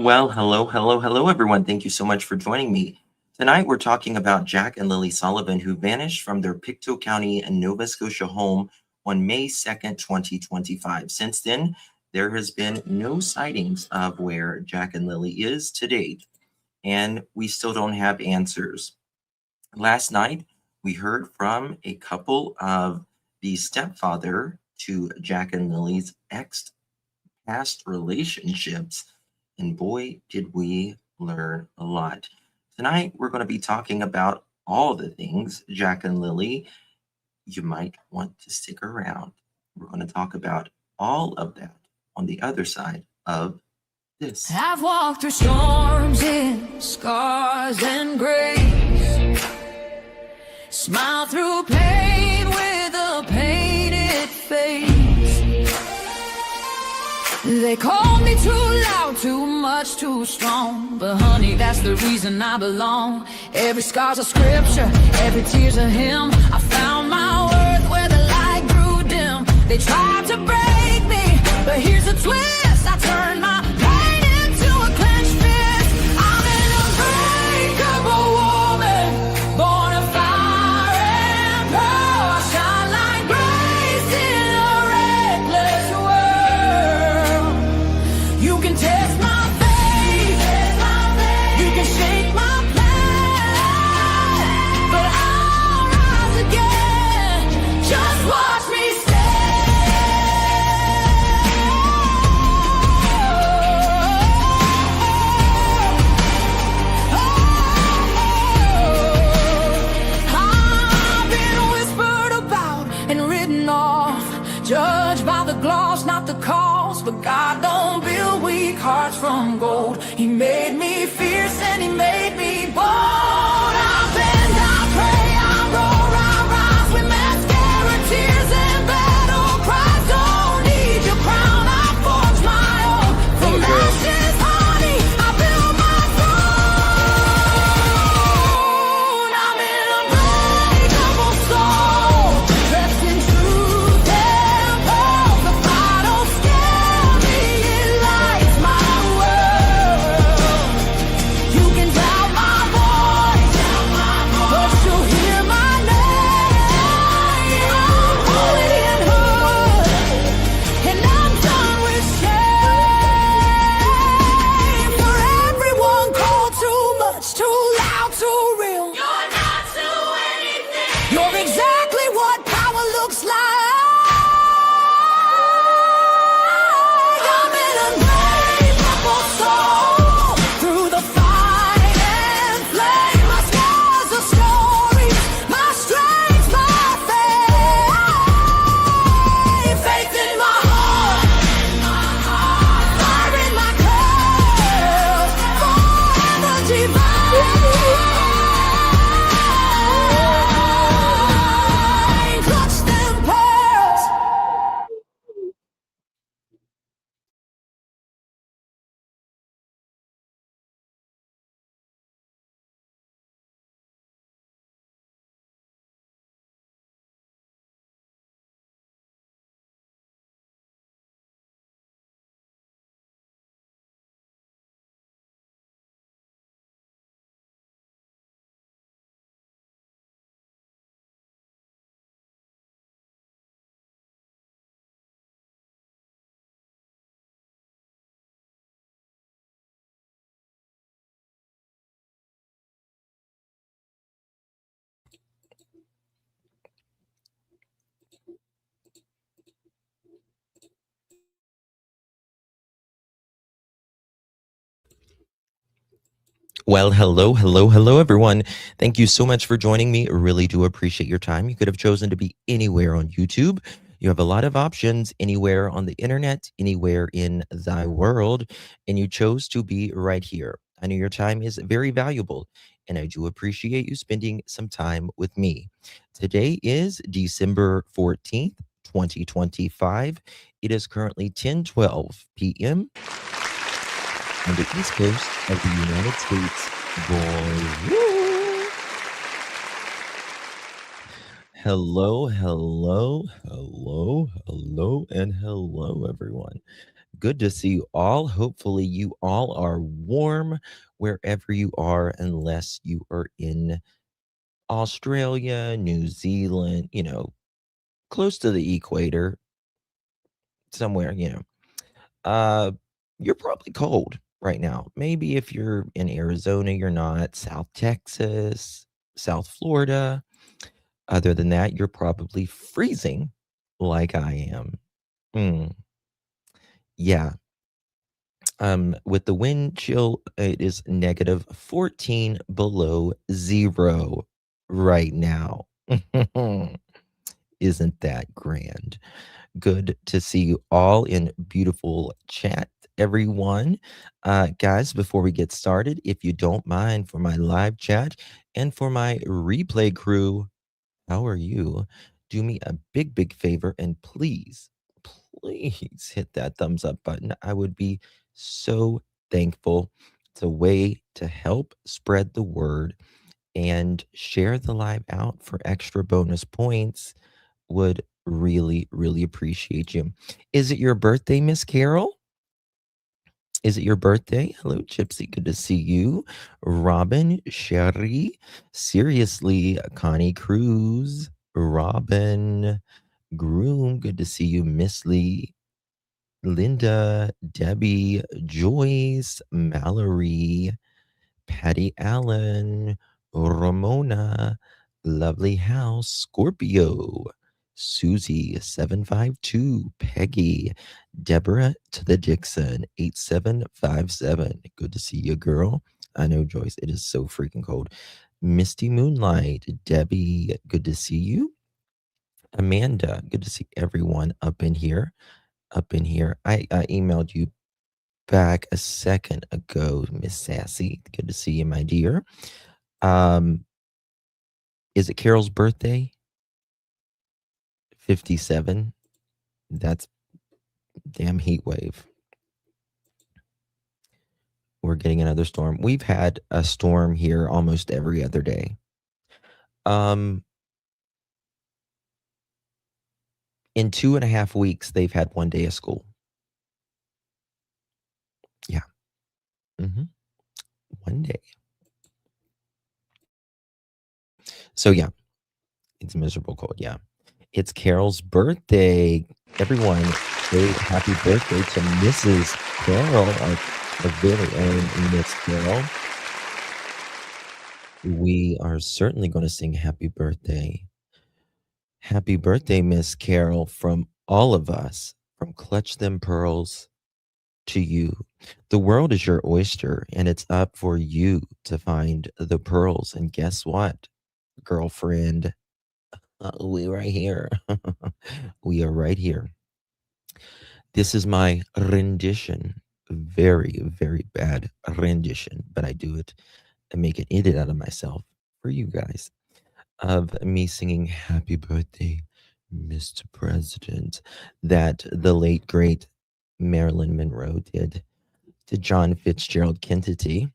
Well, hello, everyone. Thank you so much for joining me. Tonight, we're talking about Jack and Lilly Sullivan, who vanished from their Pictou County and Nova Scotia home on May 2nd, 2025. Since then, there has been no sightings of where Jack and Lilly is to date, and we still don't have answers. Last night, we heard from a couple of the stepfather to Jack and Lily's ex past relationships. And boy, did we learn a lot. Tonight, we're going to be talking about all the things Jack and Lilly. You might want to stick around. We're going to talk about all of that on the other side of this. I've walked through storms in scars and grace, smile through pain with a painted face. They called me too loud, too much, too strong, but honey, that's the reason I belong. Every scar's a scripture, every tear's a hymn. I found my worth where the light grew dim. They tried to break me, but here's a twist. I turned my pain into a clenched fist. I'm an unbreakable woman, born of fire and pearl. I shine like grace in a reckless world. You can test my faith, you can shake my plan, but I'll rise again. Just watch me judged by the gloss, not the cause. But God don't build weak hearts from gold. He made me fierce and he made me bold. I bend, I pray, I roar, I rise with mascara, tears and battle cries. Don't need your crown, I forge my own. From ashes, honey, I build my throne. I'm an unbreakable soul, dressed in truth and pearl. The fire don't scare me, it lights my world. You can doubt my voice, but you'll hear my name. I'm holy and hood, and I'm done with shame. For everyone called too much, too loud, too real. You're not to anything. You're exactly what power looks like. I'm an unbreakable soul, through the fight and flame. My scars are stories, my strength, my faith. Faith in my heart, fire in my curls, forever divine. Clutch them pearls. Well, hello, everyone. Thank you so much for joining me. I really do appreciate your time. You could have chosen to be anywhere on YouTube. You have a lot of options anywhere on the internet, anywhere in thy world, and you chose to be right here. I know your time is very valuable, and I do appreciate you spending some time with me. Today is December 14th, 2025. It is currently 10:12 p.m. on the East Coast of the United States. Boy, woo. Hello, and hello, everyone. good to see you all. Hopefully, you all are warm wherever you are, unless you are in Australia, New Zealand, close to the equator, somewhere, you're probably cold right now. Maybe if you're in Arizona, you're not. South Texas, South Florida. Other than that, you're probably freezing like I am. Yeah. With the wind chill, it is negative 14 below zero right now. Isn't that grand? Good to see you all in beautiful chat, everyone. Guys, before we get started, if you don't mind, for my live chat and for my replay crew, how are you? Do me a big, big favor and please hit that thumbs up button. I would be so thankful. It's a way to help spread the word and share the live out for extra bonus points. Would really, really appreciate you. Is it your birthday, Miss Carol? Is it your birthday? Hello, Gypsy. Good to see you. Robin, Sherry, seriously, Connie Cruz, Robin, Groom. Good to see you, Miss Lee. Linda, Debbie, Joyce, Mallory, Patty Allen, Ramona, Lovely House, Scorpio, Susie 752, Peggy, Deborah to the Dixon 8757. Good to see you, girl. I know, Joyce, it is so freaking cold. Misty Moonlight, Debbie, good to see you. Amanda, good to see everyone up in here. I emailed you back a second ago, Miss Sassy. Good to see you, my dear. Is it Carol's birthday? 57. That's damn heat wave. We're getting another storm. We've had a storm here almost every other day. In 2.5 weeks, they've had 1 day of school. Yeah. 1 day. So yeah, it's miserable cold. Yeah. It's Carol's birthday. Everyone, say happy birthday to Mrs. Carol, our very own Miss Carol. We are certainly going to sing happy birthday. Happy birthday, Miss Carol, from all of us, from Clutch Them Pearls to you. The world is your oyster, and it's up for you to find the pearls. And guess what, girlfriend? We right here. We are right here. This is my rendition. Very, very bad rendition, but I do it and make an idiot out of myself for you guys, of me singing happy birthday, Mr. President, that the late, great Marilyn Monroe did to John Fitzgerald Kennedy.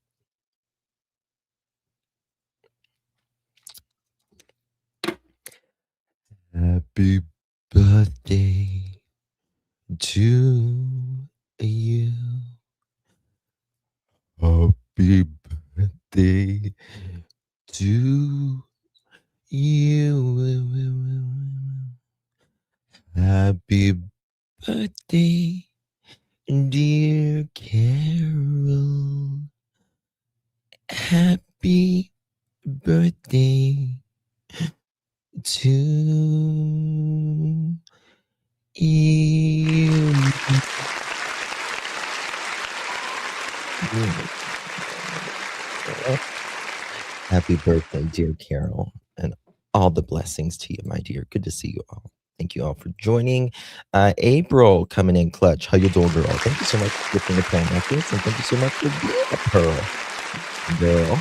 Happy birthday to you. Happy birthday to you. Happy birthday, dear Carol. Happy birthday to you. Happy birthday, dear Carol, and all the blessings to you, my dear. Good to see you all. Thank you all for joining. April coming in clutch. How you doing, girl? Thank you so much for gifting the pearl necklace, and thank you so much for being a pearl, girl.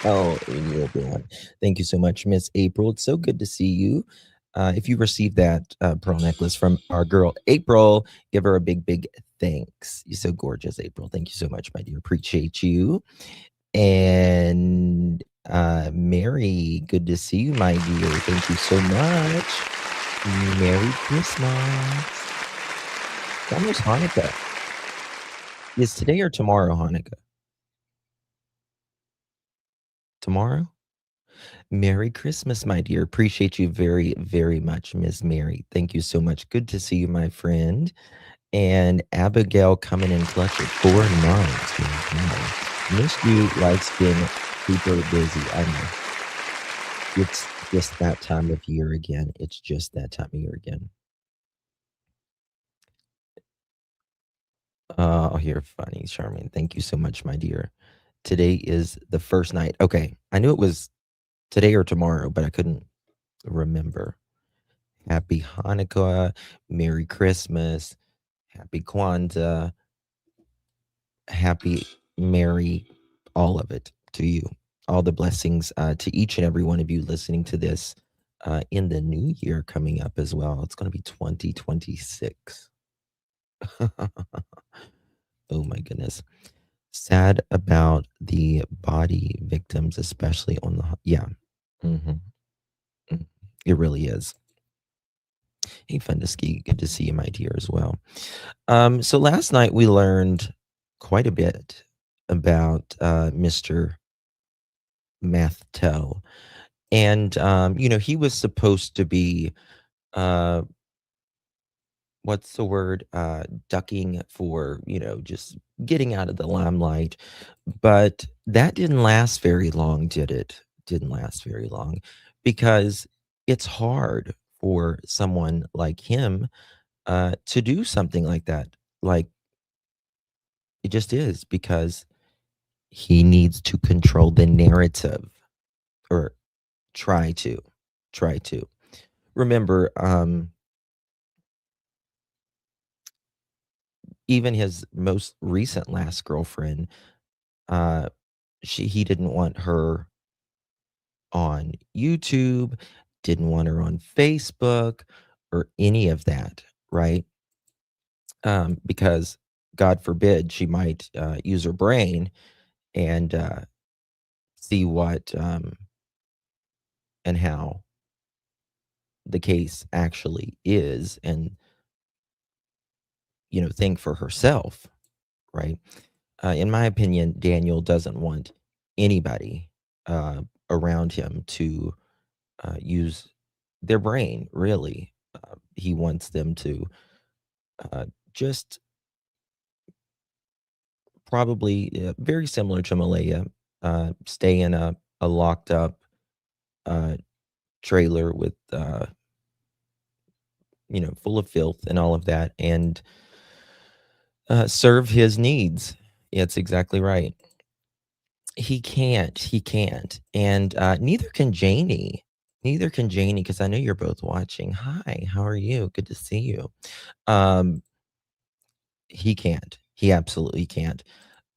Oh, you're a good one. Thank you so much, Miss April. It's so good to see you. If you received that pearl necklace from our girl April, give her a big, big thanks. You're so gorgeous, April. Thank you so much, my dear. Appreciate you. And Mary, good to see you, my dear. Thank you so much. Merry Christmas. It's almost Hanukkah. Is today or tomorrow Hanukkah? Tomorrow? Merry Christmas, my dear. Appreciate you very, very much, Miss Mary. Thank you so much. Good to see you, my friend. And Abigail coming in clutch at 4 months. Wow. Missed you. Life's been super busy. I know. It's just that time of year again. It's just that time of year again. Oh, you're funny, Charmaine. Thank you so much, my dear. Today is the first night. Okay. I knew it was today or tomorrow, but I couldn't remember. Happy Hanukkah, Merry Christmas, Happy Kwanzaa, Happy Merry, all of it to you. All the blessings to each and every one of you listening to this in the new year coming up as well. It's going to be 2026. Oh my goodness. Sad about the body victims, especially on the, yeah. Mhm. It really is. Hey, Fundiski, good to see you, my dear, as well. So last night we learned quite a bit about Mr. Mathtel. And, he was supposed to be, uh, what's the word? Ducking for, just getting out of the limelight. But that didn't last very long, did it? Didn't last very long because it's hard for someone like him to do something like that. Like, it just is because he needs to control the narrative or try to. Try to. Remember, even his most recent last girlfriend, uh, he didn't want her on YouTube, didn't want her on Facebook or any of that, right? Because God forbid she might use her brain and see what and how the case actually is and, think for herself, right? In my opinion, Daniel doesn't want anybody around him to use their brain, really. He wants them to just probably very similar to Malaya, stay in a locked up uh, trailer with, full of filth and all of that, and serve his needs. Yeah, it's exactly right. He can't, and, neither can Janie. Neither can Janie, because I know you're both watching. Hi, how are you? Good to see you. Um, he can't. He absolutely can't.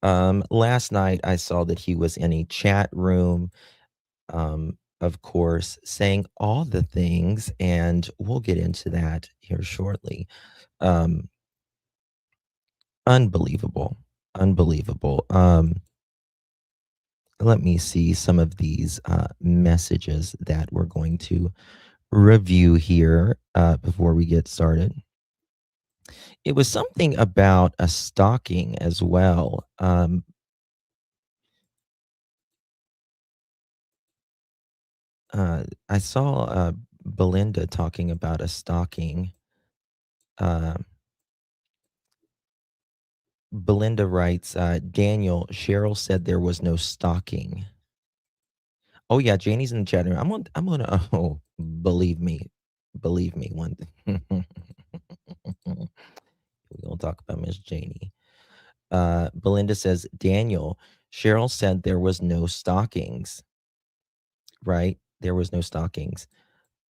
Last night, I saw that he was in a chat room, of course, saying all the things, and we'll get into that here shortly. Um, unbelievable, unbelievable. Let me see some of these messages that we're going to review here before we get started. It was something about a stocking as well. I saw Belinda talking about a stocking. Uh, Belinda writes, Daniel, Cheryl said there was no stocking. Oh yeah, Janie's in the chat room. I'm gonna oh, believe me. Believe me, one thing. We're gonna talk about Miss Janie. Belinda says, Daniel, Cheryl said there was no stockings, right? There was no stockings.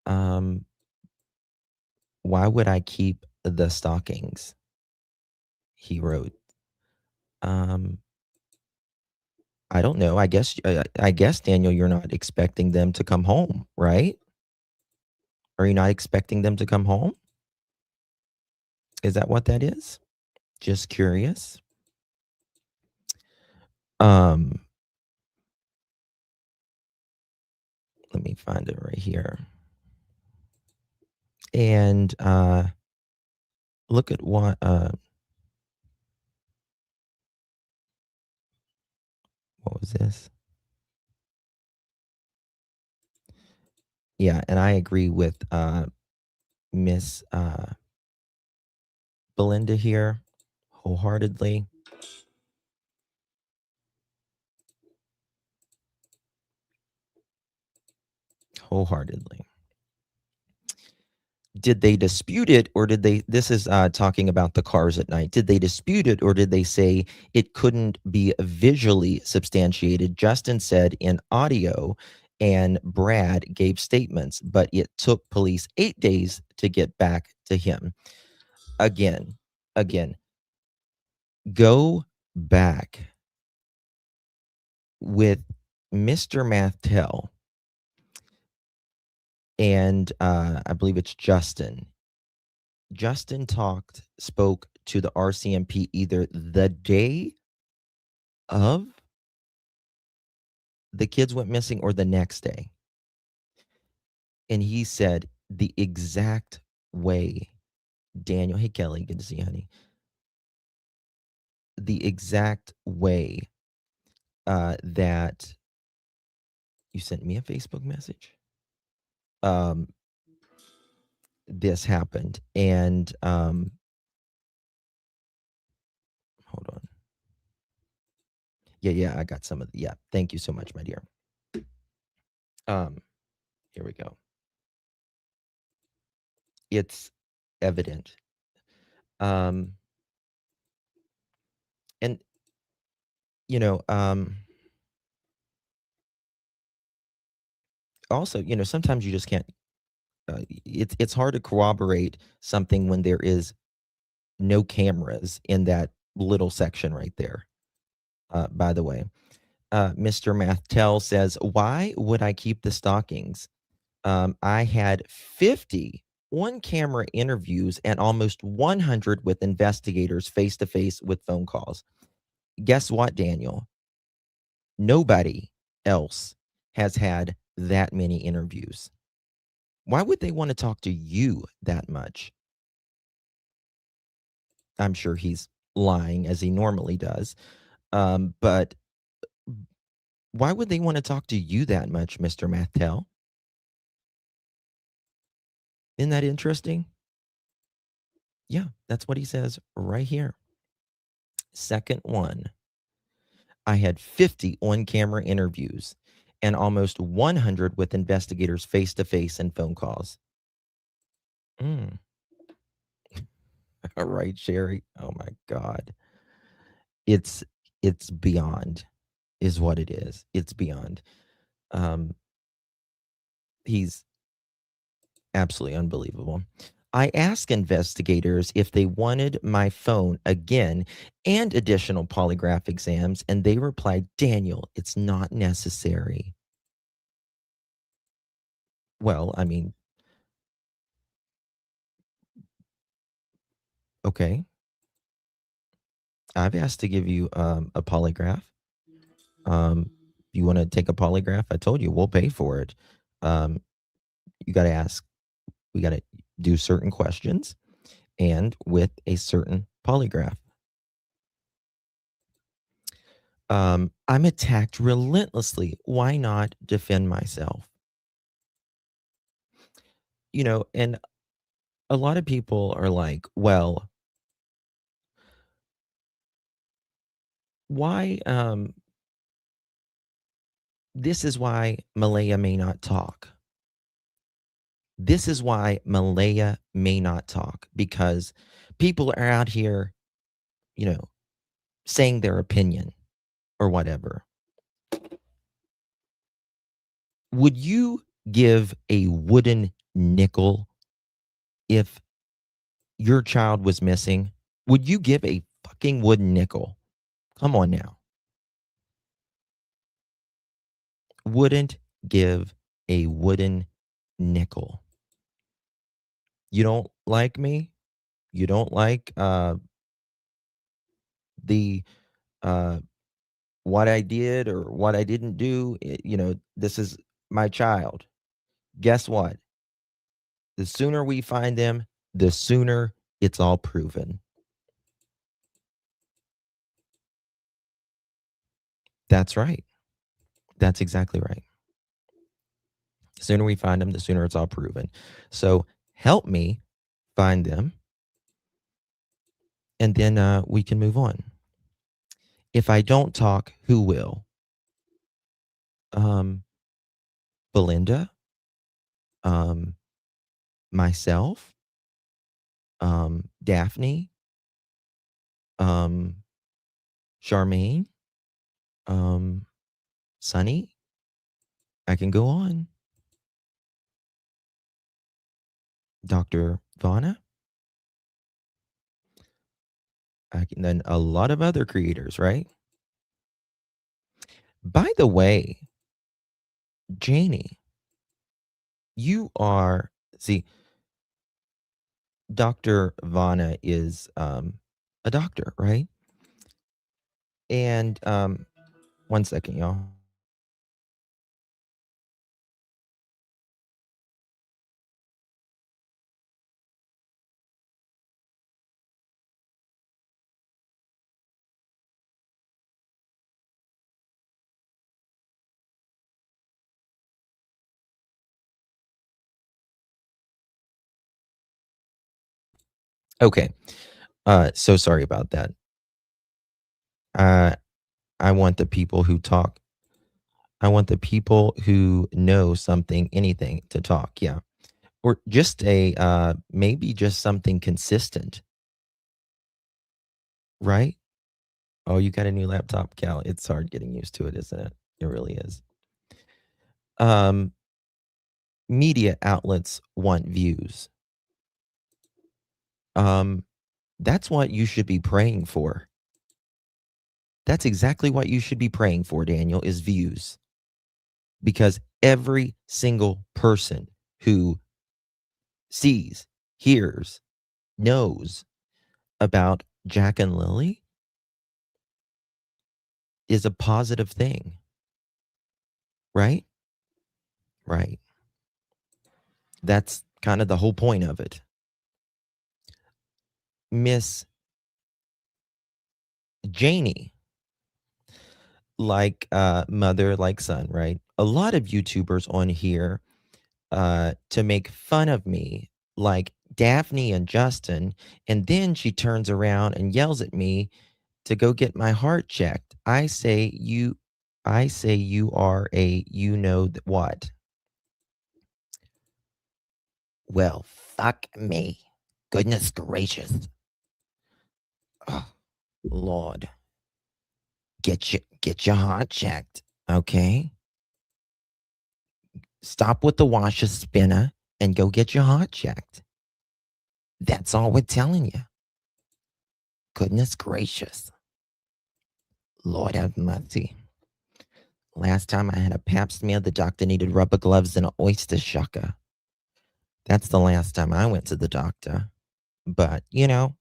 Um, why would I keep the stockings? He wrote. Um, I don't know. I guess Daniel, you're not expecting them to come home, right? Are you not expecting them to come home? Is that what that is? Just curious. Um, let me find it right here. And Look at what was this? Yeah, and I agree with Miss Belinda here wholeheartedly. Wholeheartedly. Did they dispute it, or did they, this is talking about the cars at night. Did they dispute it, or did they say it couldn't be visually substantiated? Justin said in audio, and Brad gave statements, but it took police 8 days to get back to him. Again, go back with Mr. Mathtel, and I believe it's Justin. Justin spoke to the RCMP either the day of the kids went missing or the next day. And he said the exact way, Daniel, hey Kelly, good to see you, honey. The exact way that you sent me a Facebook message. This happened. And hold on. Yeah, I got some of the, thank you so much, my dear. Here we go. It's evident. And you know, also, you know, sometimes you just can't, it's hard to corroborate something when there is no cameras in that little section right there. By the way, Mr. Mathtel says, why would I keep the stockings? I had 50 on-camera interviews and almost 100 with investigators face-to-face with phone calls. Guess what, Daniel? Nobody else has had that many interviews. Why would they want to talk to you that much? I'm sure he's lying, as he normally does. But why would they want to talk to you that much, Mr. Mathtel? Isn't that interesting? Yeah, that's what he says right here. Second one, I had 50 on-camera interviews and almost 100 with investigators face-to-face and phone calls. All right, Sherry. Oh my God. It's beyond, is what it is. It's beyond. He's absolutely unbelievable. I asked investigators if they wanted my phone again and additional polygraph exams, and they replied, Daniel, it's not necessary. Well, I mean, okay. I've asked to give you a polygraph. You want to take a polygraph? I told you we'll pay for it. You got to ask. We got to do certain questions, and with a certain polygraph. I'm attacked relentlessly. Why not defend myself? You know, and a lot of people are like, well, why this is why Malaya may not talk. This is why Malaya may not talk, because people are out here, you know, saying their opinion or whatever. Would you give a wooden nickel if your child was missing? Would you give a fucking wooden nickel? Come on now. Wouldn't give a wooden nickel. You don't like me? You don't like the what I did or what I didn't do? You know, this is my child. Guess what? The sooner we find them, the sooner it's all proven. That's right. That's exactly right. The sooner we find them, the sooner it's all proven. So help me find them, and then we can move on. If I don't talk, who will? Belinda, myself, Daphne, Charmaine, Sunny. I can go on. Dr. Vana. Then a lot of other creators, right? By the way, Janie, you are, see, Dr. Vana is a doctor, right? And 1 second, y'all. Okay. So sorry about that. I want the people who talk. I want the people who know something, anything to talk. Yeah. Or just maybe just something consistent. Right? Oh, you got a new laptop, Cal. It's hard getting used to it, isn't it? It really is. Media outlets want views. That's what you should be praying for. That's exactly what you should be praying for, Daniel, is views. Because every single person who sees, hears, knows about Jack and Lilly is a positive thing. Right? Right. That's kind of the whole point of it. Miss Janie, like mother, like son, right? A lot of YouTubers on here to make fun of me, like Daphne and Justin, and then she turns around and yells at me to go get my heart checked. I say you are a you know what. Well, fuck me. Goodness gracious. Oh, Lord. Get your heart checked, okay? Stop with the washer spinner and go get your heart checked. That's all we're telling you. Goodness gracious. Lord have mercy. Last time I had a pap smear, the doctor needed rubber gloves and an oyster shucker. That's the last time I went to the doctor. But, you know,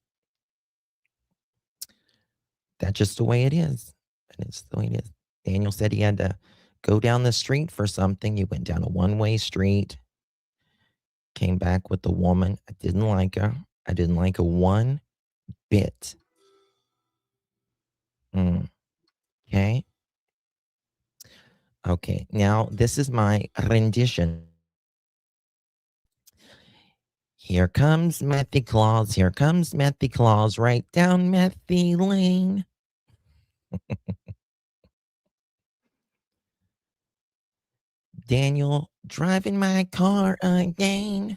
that's just the way it is. And it's the way it is. Daniel said he had to go down the street for something. He went down a one-way street. Came back with the woman. I didn't like her. I didn't like her one bit. Okay. Okay. Now, this is my rendition. Here comes Methy Claus. Here comes Methy Claus right down Methy Lane. Daniel driving my car again.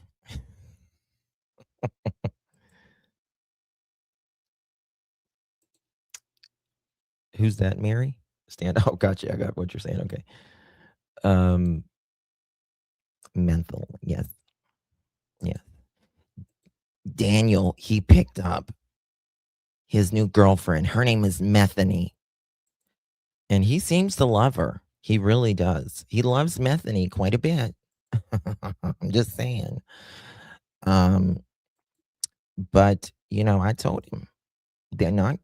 Who's that, Mary? Stand. Oh, gotcha. I got what you're saying. Okay. Menthol. Yes. Yes. Daniel, he picked up his new girlfriend. Her name is Methany. And he seems to love her. He really does. He loves Methany quite a bit. I'm just saying. But you know, I told him they're not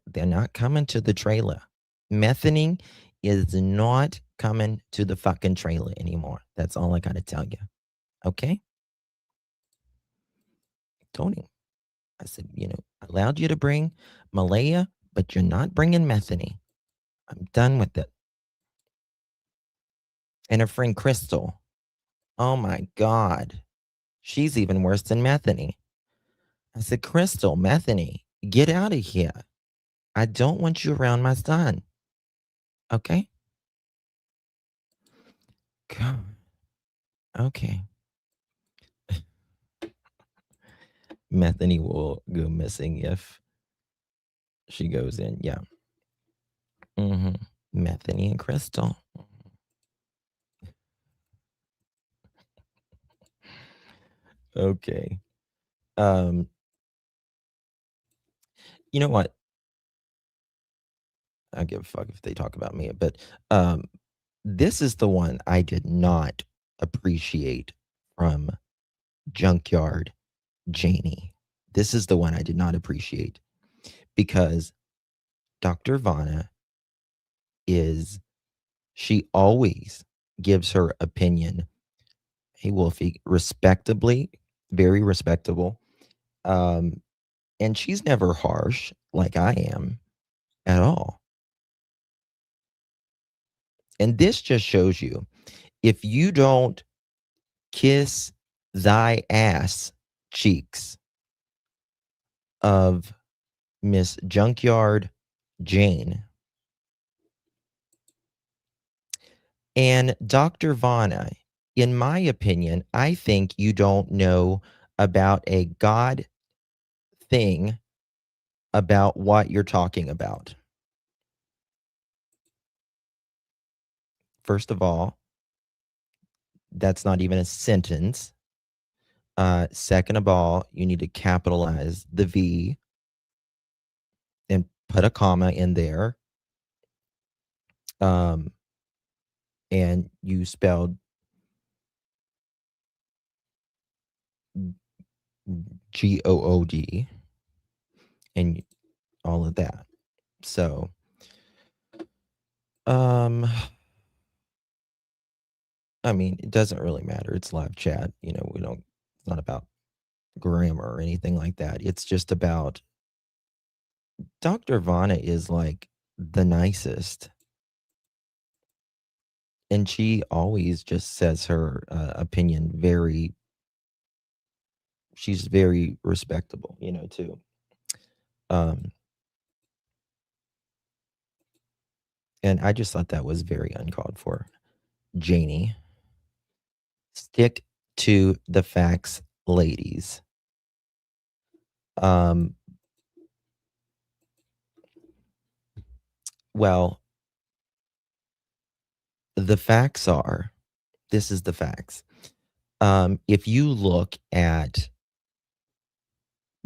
coming to the trailer. Methany is not coming to the fucking trailer anymore. That's all I gotta tell you. Okay? Told him. I said, I allowed you to bring Malaya, but you're not bringing Methany. I'm done with it. And her friend Crystal. Oh my God. She's even worse than Methany. I said, Crystal, Methany, get out of here. I don't want you around my son. Okay? God. Okay. Methany will go missing if she goes in. Yeah. Methany and Crystal. Okay. You know what? I give a fuck if they talk about me, but this is the one I did not appreciate from Junkyard Janie. This is the one I did not appreciate because Dr. Vanna she always gives her opinion. Hey, Wolfie, respectably, very respectable. And she's never harsh like I am at all. And this just shows you, if you don't kiss thy ass cheeks of Miss Junkyard Jane and Dr. Vanna, in my opinion, I think you don't know about a god thing about what you're talking about. First of all, that's not even a sentence. Second of all, you need to capitalize the V and put a comma in there. And you spelled GOOD and all of that. So, I mean, it doesn't really matter. It's live chat. It's not about grammar or anything like that. It's just about Dr. Vanna is like the nicest. And she always just says her opinion she's very respectable, too. And I just thought that was very uncalled for. Janie, stick to the facts, ladies. Well, the facts are, this is the facts. If you look at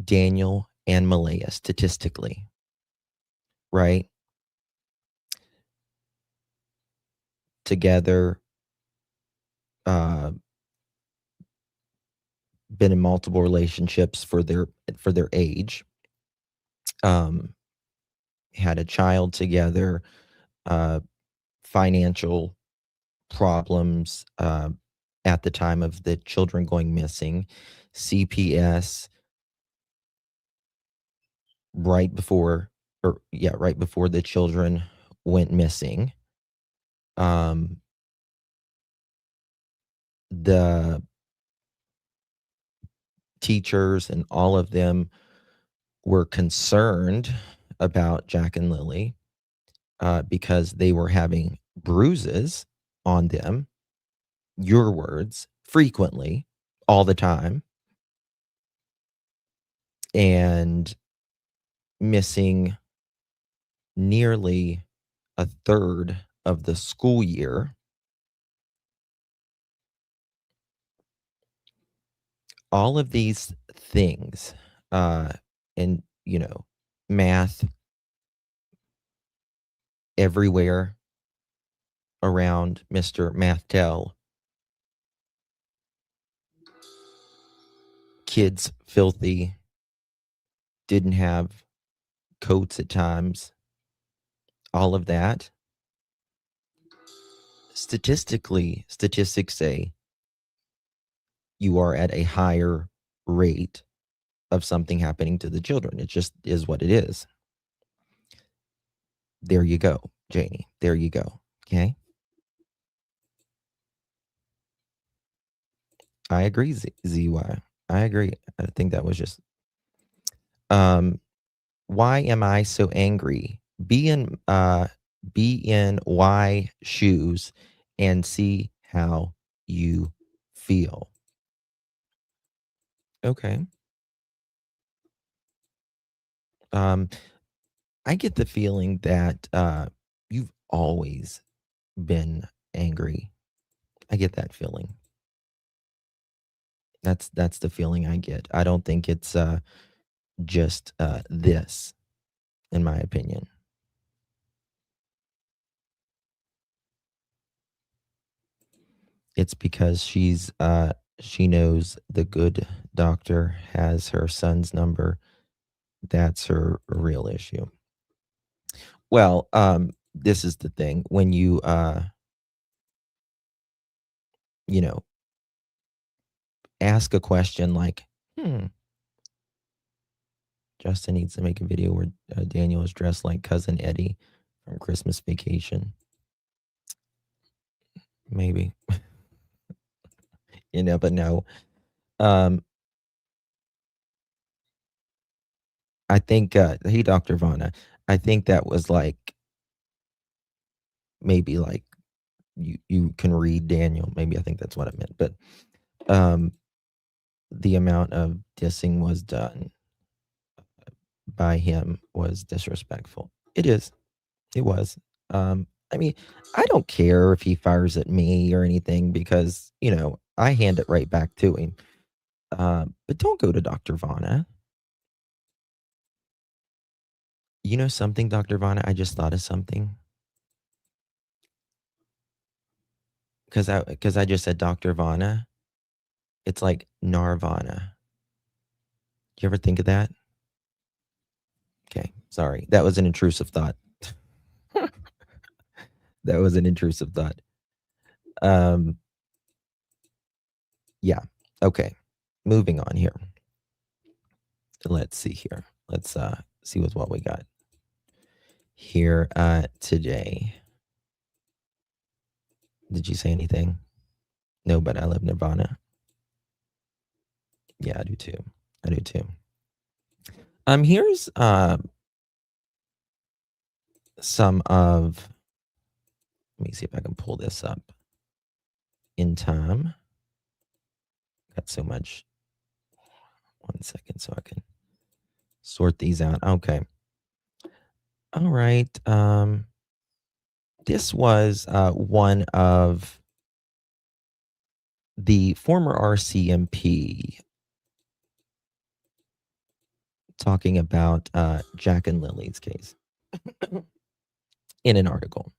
Daniel and Malaya statistically, right? Together, been in multiple relationships for their age, had a child together, financial problems at the time of the children going missing, CPS right before the children went missing. The teachers and all of them were concerned about Jack and Lilly because they were having bruises on them, your words, frequently, all the time, and missing nearly a third of the school year. All of these things, and math everywhere around Mr. Mathtel. Kids filthy, didn't have coats at times. All of that. Statistics say you are at a higher rate of something happening to the children. It just is what it is. There you go, Janie. There you go. Okay. I agree, ZY. I agree. I think that was just why am I so angry? Be in Y shoes and see how you feel. Okay. I get the feeling that you've always been angry. I get that feeling. That's the feeling I get. I don't think it's just this, in my opinion. It's because she knows the good doctor has her son's number. That's her real issue. Well, this is the thing. When you you know, ask a question like, Justin needs to make a video where Daniel is dressed like Cousin Eddie from Christmas Vacation. Maybe. You never know. I think, hey, Dr. Vana, I think that was like, maybe like you can read Daniel. Maybe I think that's what I meant. But the amount of dissing was done by him was disrespectful. It is. It was. I mean, I don't care if he fires at me or anything because, I hand it right back to him. But don't go to Dr. Vana. You know something, Dr. Vana? I just thought of something. Because I just said Dr. Vana. It's like Narvana. You ever think of that? Okay, sorry. That was an intrusive thought. That was an intrusive thought. Yeah. Okay. Moving on here. Let's see here. Let's see what we got here today. Did you say anything? No, but I love Nirvana. Yeah, I do too. I do too. Here's some of, let me see if I can pull this up in time. Got so much. 1 second so I can sort these out. Okay. All right. This was one of the former RCMP talking about Jack and Lilly's case in an article.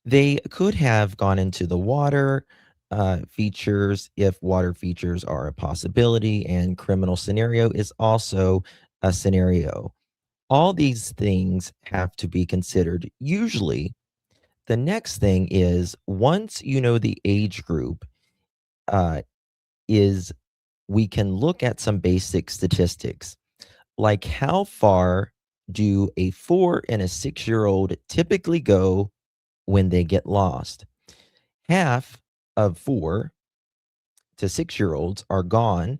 They could have gone into the water features if water features are a possibility, and criminal scenario is also a scenario. All these things have to be considered. Usually, the next thing is once you know the age group, is we can look at some basic statistics, like how far do a 4 and a 6-year-old typically go when they get lost? Half of 4 to 6-year-olds are going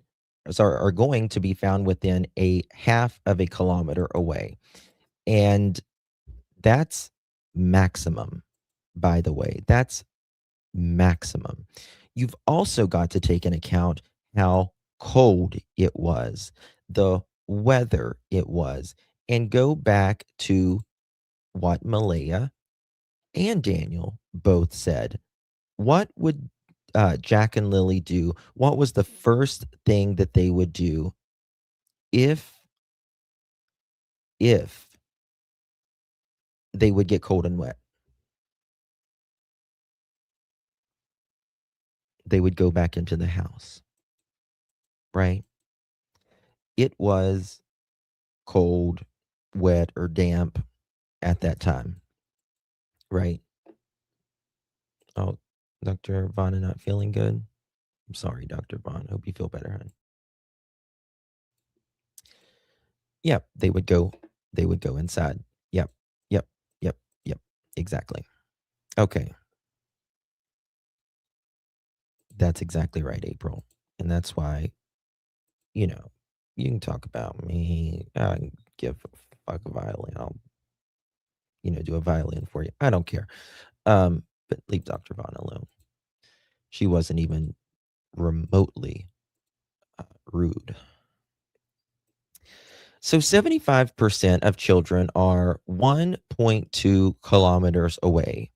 to be found within a half of a kilometer away. And that's maximum, by the way. That's maximum. You've also got to take into account how cold it was, the weather it was, and go back to what Malaya and Daniel both said. What would Jack and Lilly do? What was the first thing that they would do if they would get cold and wet? They would go back into the house, right? It was cold, wet, or damp at that time, right? Oh, Dr. Vana not feeling good? I'm sorry, Dr. Vaughn. Hope you feel better, hon. Yep, they would go inside. Yep, yep, yep, yep, exactly. Okay. That's exactly right, April. And that's why, you know, you can talk about me. I can give a fuck a violin. I'll, do a violin for you. I don't care. But leave Dr. Vaughn alone. She wasn't even remotely rude. So 75% of children are 1.2 kilometers away.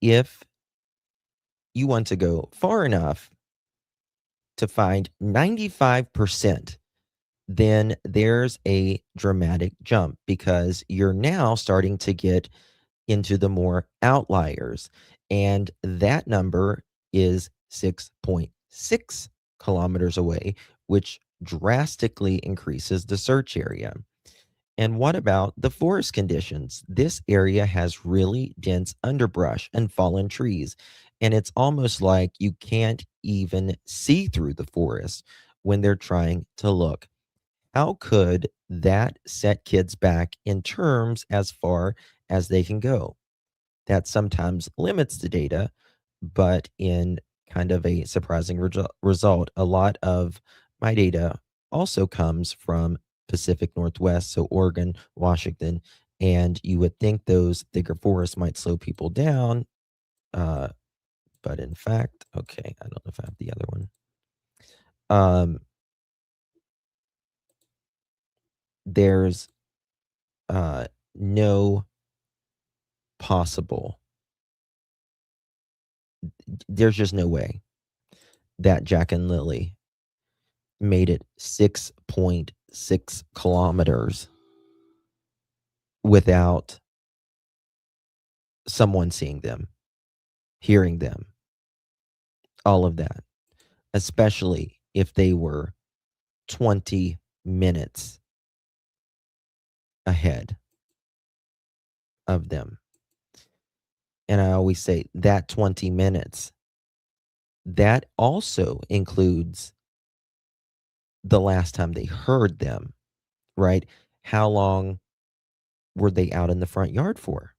If you want to go far enough to find 95%, then there's a dramatic jump because you're now starting to get into the more outliers. And that number is 6.6 kilometers away, which drastically increases the search area. And what about the forest conditions? This area has really dense underbrush and fallen trees. And it's almost like you can't even see through the forest when they're trying to look. How could that set kids back in terms as far as they can go? That sometimes limits the data, but in kind of a surprising result, a lot of my data also comes from Pacific Northwest, so Oregon, Washington, and you would think those thicker forests might slow people down, uh, but in fact, okay, I don't know if I have the other one. There's no possible, there's just no way that Jack and Lilly made it 6.6 kilometers without someone seeing them, hearing them, all of that, especially if they were 20 minutes ahead of them. And I always say that 20 minutes, that also includes the last time they heard them, right? How long were they out in the front yard for?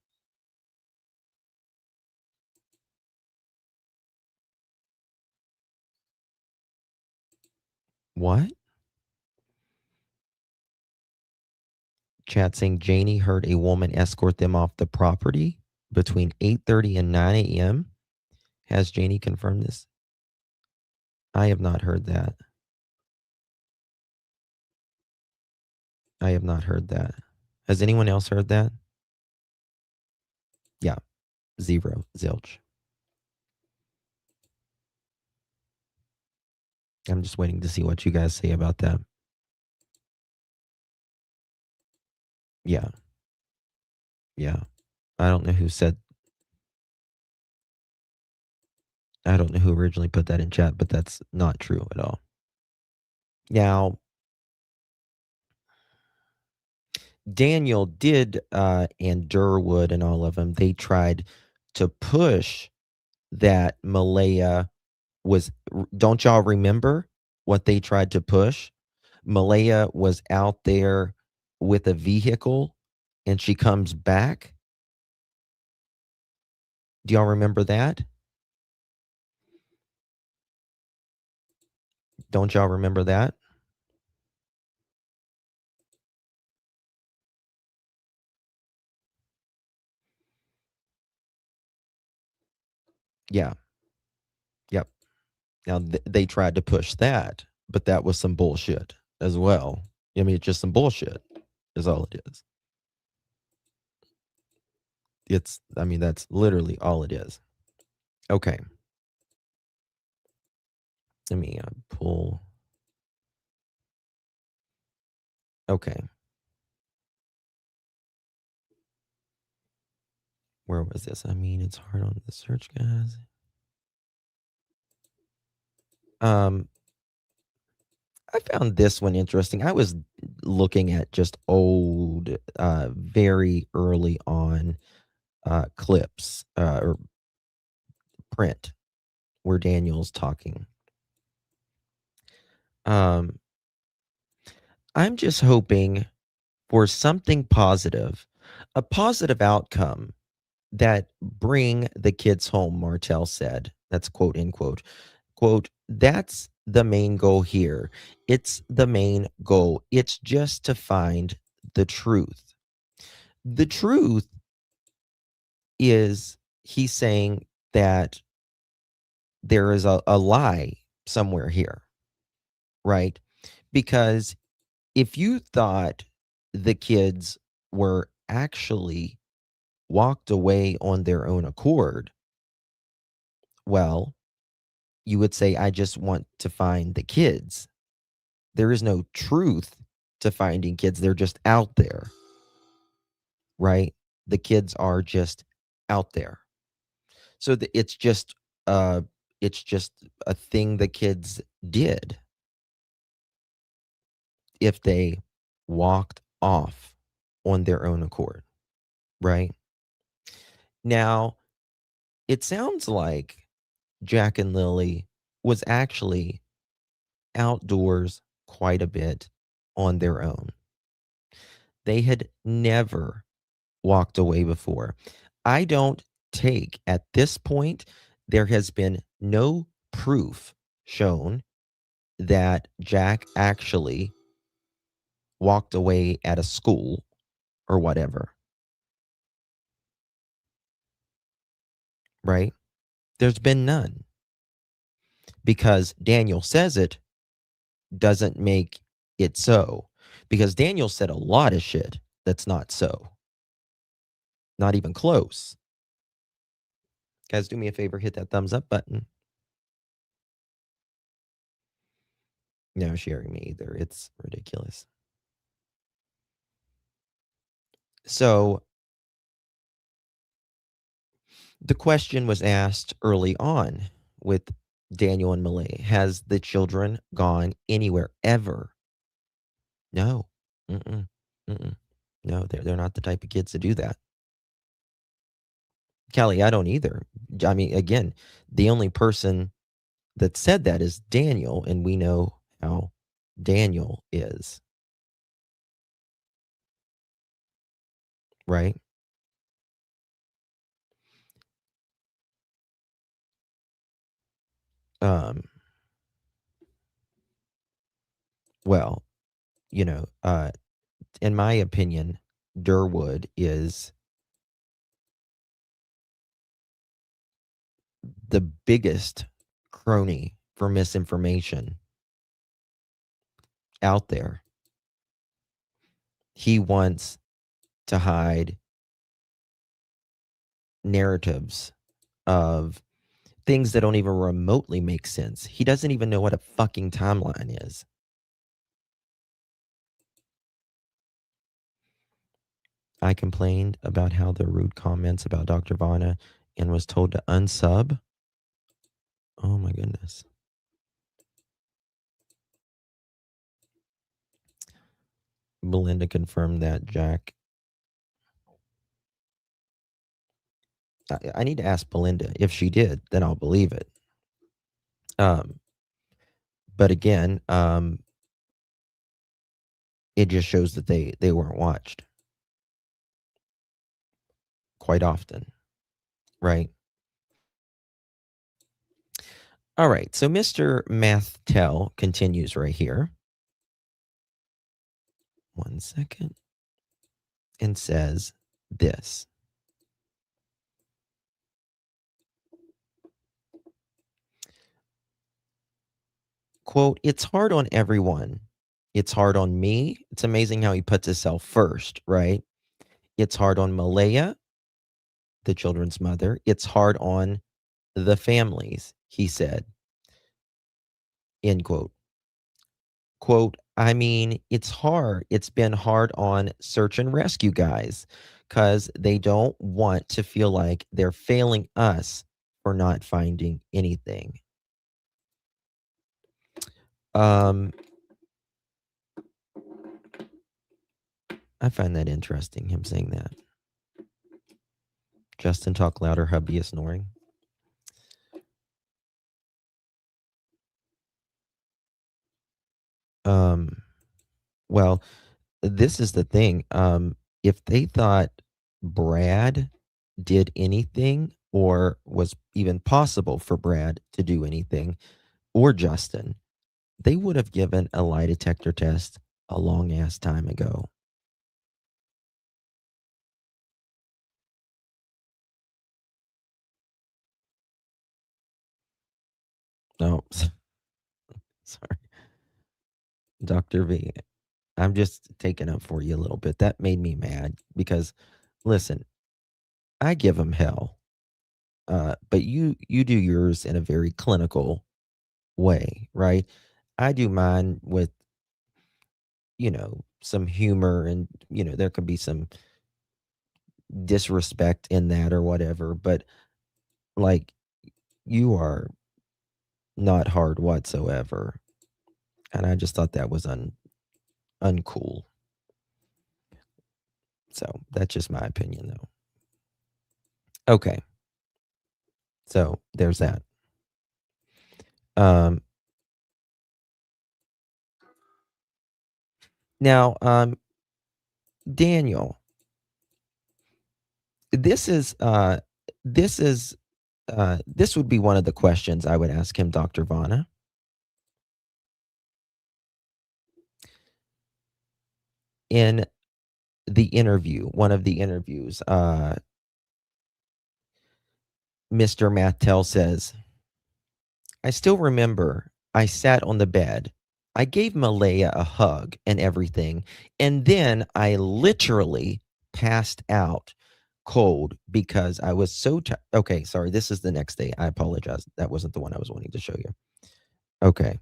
What? Chat saying Janie heard a woman escort them off the property between 8:30 and 9 a.m. Has Janie confirmed this? I have not heard that. I have not heard that. Has anyone else heard that? Yeah, zero, zilch. I'm just waiting to see what you guys say about that. Yeah. Yeah. I don't know who originally put that in chat, but that's not true at all. Now, Daniel did, and Durwood and all of them, they tried to push that Malaya was, don't y'all remember what they tried to push? Malaya was out there with a vehicle and she comes back. Do y'all remember that? Don't y'all remember that? Yeah. Yep. Now they tried to push that, but that was some bullshit as well. I mean, it's just some bullshit is all it is. That's literally all it is. Okay. Let me pull. Okay. Where was this? I mean, it's hard on the search, guys. I found this one interesting. I was looking at just old, very early on clips or print where Daniel's talking. I'm just hoping for something positive, a positive outcome that bring the kids home, Martell said. That's quote, end quote. Quote, that's the main goal here. It's the main goal. It's just to find the truth. The truth is, he's saying that there is a lie somewhere here, right? Because if you thought the kids were actually walked away on their own accord, well, you would say, I just want to find the kids. There is no truth to finding kids. They're just out there, right? The kids are just out there. So it's just a thing the kids did if they walked off on their own accord, right? Now, it sounds like Jack and Lilly was actually outdoors quite a bit on their own. They had never walked away before. I don't take, at this point, there has been no proof shown that Jack actually walked away at a school or whatever. Right? There's been none. Because Daniel says it doesn't make it so. Because Daniel said a lot of shit that's not so. Not even close. Guys, do me a favor, hit that thumbs up button. No sharing me either. It's ridiculous. So the question was asked early on with Daniel and Malay. Has the children gone anywhere ever? No. Mm-mm. Mm-mm. No, they're not the type of kids to do that. Kelly, I don't either. I mean, again, the only person that said that is Daniel, and we know how Daniel is. Right? Well, you know, in my opinion, Durwood is the biggest crony for misinformation out there. He wants to hide narratives of things that don't even remotely make sense. He doesn't even know what a fucking timeline is. I complained about how the rude comments about Dr. Vanna and was told to unsub. Oh my goodness. Belinda confirmed that, Jack. I need to ask Belinda. If she did, then I'll believe it. But again, it just shows that they weren't watched quite often, right? All right, so Mr. Mathtel continues right here. 1 second. And says this. Quote, it's hard on everyone. It's hard on me. It's amazing how he puts himself first, right? It's hard on Malaya, the children's mother. It's hard on the families, he said. End quote. Quote, I mean, it's hard. It's been hard on search and rescue guys because they don't want to feel like they're failing us for not finding anything. I find that interesting, him saying that. Justin, talk louder. Hubby is snoring. Um, well, this is the thing. If they thought Brad did anything or was even possible for Brad to do anything or Justin, they would have given a lie detector test a long ass time ago. No, sorry, Dr. V. I'm just taking up for you a little bit. That made me mad because, listen, I give them hell, but you do yours in a very clinical way, right? I do mine with some humor and there can be some disrespect in that or whatever, but like you are not hard whatsoever. And I just thought that was uncool. So that's just my opinion though. Okay. So there's that. Now, Daniel, this is this would be one of the questions I would ask him, Dr. Vana. In the interview, one of the interviews, Mr. Mattel says, I still remember I sat on the bed. I gave Malaya a hug and everything. And then I literally passed out cold because I was so tired. Okay, sorry. This is the next day. I apologize. That wasn't the one I was wanting to show you. Okay.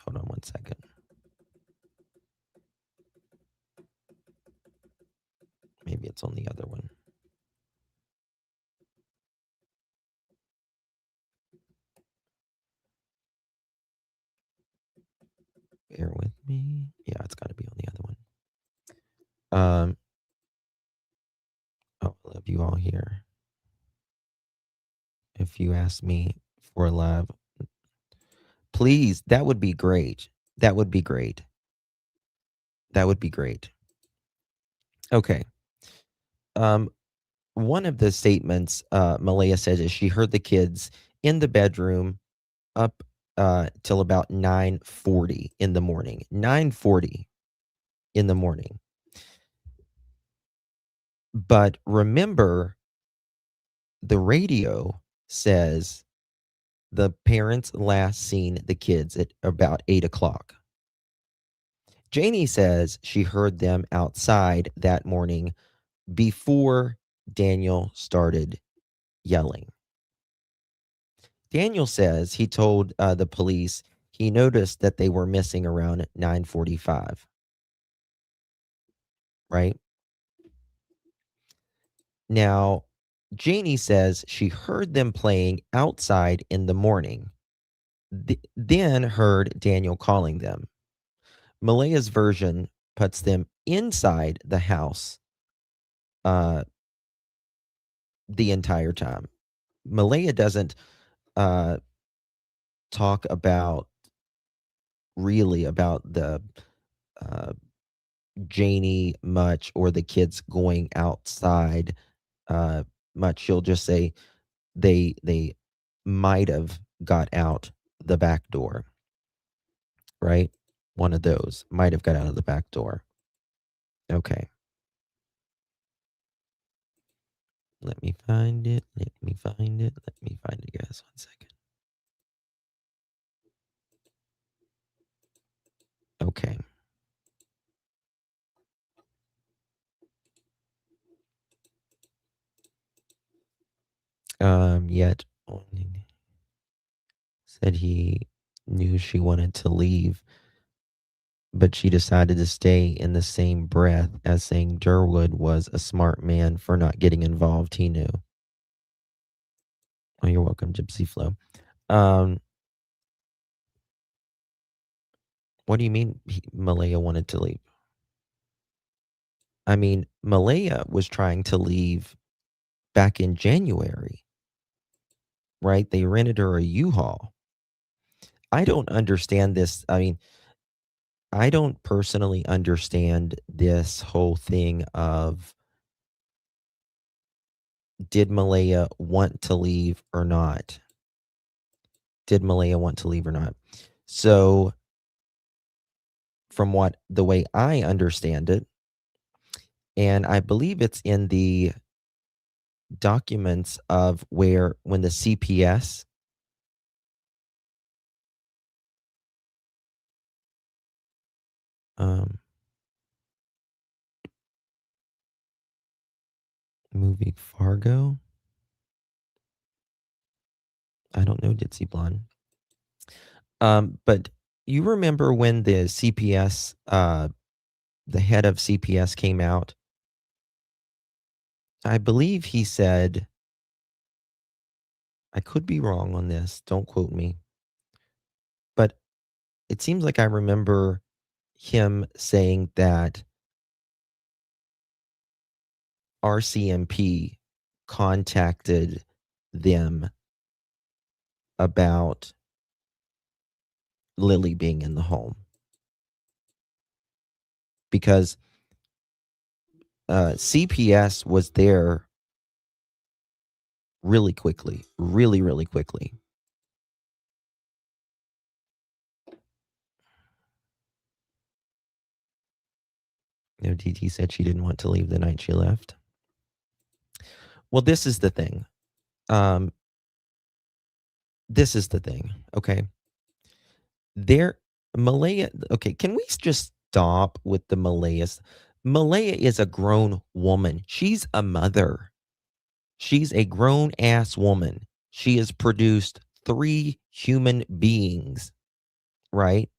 Hold on one second. Maybe it's on the other one. Bear with me. Yeah, it's got to be on the other one. I love you all here. If you ask me for love, please, that would be great. That would be great. That would be great. Okay. One of the statements Malaya said is she heard the kids in the bedroom up till about 9:40 in the morning. 9:40 in the morning. But remember, the radio says the parents last seen the kids at about 8:00. Janie says she heard them outside that morning before Daniel started yelling. Daniel says he told the police he noticed that they were missing around 9:45. Right? Now, Janie says she heard them playing outside in the morning, then heard Daniel calling them. Malaya's version puts them inside the house the entire time. Malaya doesn't talk about the Janie much or the kids going outside much. She'll just say they might have got out the back door, right? One of those might have got out of the back door. Okay. Let me find it. Let me find it, guys. 1 second. Okay. Yet said he knew she wanted to leave, but she decided to stay in the same breath as saying Durwood was a smart man for not getting involved. He knew. Oh, you're welcome, Gypsy Flo. What do you mean Malaya wanted to leave? I mean, Malaya was trying to leave back in January, right? They rented her a U-Haul. I don't understand this. I mean, I don't personally understand this whole thing of, did Malaya want to leave or not? Did Malaya want to leave or not? So, from the way I understand it, and I believe it's in the documents of when the CPS movie Fargo. I don't know Ditsy Blonde. But you remember when the CPS, the head of CPS came out? I believe he said, I could be wrong on this, don't quote me, but it seems like I remember him saying that RCMP contacted them about Lilly being in the home, because CPS was there really quickly, really quickly. DT said she didn't want to leave the night she left. Well, this is the thing. This is the thing, okay? Malaya, okay, can we just stop with the Malayas? Malaya is a grown woman. She's a mother. She's a grown-ass woman. She has produced 3 human beings, right?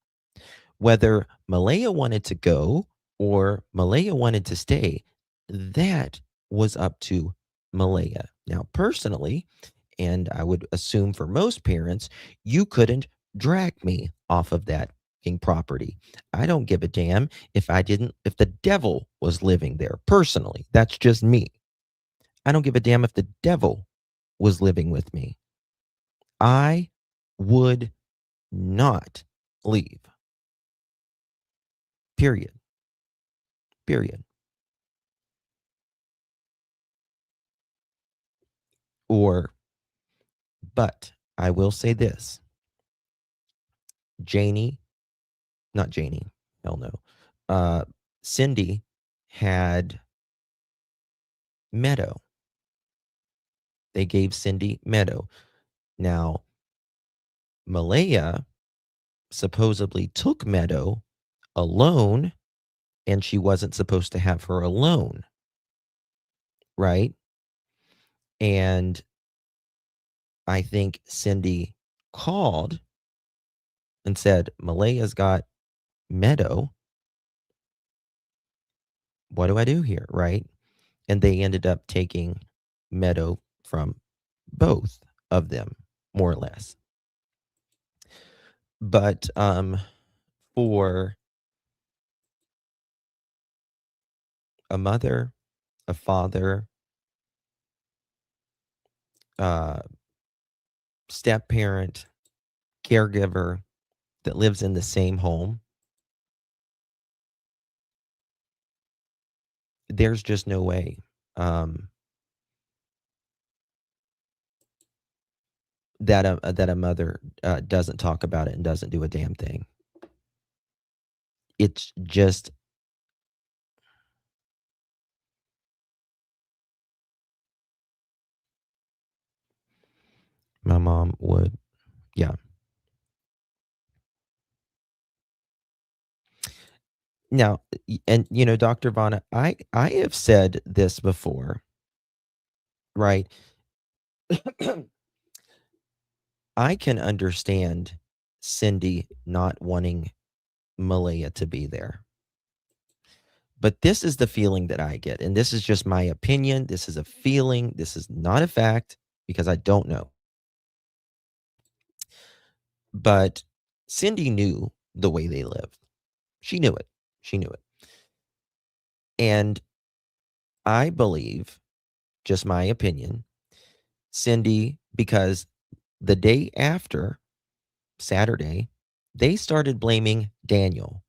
Whether Malaya wanted to go or Malaya wanted to stay, that was up to Malaya. Now, personally, and I would assume for most parents, you couldn't drag me off of that property. I don't give a damn if the devil was living there. Personally, that's just me. I don't give a damn if the devil was living with me. I would not leave. Period. But I will say this. Not Janie, hell no. Cindy had Meadow. They gave Cindy Meadow. Now, Malaya supposedly took Meadow alone, and she wasn't supposed to have her alone, right? And I think Cindy called and said, Malaya's got Meadow. What do I do here, right? And they ended up taking Meadow from both of them, more or less. But for a mother, a father, step parent, caregiver that lives in the same home, there's just no way that a mother doesn't talk about it and doesn't do a damn thing. It's just my mom would, yeah. Now, and Dr. Vana, I have said this before, right? I can understand Cindy not wanting Malaya to be there. But this is the feeling that I get, and this is just my opinion. This is a feeling. This is not a fact because I don't know. But Cindy knew the way they lived. She knew it. And I believe, just my opinion, Cindy, because the day after Saturday, they started blaming Daniel.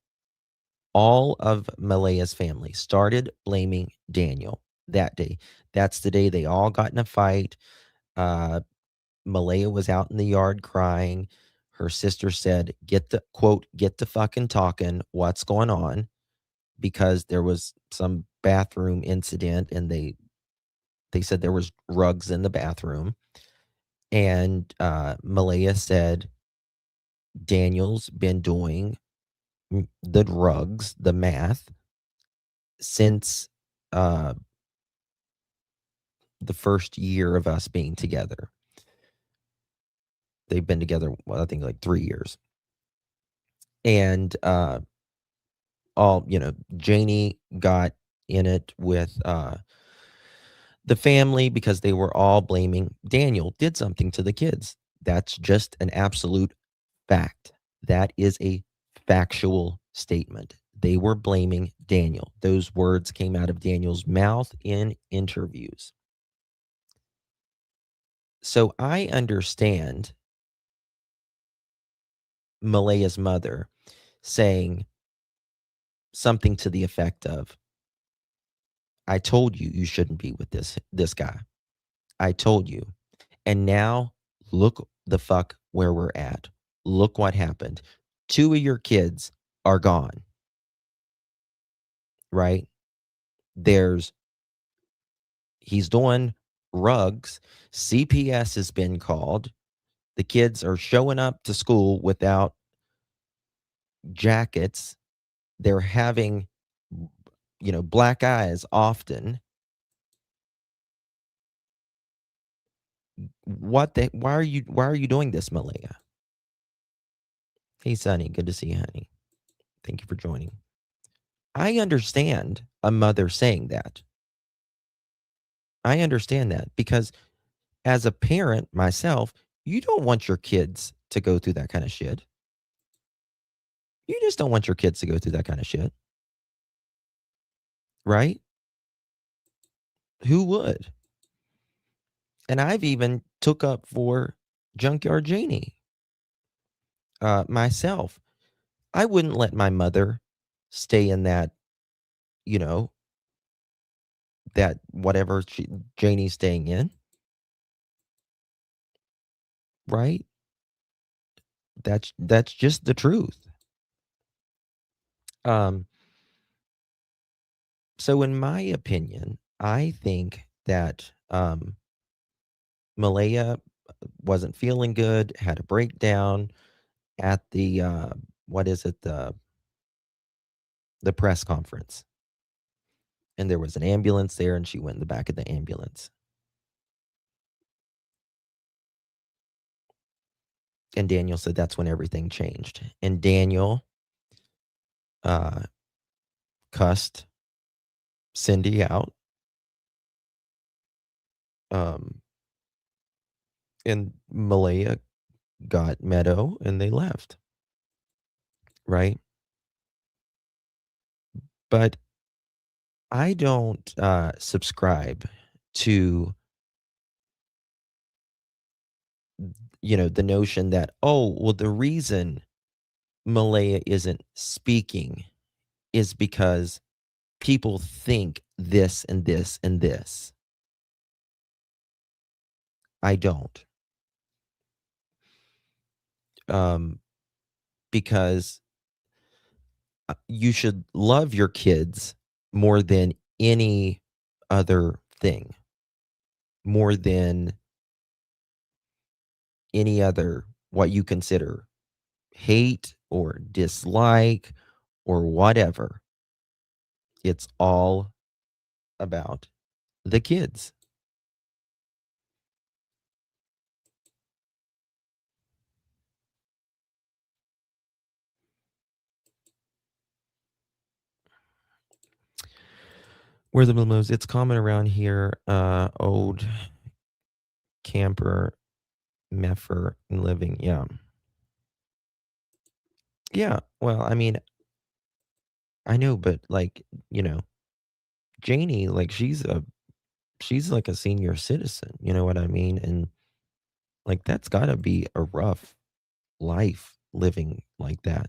All of Malaya's family started blaming Daniel that day. That's the day they all got in a fight. Malaya was out in the yard crying. Her sister said, get the fucking talking. What's going on? Because there was some bathroom incident and they said there was rugs in the bathroom. And Malaya said, Daniel's been doing the drugs, the math, since the first year of us being together. They've been together, well, I think like 3 years. And Janie got in it with the family because they were all blaming Daniel did something to the kids. That's just an absolute fact. That is a factual statement. They were blaming Daniel. Those words came out of Daniel's mouth in interviews. So I understand Malaya's mother saying something to the effect of, I told you shouldn't be with this guy. I told you. And now look the fuck where we're at. Look what happened. 2 of your kids are gone. Right? He's doing rugs. CPS has been called. The kids are showing up to school without jackets. They're having, black eyes often. Why are you doing this, Malaya? Hey, Sonny, good to see you, honey. Thank you for joining. I understand a mother saying that. I understand that because as a parent myself, you don't want your kids to go through that kind of shit. You just don't want your kids to go through that kind of shit. Right? Who would? And I've even took up for Junkyard Janie myself. I wouldn't let my mother stay in that, that whatever Janie's staying in. Right? That's just the truth. So in my opinion, I think that Malaya wasn't feeling good, had a breakdown at the the press conference. And there was an ambulance there and she went in the back of the ambulance. And Daniel said that's when everything changed. And Daniel cussed Cindy out. And Malaya got Meadow and they left. Right? But I don't subscribe to the notion that, the reason Malaya isn't speaking is because people think this and this and this. I don't. Because you should love your kids more than any other thing, more than any other what you consider hate or dislike or whatever. It's all about the kids. Where the mimos, it's common around here, old camper, meffer, and living. Yeah. Yeah. Well, I mean, I know, but Janie, like she's like a senior citizen, you know what I mean? And like that's gotta be a rough life living like that.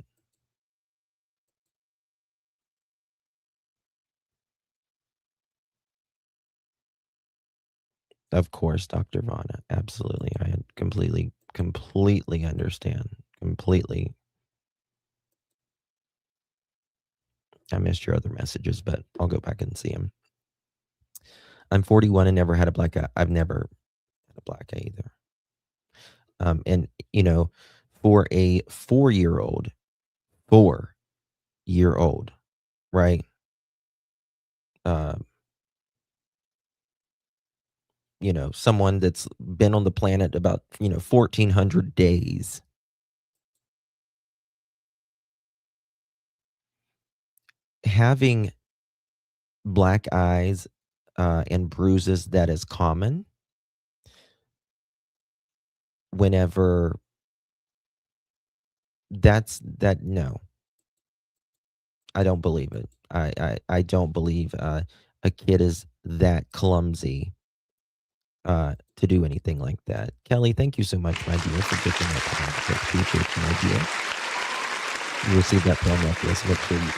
Of course, Dr. Vana. Absolutely. I completely understand. Completely. I missed your other messages, but I'll go back and see them. I'm 41 and never had a black eye. I've never had a black eye either. And for a 4-year-old, right? Someone that's been on the planet about 1,400 days. Having black eyes and bruises, that is common. Whenever no, I don't believe it. I don't believe a kid is that clumsy to do anything like that. Kelly, thank you so much, my dear, for picking up on that. Appreciate you, my dear. You received that pearl necklace. Make sure you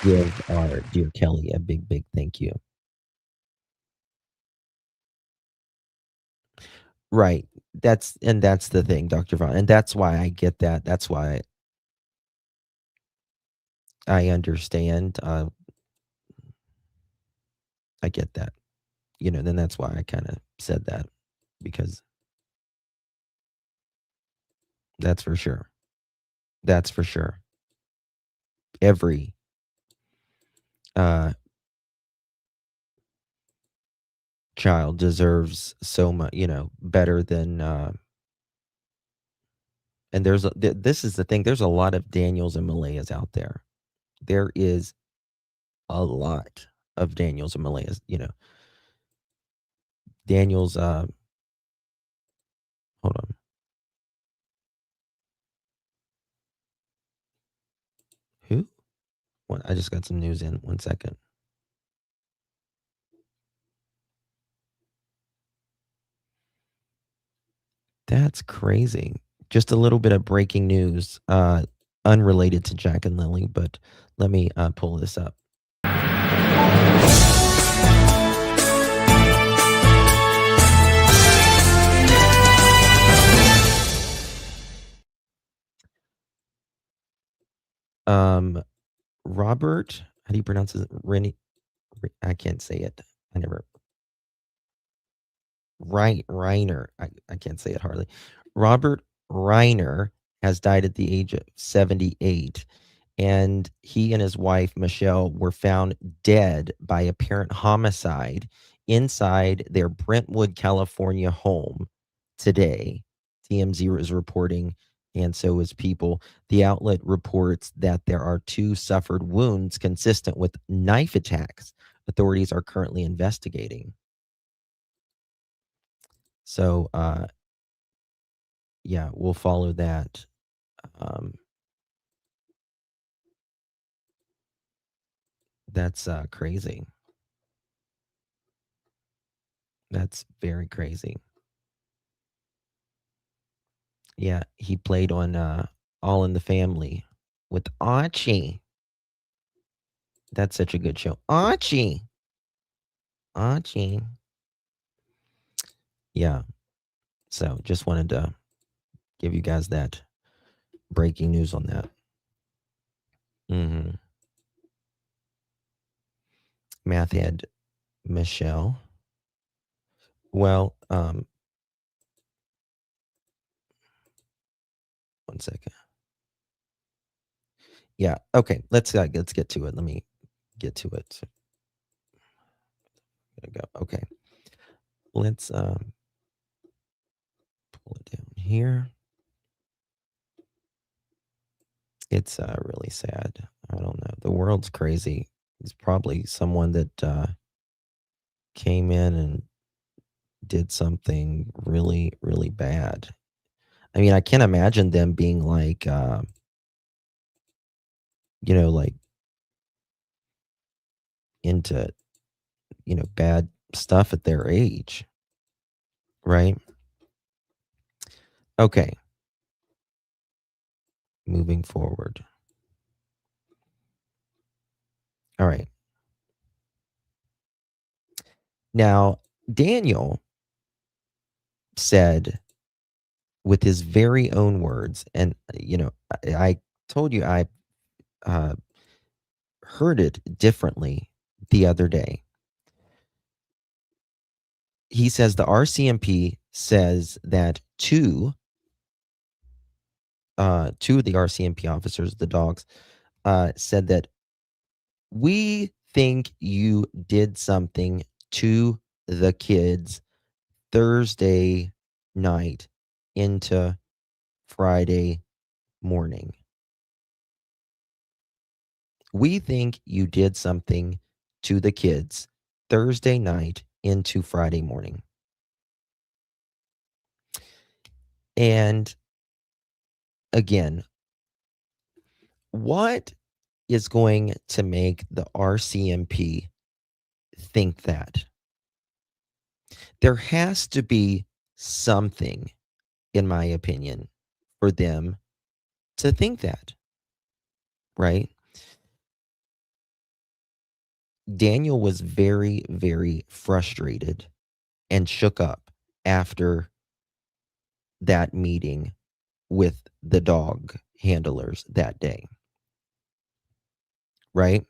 give our dear Kelly a big, big thank you. Right. That's the thing, Dr. Vaughn. And that's why I get that. That's why I understand. I get that. Then that's why I kind of said that, because that's for sure. That's for sure. Every child deserves so much, better than and this is the thing, there's a lot of Daniels and Malayas out there. There is a lot of Daniels and Malayas, Daniels hold on. Who? I just got some news in. 1 second. That's crazy. Just a little bit of breaking news, unrelated to Jack and Lilly, but let me pull this up. Robert, how do you pronounce it? I can't say it. I never. Reiner. I can't say it hardly. Robert Reiner has died at the age of 78, and he and his wife Michelle were found dead by apparent homicide inside their Brentwood, California home today. TMZ is reporting, and so is People. The outlet reports that there are 2 suffered wounds consistent with knife attacks. Authorities are currently investigating. So, yeah, we'll follow that. That's crazy. That's very crazy. Yeah, he played on All in the Family with Archie. That's such a good show. Archie. Yeah. So just wanted to give you guys that breaking news on that. Math head Michelle. Well, 1 second. Yeah. Okay. Let's get to it. Let me get to it. There we go. Okay. Let's pull it down here. It's really sad. I don't know. The world's crazy. It's probably someone that came in and did something really, really bad. I mean, I can't imagine them being like, like into, bad stuff at their age. Right? Okay. moving forward. All right. Now, Daniel said with his very own words, and I told you I heard it differently the other day. He says the RCMP says that two of the RCMP officers, the dogs, said that we think you did something to the kids Thursday night into Friday morning. We think you did something to the kids Thursday night into Friday morning. And again, what is going to make the RCMP think that? There has to be something, in my opinion, for them to think that, right? Daniel was very, very frustrated and shook up after that meeting with the dog handlers that day, right?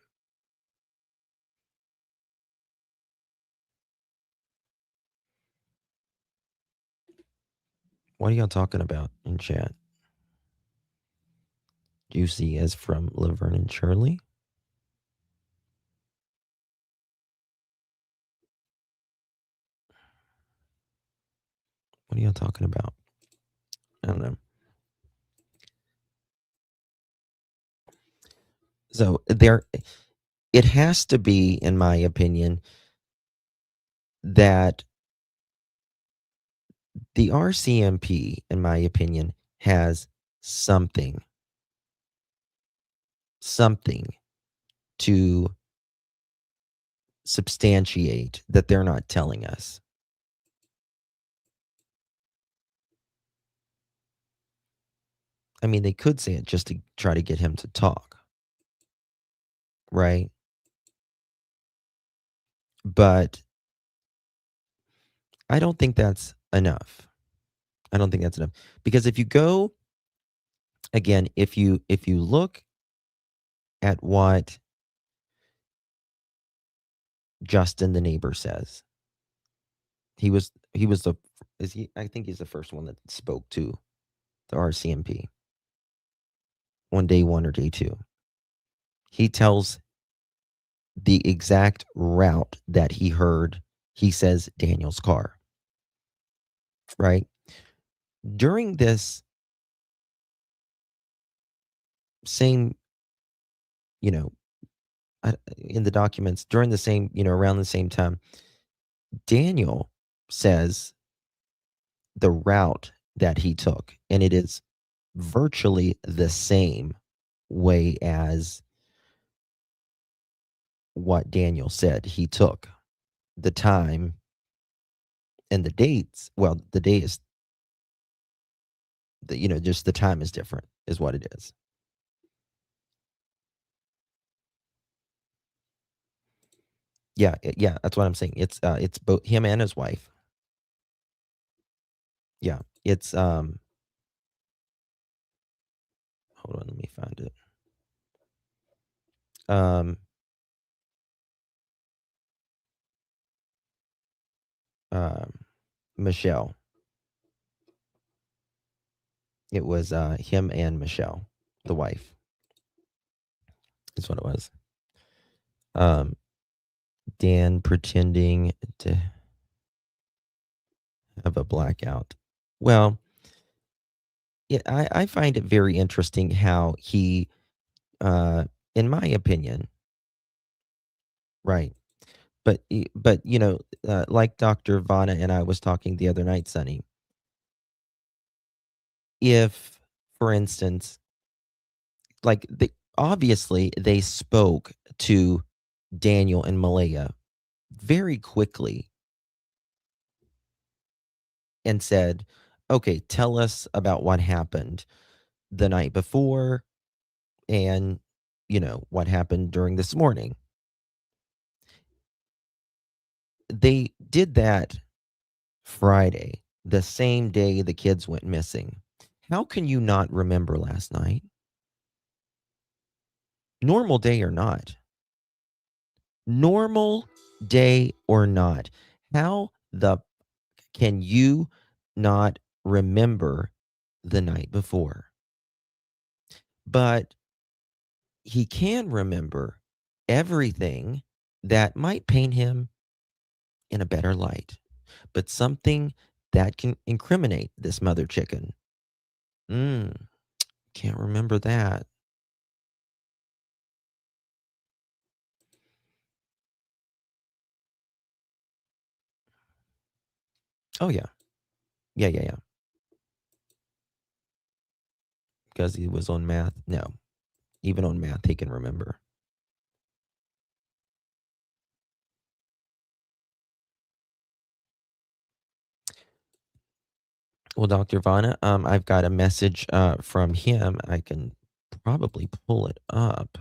What are y'all talking about in chat? Juicy as from Laverne and Shirley? What are y'all talking about? I don't know. So it has to be, in my opinion, that the RCMP, in my opinion, has something to substantiate that they're not telling us. I mean, they could say it just to try to get him to talk, right? But I don't think that's enough. I don't think that's enough. Because if you go, again, if you look at what Justin the neighbor says, he was the I think he's the first one that spoke to the RCMP on day 1 or day 2. He tells the exact route that he heard, he says, Daniel's car, right? During this same, in the documents, during the same, around the same time, Daniel says the route that he took, and it is virtually the same way as what Daniel said he took. The time and the dates, well, the day is, just the time is different, is what it is. Yeah, that's what I'm saying. It's both him and his wife. Yeah, it's hold on, let me find it. Michelle. It was him and Michelle, the wife. That's what it was. Dan pretending to have a blackout. Well, yeah, I find it very interesting how he, in my opinion, right? But like Dr. Vanna and I was talking the other night, Sonny. If, for instance, like obviously they spoke to Daniel and Malaya very quickly and said, okay, tell us about what happened. the night before and, what happened during this morning. They did that Friday, the same day the kids went missing. How can you not remember last night? Normal day or not? Normal day or not? How the can you not remember the night before? But he can remember everything that might paint him in a better light, but something that can incriminate this mother chicken. Can't remember that. Oh, yeah. Yeah. Because he was on math. No, even on math, he can remember. Well, Dr. Vana, I've got a message from him. I can probably pull it up.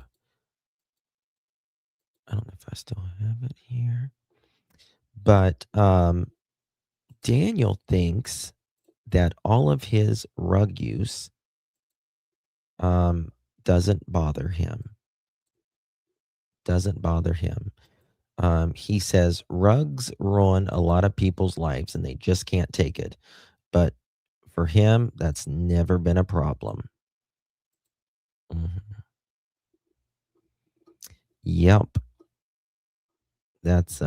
I don't know if I still have it here. But Daniel thinks that all of his rug use doesn't bother him. He says rugs ruin a lot of people's lives and they just can't take it. But for him, that's never been a problem. Mhm. Yep. That's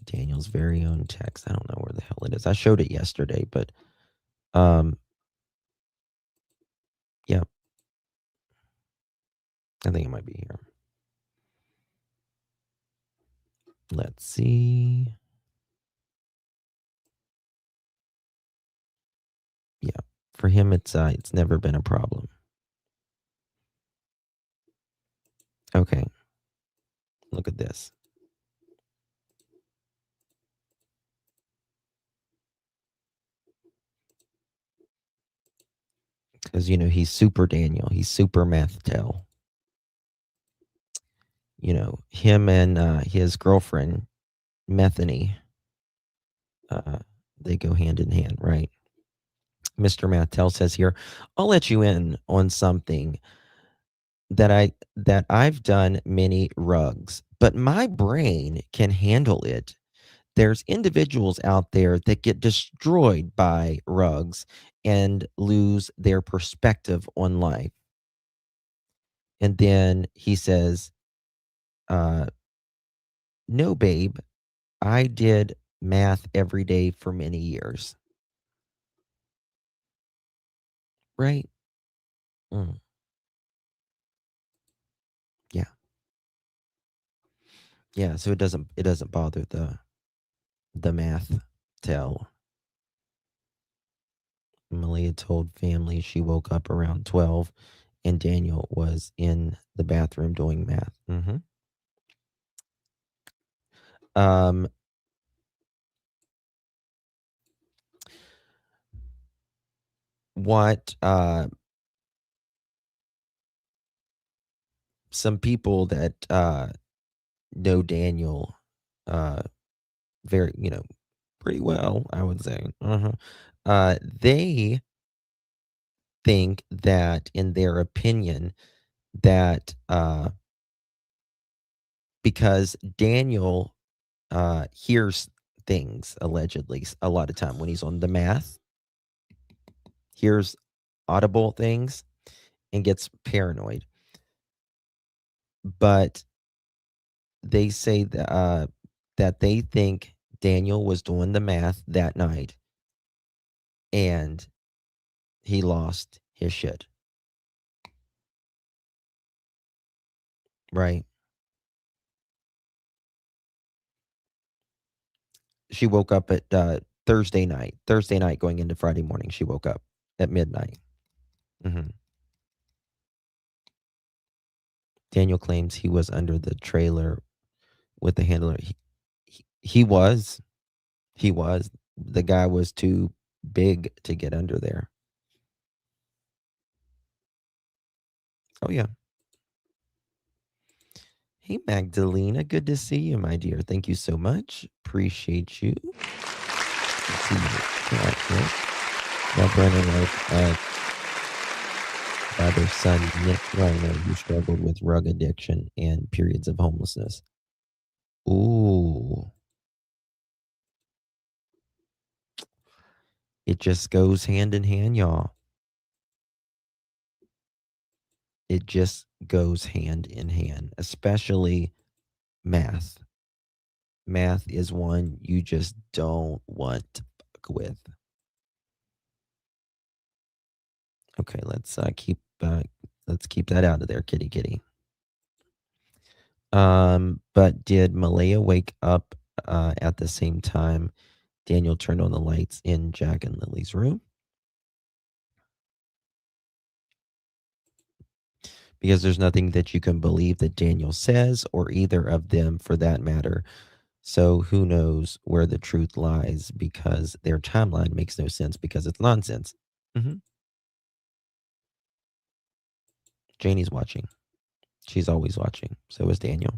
Daniel's very own text. I don't know where the hell it is. I showed it yesterday, but yeah. I think it might be here. Let's see. Yeah. For him it's never been a problem. Okay. Look at this. Because he's super Daniel. He's super meth tell. Him and his girlfriend, Methany, they go hand in hand, right? Mr. Mattel says here, I'll let you in on something that I've done many rugs, but my brain can handle it. There's individuals out there that get destroyed by rugs and lose their perspective on life. And then he says, no, babe, I did math every day for many years. Right? Mm. Yeah. Yeah. So it doesn't bother the math tell. Malia told family she woke up around 12 and Daniel was in the bathroom doing math. What some people that know Daniel very, pretty well, I would say. They think that, in their opinion, that because Daniel hears things allegedly a lot of time when he's on the math, hears audible things and gets paranoid. But they say that they think Daniel was doing the math that night and he lost his shit. Right? She woke up at Thursday night going into Friday morning. She woke up at midnight. Daniel claims he was under the trailer with the handler. He was. The guy was too big to get under there. Oh, yeah. Hey, Magdalena. Good to see you, my dear. Thank you so much. Appreciate you. Let's see you. Now, Brennan, by their son, Nick Reiner, who struggled with drug addiction and periods of homelessness. Ooh. It just goes hand in hand, y'all. It just goes hand in hand, especially math. Math is one you just don't want to fuck with. Okay, let's keep that out of there, kitty. But did Malaya wake up at the same time Daniel turned on the lights in Jack and Lilly's room? Because there's nothing that you can believe that Daniel says, or either of them for that matter. So who knows where the truth lies, because their timeline makes no sense because it's nonsense. Janie's watching. She's always watching. So is Daniel.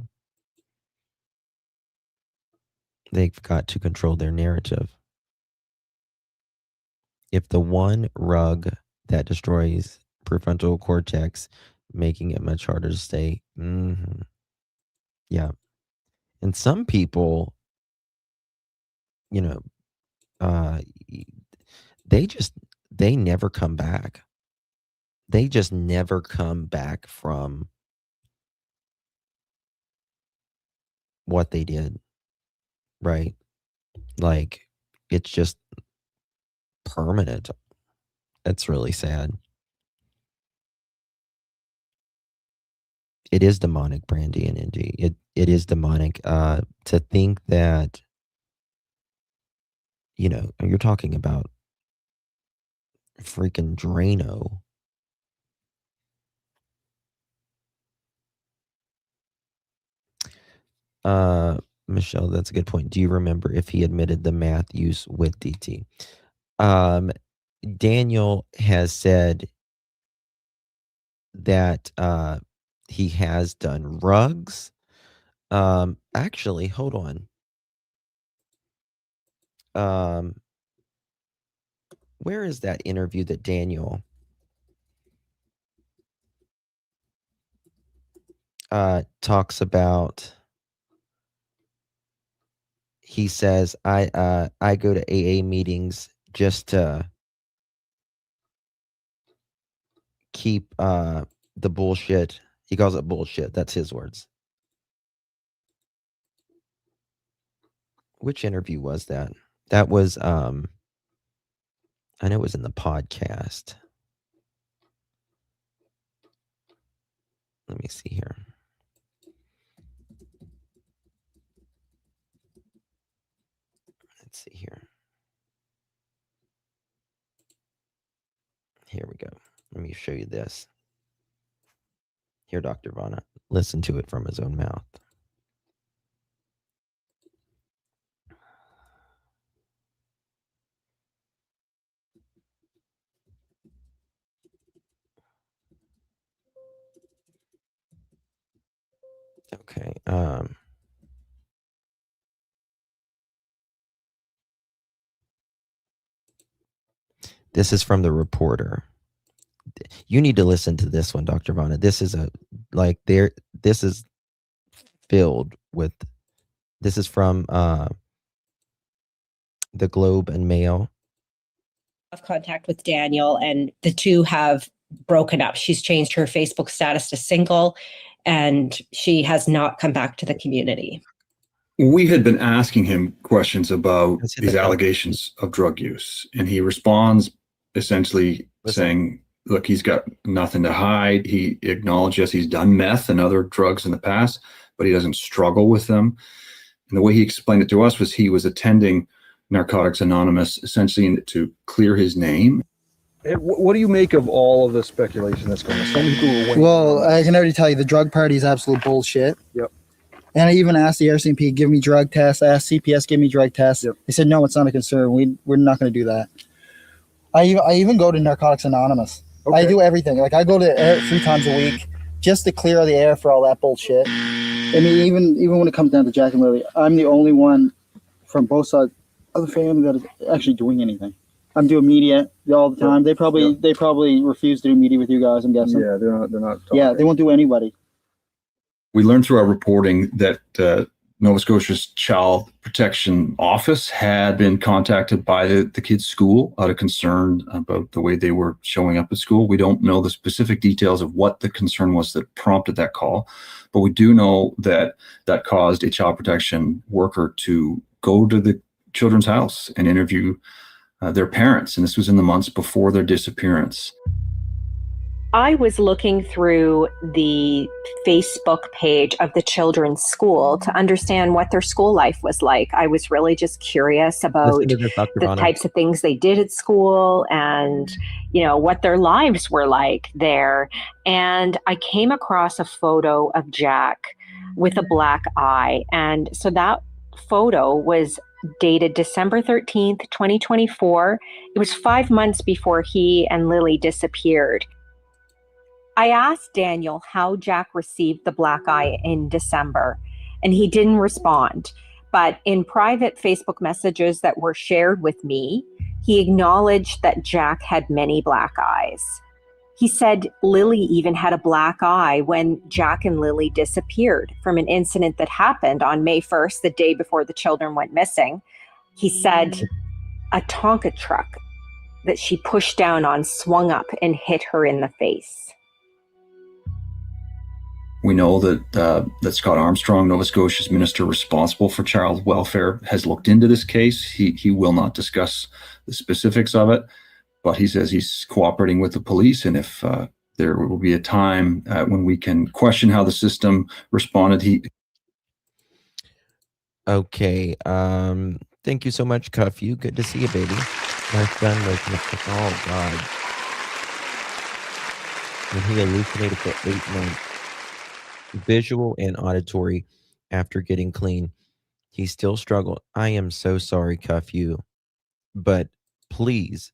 They've got to control their narrative. If the one rug that destroys prefrontal cortex, making it much harder to stay. Yeah. And some people, you know, they never come back. They just never come back from what they did, right? Like, it's just permanent. That's really sad. It is demonic, Brandy and Indy. It is demonic to think that, you know, you're talking about freaking Drano. Michelle, that's a good point. Do you remember if he admitted the math use with DT? Daniel has said that he has done rugs. Actually, hold on. Where is that interview that Daniel talks about? He says, I go to AA meetings just to keep the bullshit. He calls it bullshit. That's his words. Which interview was that? That was I know it was in the podcast. Let me see here. Let's see here. Here we go. Let me show you this. Here, Dr. Vana. Listen to it from his own mouth. Okay. This is from the Reporter. You need to listen to this one, Dr. Vana. This is this is filled with, this is from the Globe and Mail. Of contact with Daniel, and the two have broken up. She's changed her Facebook status to single, and she has not come back to the community. We had been asking him questions about these allegations of drug use, and he responds essentially saying, look, he's got nothing to hide. He acknowledges he's done meth and other drugs in the past, but he doesn't struggle with them. And the way he explained it to us was he was attending Narcotics Anonymous essentially to clear his name. What do you make of all of the speculation that's going on? So many people well, I can already tell you the drug party is absolute bullshit. Yep. And I even asked the RCMP, give me drug tests. I asked CPS, give me drug tests. Yep. They said, no, it's not a concern. We're not going to do that. I even go to Narcotics Anonymous. Okay. I do everything. Like I go to 3 times a week. just to clear the air for all that bullshit. I mean, even when it comes down to Jack and Lilly, I'm the only one from both sides of the family that is actually doing anything. I'm doing media all the time. They probably refuse to do media with you guys, I'm guessing. Yeah, they're not talking. Yeah, they won't do anybody. We learned through our reporting that Nova Scotia's Child Protection Office had been contacted by the kids' school out of concern about the way they were showing up at school. We don't know the specific details of what the concern was that prompted that call, but we do know that that caused a child protection worker to go to the children's house and interview their parents. And this was in the months before their disappearance. I was looking through the Facebook page of the children's school to understand what their school life was like. I was really just curious about the types of things they did at school and, you know, what their lives were like there. And I came across a photo of Jack with a black eye. And so that photo was dated December 13th, 2024. It was 5 months before he and Lilly disappeared. I asked Daniel how Jack received the black eye in December, and he didn't respond. But in private Facebook messages that were shared with me, he acknowledged that Jack had many black eyes. He said Lilly even had a black eye when Jack and Lilly disappeared from an incident that happened on May 1st, the day before the children went missing. He said a Tonka truck that she pushed down on swung up and hit her in the face. We know that Scott Armstrong, Nova Scotia's minister responsible for child welfare, has looked into this case. He will not discuss the specifics of it, but he says he's cooperating with the police. And if there will be a time when we can question how the system responded, Okay. Thank you so much, Cuff. You good to see you, baby. My son was oh God. And he hallucinated for 8 months. Visual and auditory after getting clean. He still struggled. I am so sorry, Cuff you. But please,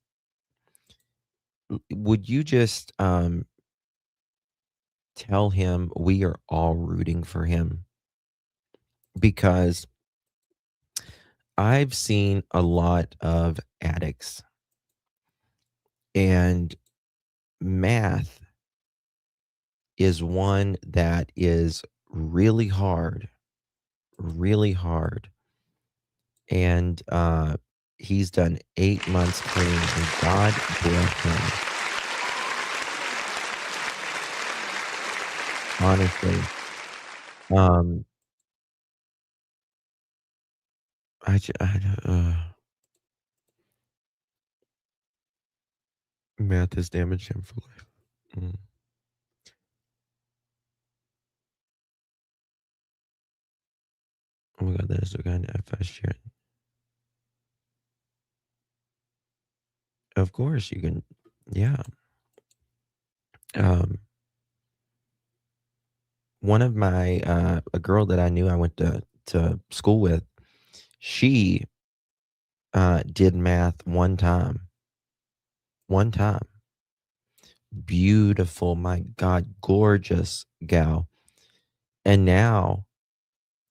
would you just tell him we are all rooting for him? Because I've seen a lot of addicts, and math is one that is really hard. And he's done 8 months clean, and God bless him. Honestly. Math has damaged him for life. Oh my God, that is so kind of fast sharing. Of course you can, yeah. One of my a girl that I knew I went to school with, she did math one time. Beautiful, my God, gorgeous gal. And now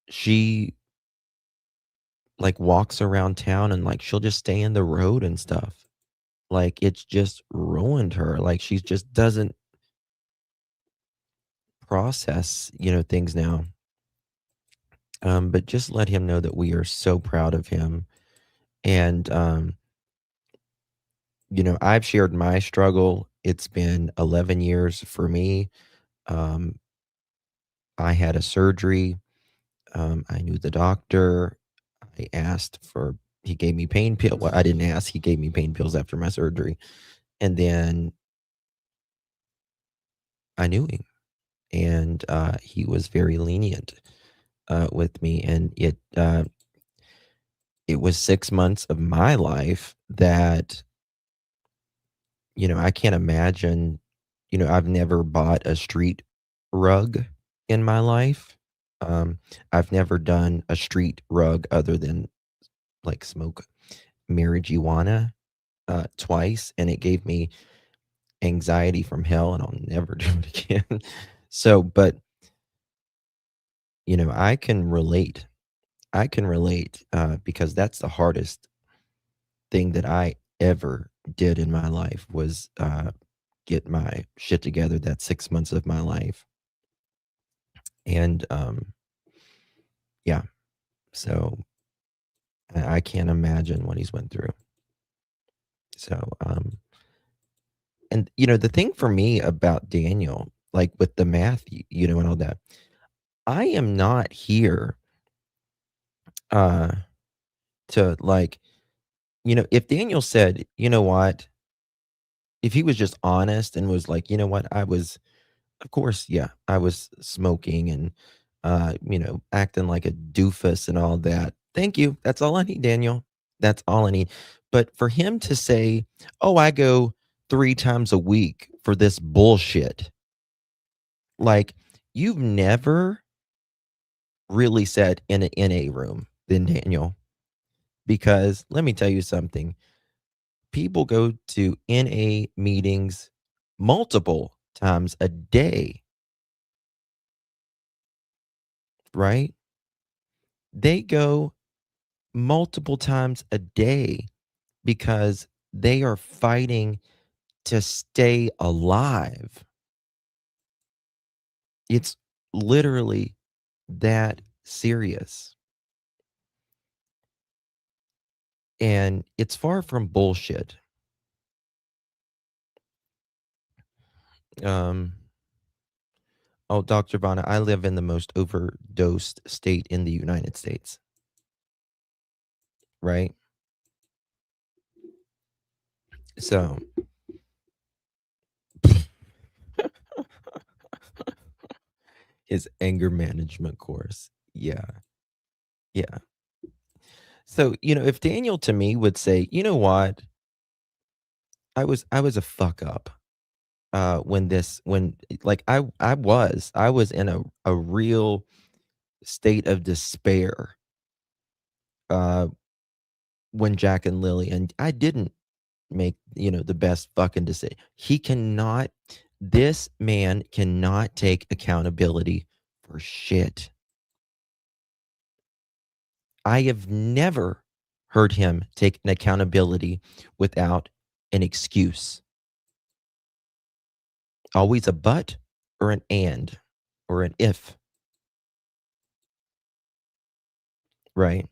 she like walks around town and like she'll just stay in the road and stuff. Like it's just ruined her. Like she just doesn't process, things now. But just let him know that we are so proud of him. And I've shared my struggle. It's been 11 years for me. I had a surgery. I knew the doctor. I asked he gave me pain pills. Well, I didn't ask. He gave me pain pills after my surgery. And then I knew him. And he was very lenient with me. And it was 6 months of my life that, I can't imagine, I've never bought a street rug in my life. I've never done a street rug other than like smoke marijuana twice, and it gave me anxiety from hell, and I'll never do it again. So, but, you know, I can relate. Because that's the hardest thing that I ever did in my life was get my shit together. That 6 months of my life. And yeah, so I can't imagine what he's went through. So, and you know, the thing for me about Daniel, like with the math, you know, and all that, I am not here to like, you know, if Daniel said, you know what, if he was just honest and was like, you know what, of course, yeah, I was smoking and, you know, acting like a doofus and all that. Thank you. That's all I need, Daniel. That's all I need. But for him to say, oh, I go 3 times a week for this bullshit, like, you've never really said in an NA room then, Daniel, because let me tell you something. People go to NA meetings multiple times a day, right? They go multiple times a day because they are fighting to stay alive. It's literally that serious. And it's far from bullshit. Oh, Dr. Vanna, I live in the most overdosed state in the United States. Right? So his anger management course. Yeah. Yeah. So, you know, if Daniel to me would say, you know what? I was a fuck up. When like I was in a real state of despair when Jack and Lilly, and I didn't make, you know, the best fucking decision. This man cannot take accountability for shit. I have never heard him take an accountability without an excuse. Always a but or an and or an if. Right?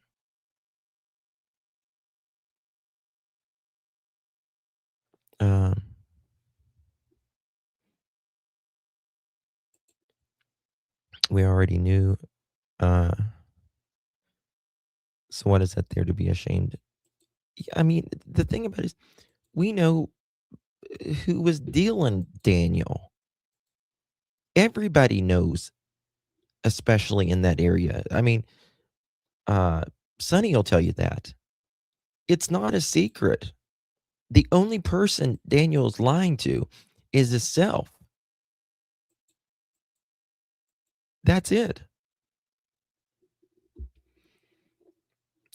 We already knew. So what is that there to be ashamed? I mean, the thing about it is, we know who was dealing Daniel. Everybody knows, especially in that area. I mean, Sonny will tell you that. It's not a secret. The only person Daniel's lying to is himself. That's it.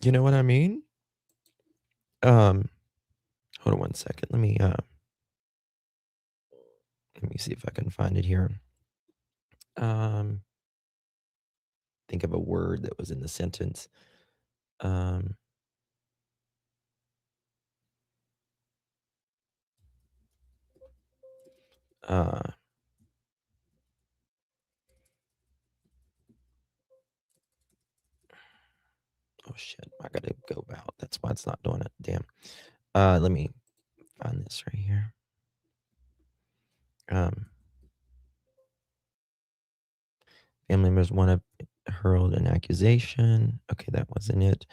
You know what I mean? Hold on one second. Let me see if I can find it here. Think of a word that was in the sentence. Oh shit, I gotta go out. That's why it's not doing it. Damn. Let me find this right here. Family members want to hurled an accusation. Okay, that wasn't it.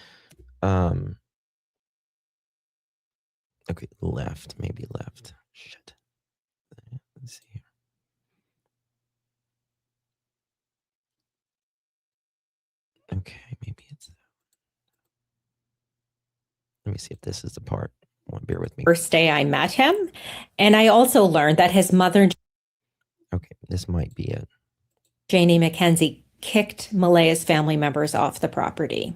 Okay, left, maybe left. Shit. Let's see here. Okay, maybe it's. Let me see if this is the part. Bear with me. First day I met him, and I also learned that his mother, okay, this might be it. Janie McKenzie, kicked Malaya's family members off the property.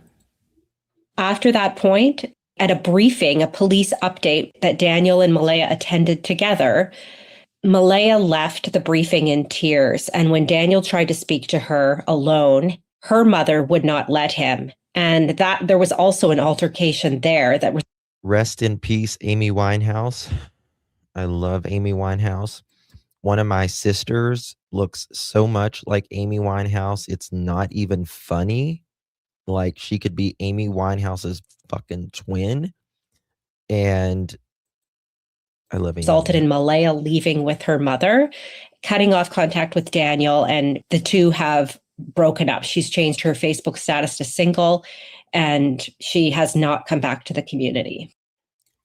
After that point, at a briefing, a police update that Daniel and Malaya attended together, Malaya left the briefing in tears, and when Daniel tried to speak to her alone, her mother would not let him. And that there was also an altercation there that was. Rest in peace, Amy Winehouse. I love Amy Winehouse. One of my sisters looks so much like Amy Winehouse. It's not even funny. Like, she could be Amy Winehouse's fucking twin. And I love Amy. Resulted in Malaya leaving with her mother, cutting off contact with Daniel, and the two have broken up. She's changed her Facebook status to single, and she has not come back to the community.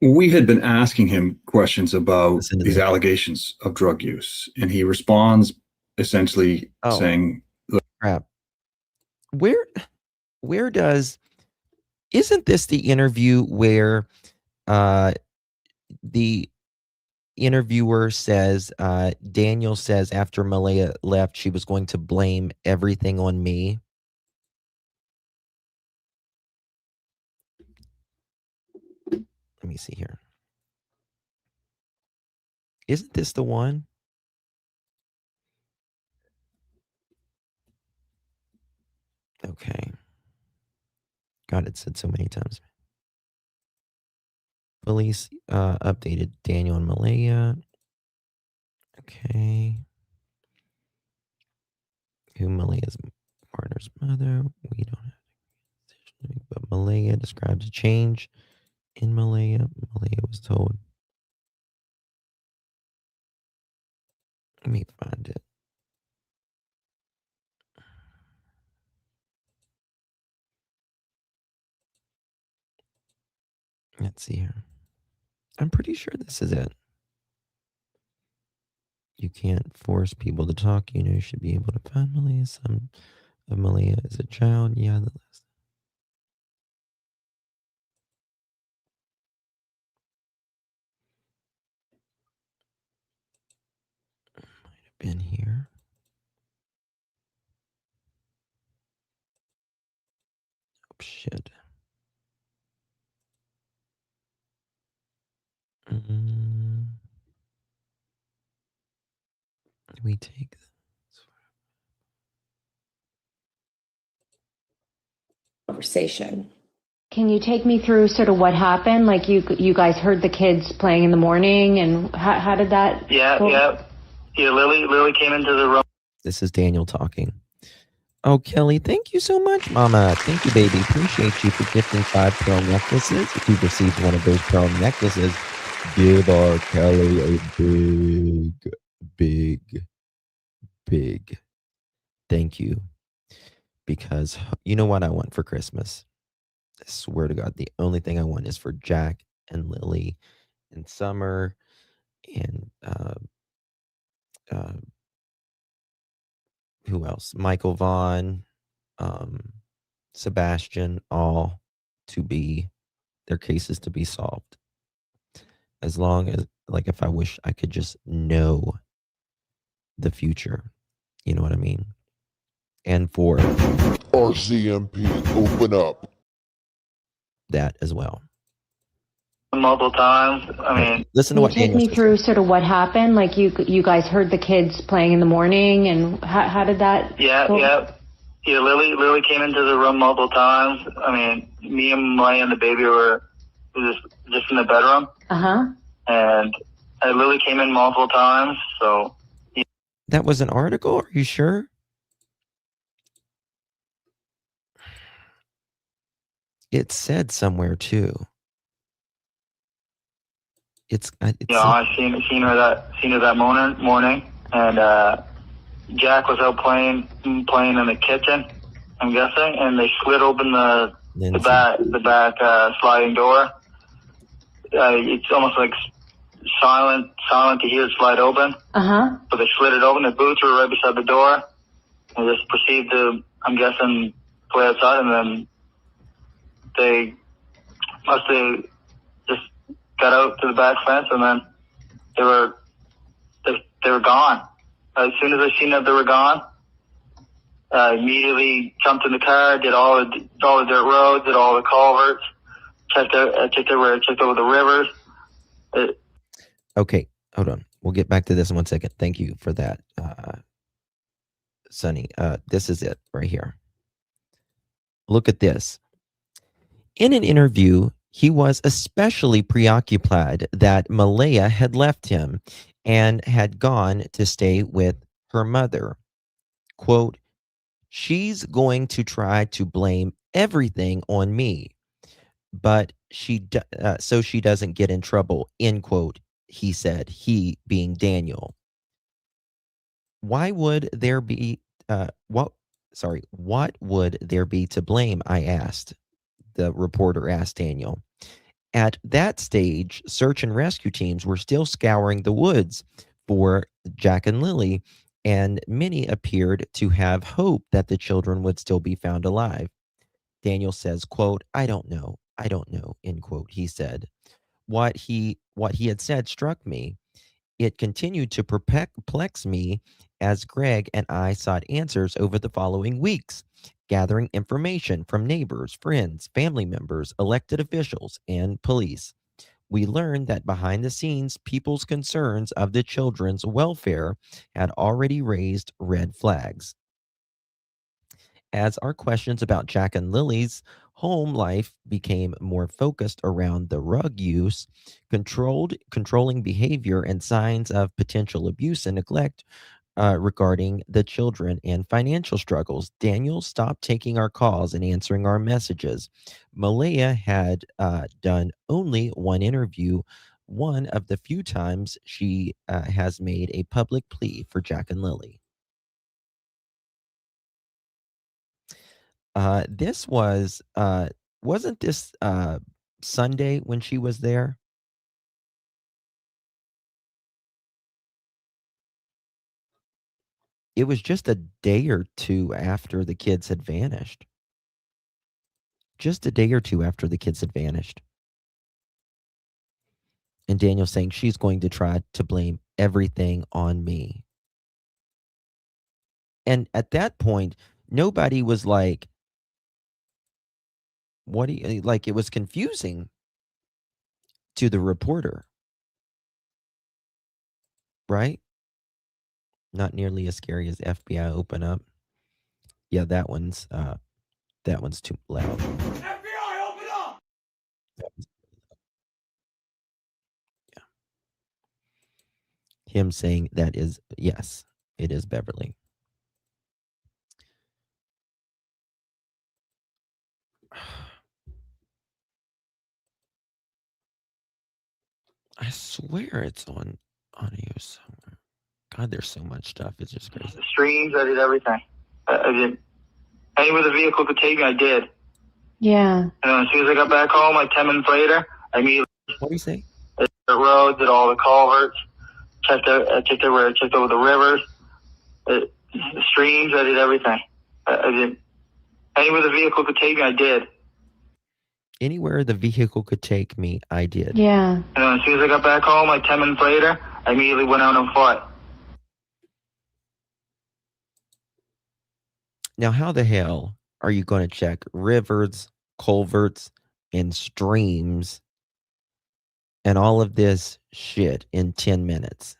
We had been asking him questions about these allegations of drug use, and he responds essentially saying, crap. Where does, isn't this the interview where the interviewer says, Daniel says after Malaya left, she was going to blame everything on me? Let me see here. Isn't this the one? Okay. God, it said so many times. Police updated Daniel and Malaya. Okay. Who Malaya's partner's mother? We don't have. But Malaya describes a change in Malaya. Malaya was told. Let me find it. Let's see here. I'm pretty sure this is it. You can't force people to talk. You know, you should be able to find Malaya. Some of Malaya as a child. Yeah, the list. Might have been here. Oh, shit. We take this Conversation. Can you take me through sort of what happened? Like, you guys heard the kids playing in the morning, and how did that go? Yeah, Lilly came into the room. This is Daniel talking. Oh, Kelly, thank you so much, Mama. Thank you, baby. Appreciate you for gifting 5 pearl necklaces. If you've received one of those pearl necklaces, give our Kelly a big thank you. Because you know what I want for Christmas? I swear to God, the only thing I want is for Jack and Lilly and Summer and who else? Michael Vaughn, Sebastian, all to be, their cases to be solved. As long as, like, if I wish I could just know the future, you know what I mean? And for RCMP, open up. That as well. Multiple times. I mean, listen to what Daniel said. Take me through sort of what happened. Like, you guys heard the kids playing in the morning, and how did that? Yeah. Lilly came into the room multiple times. I mean, me and Malaya and the baby were just in the bedroom. And Lilly came in multiple times. So that was an article. Are you sure? It said somewhere too. I seen her that morning, and Jack was out playing in the kitchen, I'm guessing, and they slid open the back sliding door. It's almost like silent to hear it slide open. But they slid it open. The boots were right beside the door, and just proceeded to, I'm guessing, play outside, and then they must have just got out to the back fence, and then they were gone. As soon as I seen that they were gone, I immediately jumped in the car, did all the dirt roads, did all the culverts, checked over the rivers. Okay, hold on. We'll get back to this in 1 second. Thank you for that, Sonny. This is it right here. Look at this. In an interview, he was especially preoccupied that Malaya had left him and had gone to stay with her mother. Quote, she's going to try to blame everything on me, but so she doesn't get in trouble, end quote, he said, he being Daniel. Why would there be, what would there be to blame, I asked. The reporter asked Daniel. At that stage, search and rescue teams were still scouring the woods for Jack and Lilly, and many appeared to have hope that the children would still be found alive. Daniel says, quote, I don't know, end quote, he said. What he had said struck me. It continued to perplex me as Greg and I sought answers over the following weeks, gathering information from neighbors, friends, family members, elected officials, and police. We learned that behind the scenes, people's concerns of the children's welfare had already raised red flags. As our questions about Jack and Lily's home life became more focused around the rug use, controlling behavior, and signs of potential abuse and neglect regarding the children and financial struggles, Daniel stopped taking our calls and answering our messages. Malaya had done only one interview, one of the few times she has made a public plea for Jack and Lilly. This was, wasn't this Sunday when she was there? It was just a day or two after the kids had vanished. Just a day or two after the kids had vanished. And Daniel saying she's going to try to blame everything on me. And at that point, nobody was like, what do you, like, it was confusing to the reporter. Right? Not nearly as scary as FBI Open Up. Yeah, that one's too loud. FBI Open Up! Yeah. Him saying that is, yes, it is Beverly. I swear it's on audio somewhere. God, there's so much stuff. It's just crazy. Streams, I did everything. I did. Anywhere the vehicle could take me, I did. Yeah. And then as soon as I got back home, like 10 minutes later, I immediately... What do you say? The road, did all the culverts, checked everywhere, checked over the rivers, the streams, I did everything. I did. Anywhere the vehicle could take me, I did. Anywhere the vehicle could take me, I did. Yeah. And then as soon as I got back home, like 10 minutes later, I immediately went out on foot. Now, how the hell are you going to check rivers, culverts, and streams and all of this shit in 10 minutes?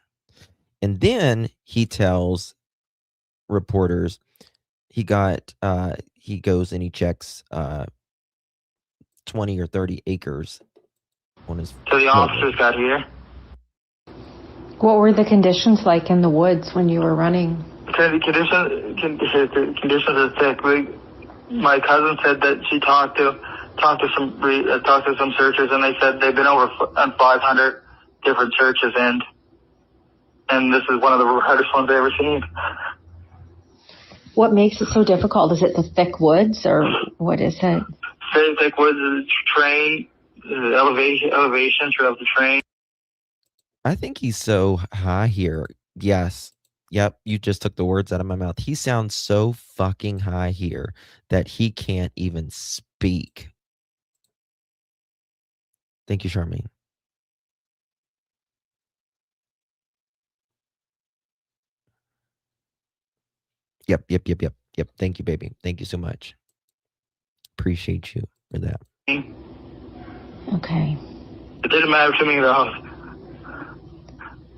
And then he tells reporters he goes and he checks 20 or 30 acres on his... So the officers got here. What were the conditions like in the woods when you were running? The conditions are thick. My cousin said that she talked to some searchers, and they said they've been over on 500 different searches, and this is one of the hardest ones I've ever seen. What makes it so difficult? Is it the thick woods, or what is it? Very thick woods, terrain, elevation throughout the terrain. I think he's so high here. Yes. Yep, you just took the words out of my mouth. He sounds so fucking high here that he can't even speak. Thank you, Charmaine. Yep. Thank you, baby. Thank you so much. Appreciate you for that. Okay. It didn't matter to me, though.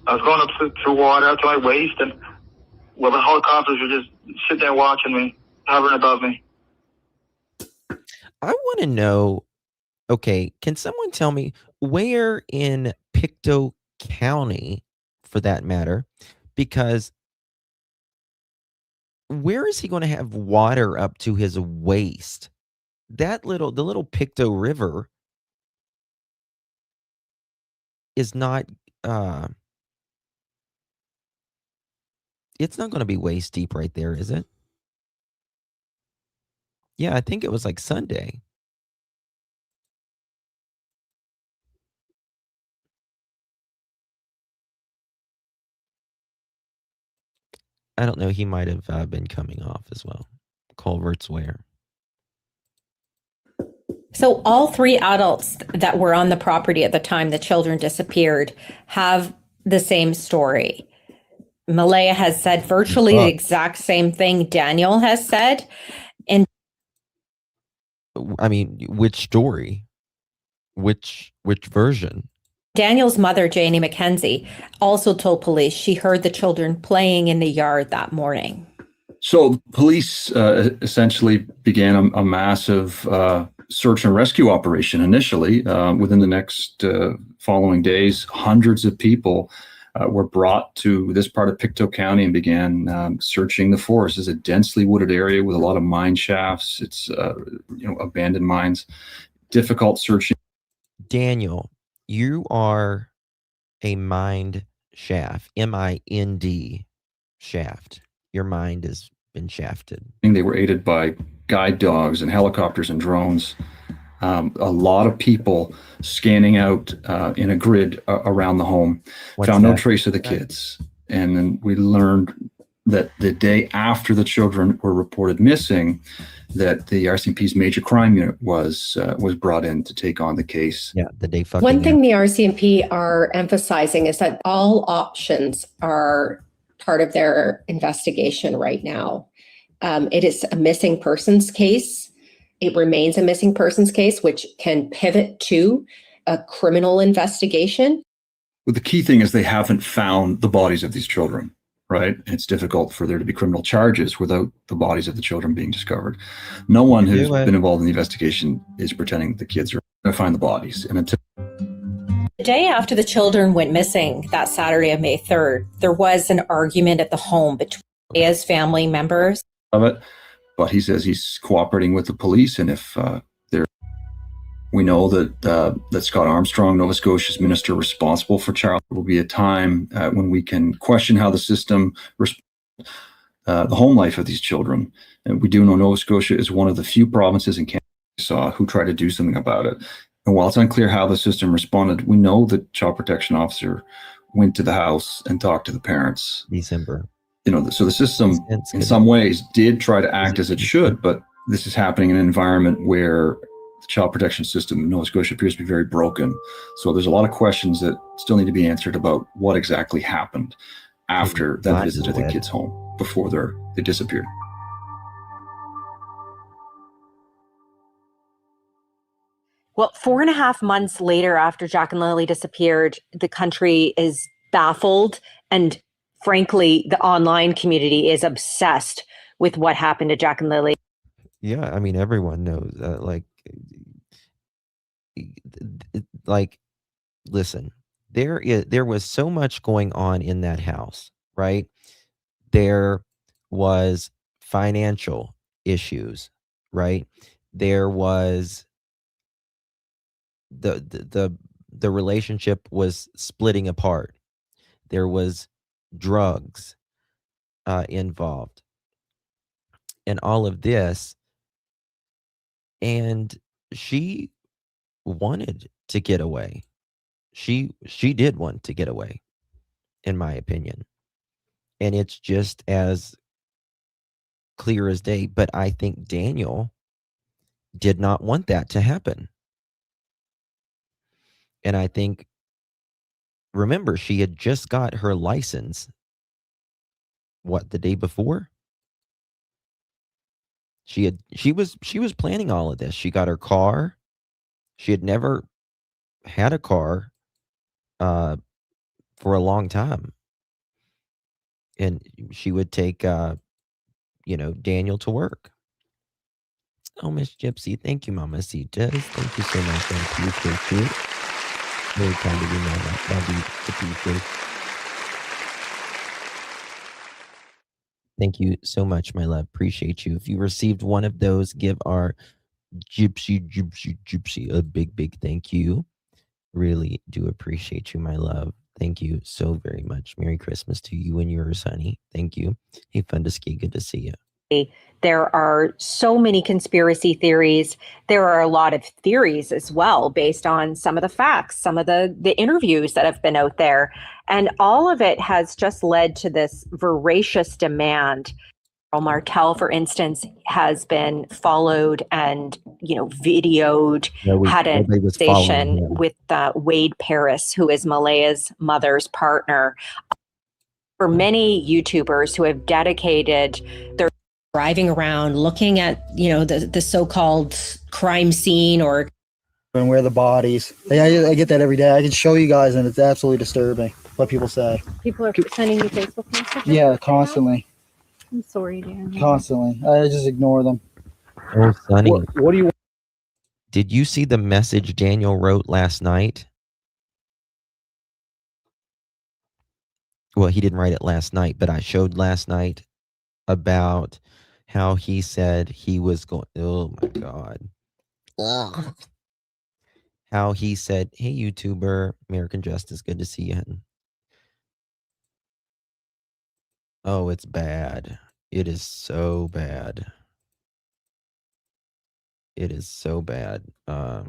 I was going up through water up to my waist, and well, the helicopters were just sitting there watching me, hovering above me. I want to know, okay, can someone tell me where in Pictou County, for that matter, because where is he going to have water up to his waist? The little Pictou River is not, it's not going to be waist deep right there, is it? Yeah, I think it was like Sunday. I don't know. He might have been coming off as well. Culverts where? So all three adults that were on the property at the time the children disappeared have the same story. Malaya has said virtually the exact same thing Daniel has said. And I mean, which story? Which version? Daniel's mother, Janie McKenzie, also told police she heard the children playing in the yard that morning. So police essentially began a massive search and rescue operation initially. Within the next following days, hundreds of people were brought to this part of Pictou County and began searching the forest. It's a densely wooded area with a lot of mine shafts. It's abandoned mines. Difficult searching. Daniel, you are a mind shaft, M-I-N-D shaft. Your mind has been shafted. They were aided by guide dogs and helicopters and drones. A lot of people scanning out in a grid around the home. Found no trace of the kids. And then we learned that the day after the children were reported missing, that the RCMP's major crime unit was brought in to take on the case. Yeah, the day fucking. One thing the RCMP are emphasizing is that all options are part of their investigation right now. It is a missing persons case. It remains a missing persons case, which can pivot to a criminal investigation. Well, the key thing is they haven't found the bodies of these children, right? It's difficult for there to be criminal charges without the bodies of the children being discovered. No one who's been involved in the investigation is pretending the kids are going to find the bodies. And until the day after the children went missing, that Saturday of May 3rd, there was an argument at the home between Leah's family members. Of it, but he says he's cooperating with the police, and if we know that Scott Armstrong, Nova Scotia's minister responsible for child, will be a time when we can question how the system the home life of these children. And we do know Nova Scotia is one of the few provinces in Canada who try to do something about it. And while it's unclear how the system responded, we know that child protection officer went to the house and talked to the parents. December. So the system in some ways did try to act as it should, but this is happening in an environment where the child protection system in Nova Scotia appears to be very broken. So there's a lot of questions that still need to be answered about what exactly happened after that visit to the kids' home before they disappeared. Well, 4.5 months later, after Jack and Lilly disappeared, the country is baffled, and frankly, the online community is obsessed with what happened to Jack and Lilly. Yeah, I mean, everyone knows. Listen, there was so much going on in that house, right? There was financial issues, right? There was the relationship was splitting apart. There was drugs involved, and all of this. And she wanted to get away. She did want to get away, in my opinion. And it's just as clear as day. But I think Daniel did not want that to happen. And I think, remember, she had just got her license, the day before? She was planning all of this. She got her car. She had never had a car for a long time. And she would take, Daniel to work. Oh, Miss Gypsy. Thank you, Mama Citas. Thank you so much. I appreciate you. Very kind of you, Mama. Love you. Appreciate. Thank you so much, my love. Appreciate you. If you received one of those, give our Gypsy a big, big thank you. Really do appreciate you, my love. Thank you so very much. Merry Christmas to you and yours, honey. Thank you. Hey, Fundaski, good to see you. There are so many conspiracy theories. There are a lot of theories as well, based on some of the facts, some of the interviews that have been out there. And all of it has just led to this voracious demand. Martel, for instance, has been followed and, videoed, had a conversation with Wade Paris, who is Malaya's mother's partner. For many YouTubers who have dedicated their driving around, looking at, the so-called crime scene or and where the bodies. I get that every day. I can show you guys, and it's absolutely disturbing what people say. People are sending you Facebook messages? Yeah, constantly. I'm sorry, Dan. Constantly. I just ignore them. Oh, Sonny. What do you? Did you see the message Daniel wrote last night? Well, he didn't write it last night, but I showed last night about how he said he was going. Oh my God. Ugh. How he said, "Hey, YouTuber, American Justice, good to see you." Oh, it's bad. It is so bad. It is so bad. Hold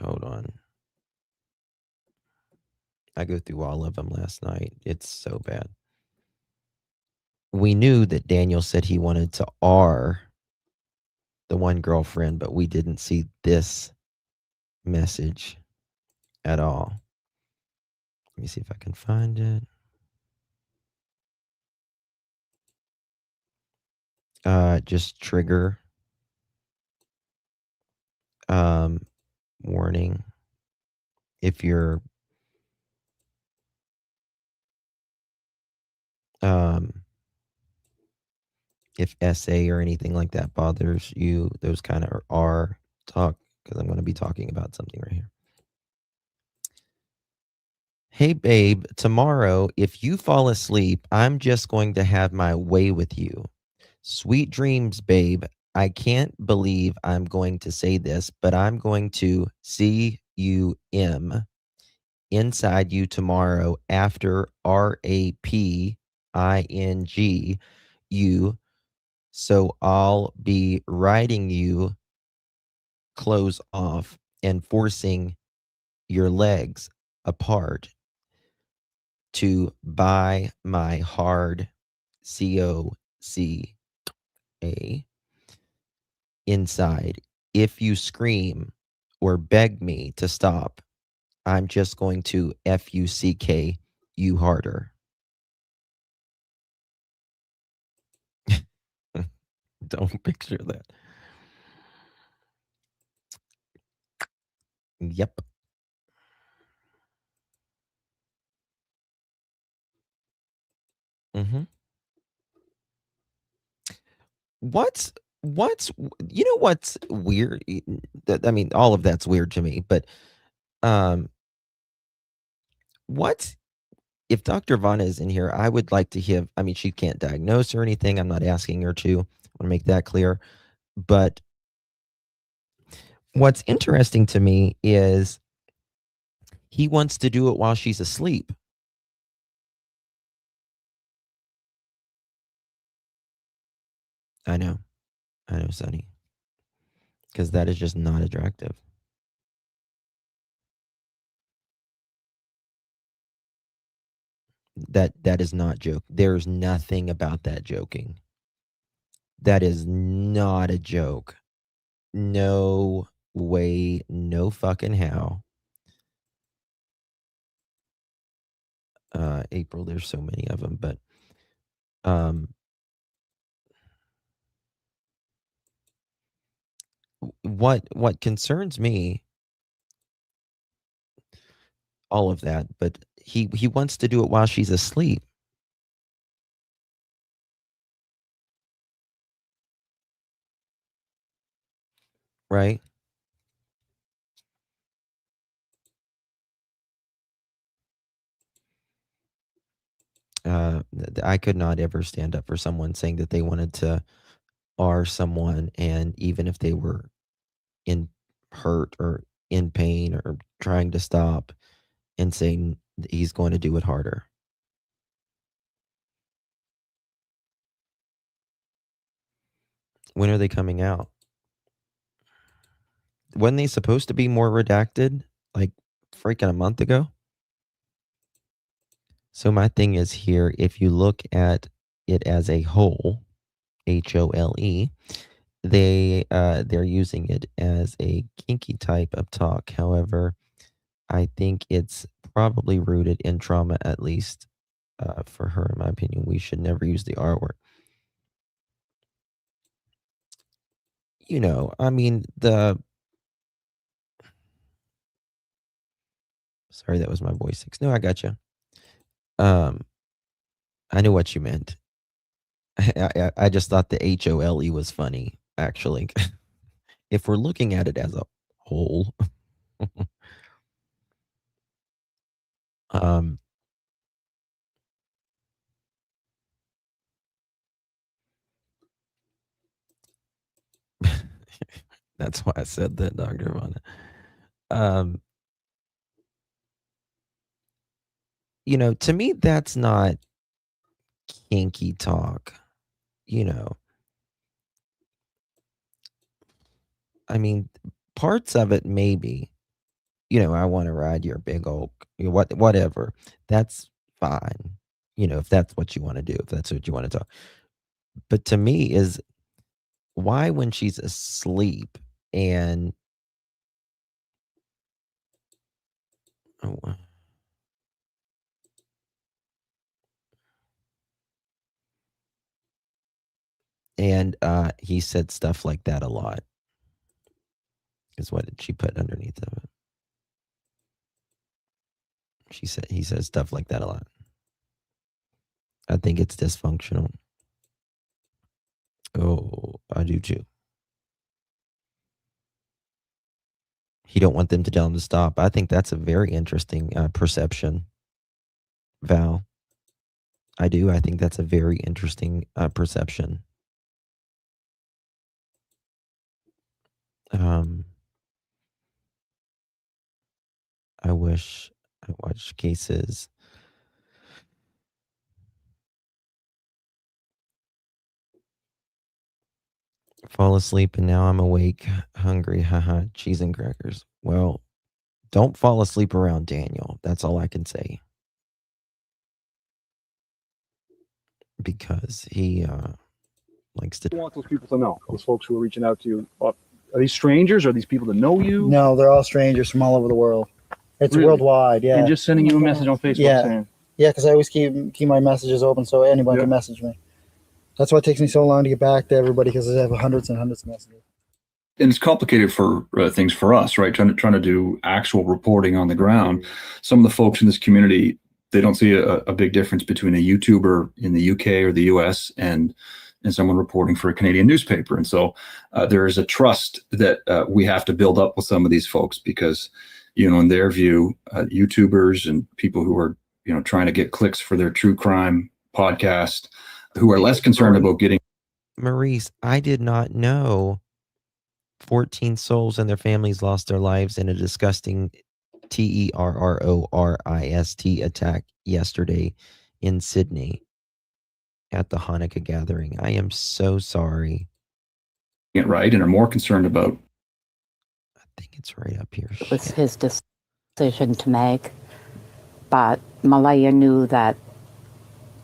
on. I go through all of them last night. It's so bad. We knew that Daniel said he wanted to R the one girlfriend, but we didn't see this message at all. Let me see if I can find it. Just trigger. Warning. If you're if SA or anything like that bothers you, those kind of are talk, because I'm going to be talking about something right here. Hey, babe, tomorrow, if you fall asleep, I'm just going to have my way with you. Sweet dreams, babe. I can't believe I'm going to say this, but I'm going to see you inside you tomorrow after RAPING you. So I'll be riding you clothes off and forcing your legs apart to buy my hard COCA inside. If you scream or beg me to stop, I'm just going to FUCK you harder. Don't picture that. Yep. Mm-hmm. What's what's weird? I mean, all of that's weird to me, but what if Dr. Vanna is in here? I would like to hear. I mean, she can't diagnose or anything. I'm not asking her to. I want to make that clear. But what's interesting to me is he wants to do it while she's asleep. I know, Sonny, because that is just not attractive. That is not joke. There's nothing about that joking. That is not a joke. No way, no fucking how. April, there's so many of them, but what concerns me all of that, but he wants to do it while she's asleep. Right? I could not ever stand up for someone saying that they wanted to R someone, and even if they were in hurt or in pain or trying to stop, and saying he's going to do it harder. When are they coming out? Wasn't they supposed to be more redacted like freaking a month ago? So my thing is here, if you look at it as a whole, HOLE, they're using it as a kinky type of talk. However, I think it's probably rooted in trauma, at least for her, in my opinion. We should never use the R word. You know, I mean, sorry, that was my voice. No, I got you. I knew what you meant. I just thought the HOLE was funny, actually. If we're looking at it as a whole. That's why I said that, Dr. Vonna. You know, to me, that's not kinky talk, you know. I mean, parts of it maybe, you know, I want to ride your big old, whatever. That's fine. You know, if that's what you want to do, if that's what you want to talk. But to me is why when she's asleep and he said stuff like that a lot. Is what did she put underneath of it? He says stuff like that a lot. I think it's dysfunctional. Oh, I do too. He don't want them to tell him to stop. I think that's a very interesting perception, Val. I do. I think that's a very interesting perception. I wish I watched cases. Fall asleep and now I'm awake, hungry, haha, cheese and crackers. Well, don't fall asleep around Daniel. That's all I can say. Because he likes to... I want those people to know, those folks who are reaching out to you. Are these strangers? Are these people that know you? No, they're all strangers from all over the world. It's really? Worldwide, yeah. And just sending you a message on Facebook saying... Yeah, because I always keep my messages open so anyone can message me. That's why it takes me so long to get back to everybody, because I have hundreds and hundreds of messages. And it's complicated for things for us, right? Trying to do actual reporting on the ground. Some of the folks in this community, they don't see a big difference between a YouTuber in the UK or the US and someone reporting for a Canadian newspaper. And so there is a trust that we have to build up with some of these folks because, you know, in their view, YouTubers and people who are, you know, trying to get clicks for their true crime podcast, who are less concerned about getting... Maurice, I did not know 14 souls and their families lost their lives in a disgusting terrorist attack yesterday in Sydney at the Hanukkah gathering. I am so sorry. Right, and are more concerned about... I think it's right up here. It was his decision to make, but Malaya knew that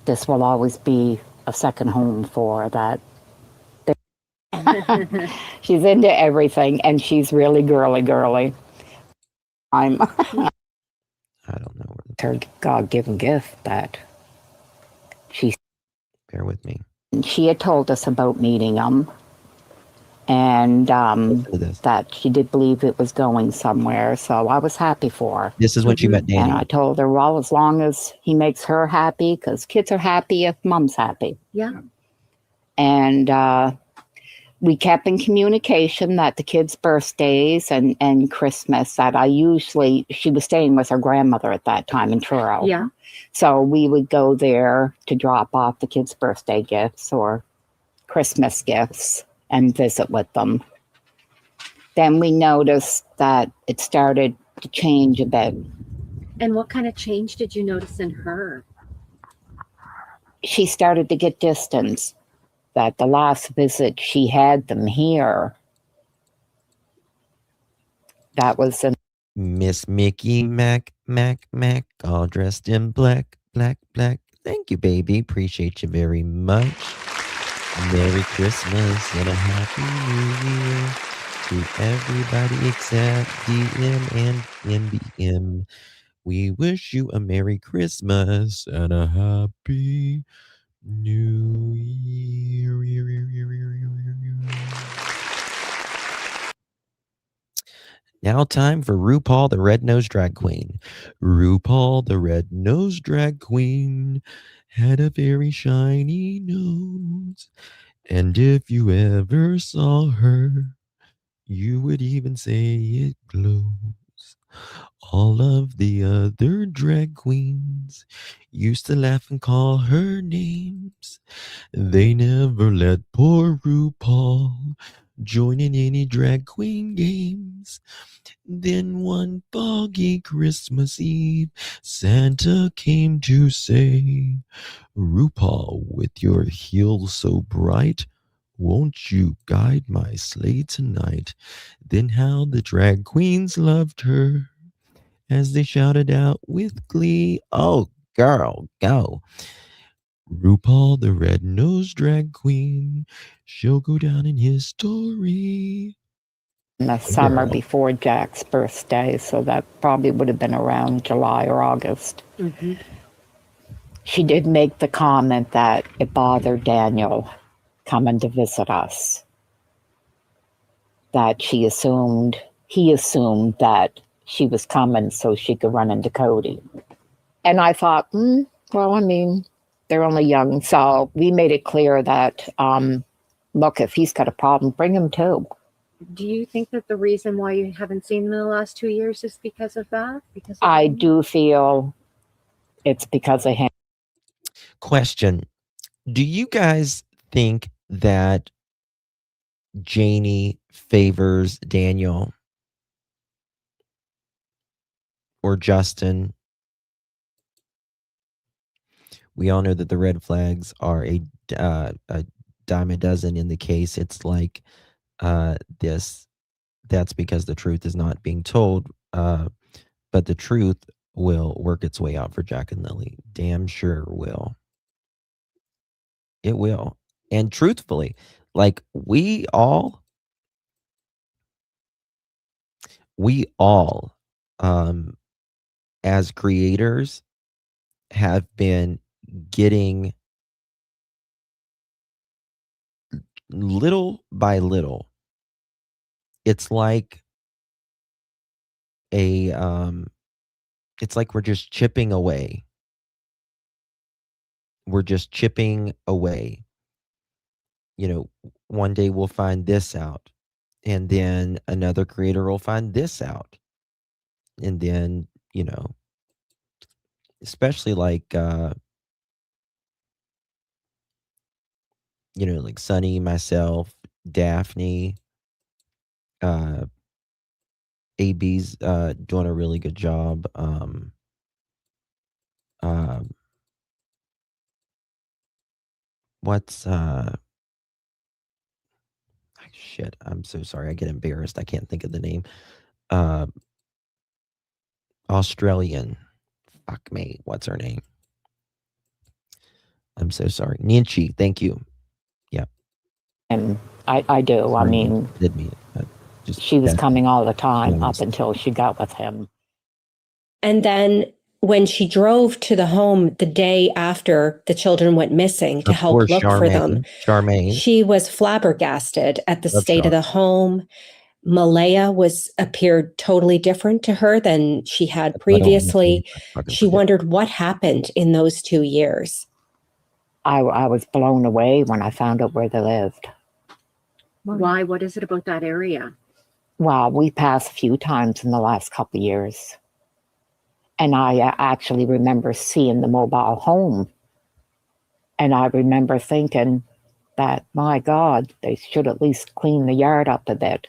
this will always be a second home for that. She's into everything, and she's really girly. I don't know. Her God-given gift that she... Bear with me. She had told us about meeting him, and that she did believe it was going somewhere. So I was happy for her. This is when she met Danny. And I told her, well, as long as he makes her happy, because kids are happy if mom's happy. Yeah. And we kept in communication that the kids' birthdays and Christmas, that she was staying with her grandmother at that time in Truro. Yeah. So we would go there to drop off the kids' birthday gifts or Christmas gifts and visit with them. Then we noticed that it started to change a bit. And what kind of change did you notice in her? She started to get distance. That the last visit she had them here, that was in Miss Mickey Mac, all dressed in black. Thank you, baby. Appreciate you very much. Merry Christmas and a Happy New Year to everybody except DM and NBM. We wish you a Merry Christmas and a Happy New Year. Now time for RuPaul the Red-Nosed Drag Queen. RuPaul the Red-Nosed Drag Queen had a very shiny nose. And if you ever saw her, you would even say it glows. All of the other drag queens used to laugh and call her names. They never let poor RuPaul join in any drag queen games. Then one foggy Christmas Eve, Santa came to say, RuPaul, with your heels so bright, won't you guide my sleigh tonight? Then how the drag queens loved her as they shouted out with glee, oh, girl, go. RuPaul, the red-nosed drag queen, she'll go down in history. In the summer before Jack's birthday, so that probably would have been around July or August. Mm-hmm. She did make the comment that it bothered Daniel coming to visit us. That he assumed that she was coming so she could run into Cody. And I thought, well, I mean, they're only young. So we made it clear that, look, if he's got a problem, bring him too. Do you think that the reason why you haven't seen them in the last 2 years is because of that? I do feel it's because of him. Question. Do you guys think that Janie favors Daniel or Justin? We all know that the red flags are a dime a dozen in the case. It's like that's because the truth is not being told, but the truth will work its way out for Jack and Lilly. Damn sure will. It will. And truthfully, like we all as creators have been getting little by little. It's like it's like we're just chipping away. We're just chipping away. You know, one day we'll find this out, and then another creator will find this out. And then, you know, especially like you know, like Sunny, myself, Daphne, AB's doing a really good job. What's shit, I'm so sorry. I get embarrassed. I can't think of the name. Australian. Fuck me. What's her name? I'm so sorry. Ninchi, thank you. Yeah. And I do. Sorry, I mean, she was coming all the time up until she got with him. And then when she drove to the home the day after the children went missing to help look for them, Charmaine. she was flabbergasted at the Love state of the home. Malaya appeared totally different to her than she had previously. She wondered what happened in those 2 years. I was blown away when I found out where they lived. Why? What is it about that area? Well, we passed a few times in the last couple of years. And I actually remember seeing the mobile home. And I remember thinking that, my God, they should at least clean the yard up a bit.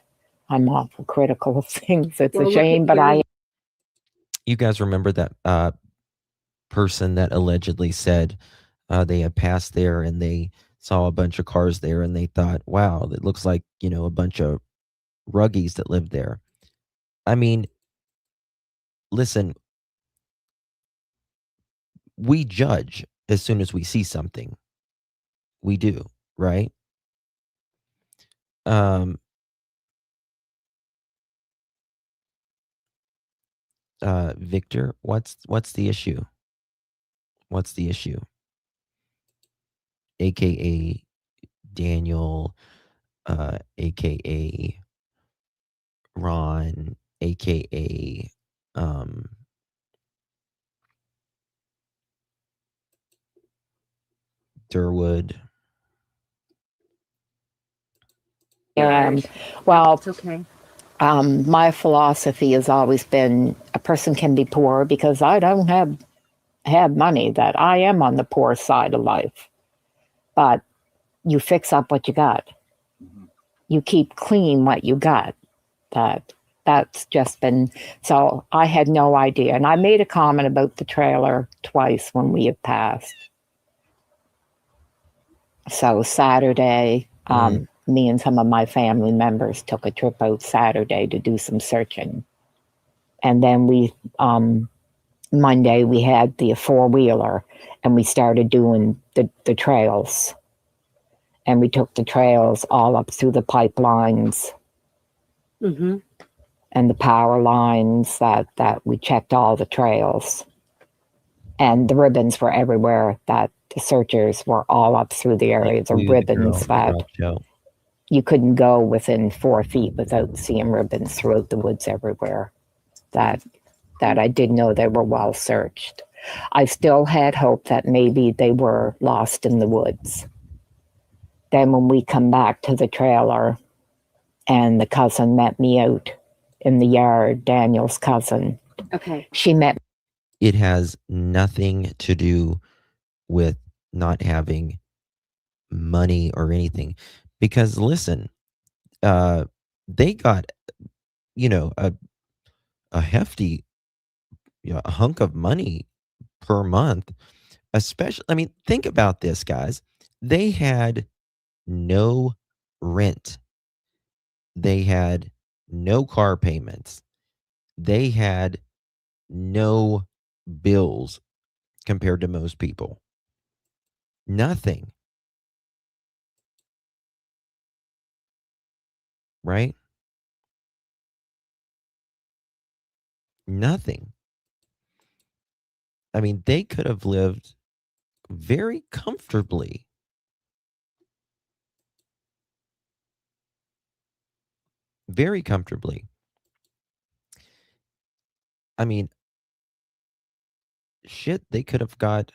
I'm awful critical of things. It's a shame, but You guys remember that person that allegedly said they had passed there and they saw a bunch of cars there and they thought, wow, it looks like, a bunch of ruggies that lived there. I mean, listen, we judge as soon as we see something. We do, right? Victor, what's the issue? What's the issue? AKA Daniel, AKA Ron, AKA Durwood. Well, it's okay. My philosophy has always been a person can be poor because I don't have money, that I am on the poor side of life. But you fix up what you got. You keep clean what you got. That's just been, so I had no idea. And I made a comment about the trailer twice when we have passed. So Saturday, me and some of my family members took a trip out Saturday to do some searching. And then Monday we had the 4-wheeler and we started doing the trails. And we took the trails all up through the pipelines and the power lines that we checked all the trails. And the ribbons were everywhere, that the searchers were all up through the area. The ribbons that you couldn't go within 4 feet without seeing ribbons throughout the woods everywhere. That I did know they were well searched. I still had hope that maybe they were lost in the woods. Then when we come back to the trailer and the cousin met me out in the yard, Daniel's cousin. Okay. She met. It has nothing to do with not having money or anything. Because listen, they got, a hefty a hunk of money per month. Especially, I mean, think about this, guys. They had no rent. They had no car payments. They had no bills compared to most people. Nothing. Right? Nothing. I mean, they could have lived very comfortably. Very comfortably. I mean, shit, they could have got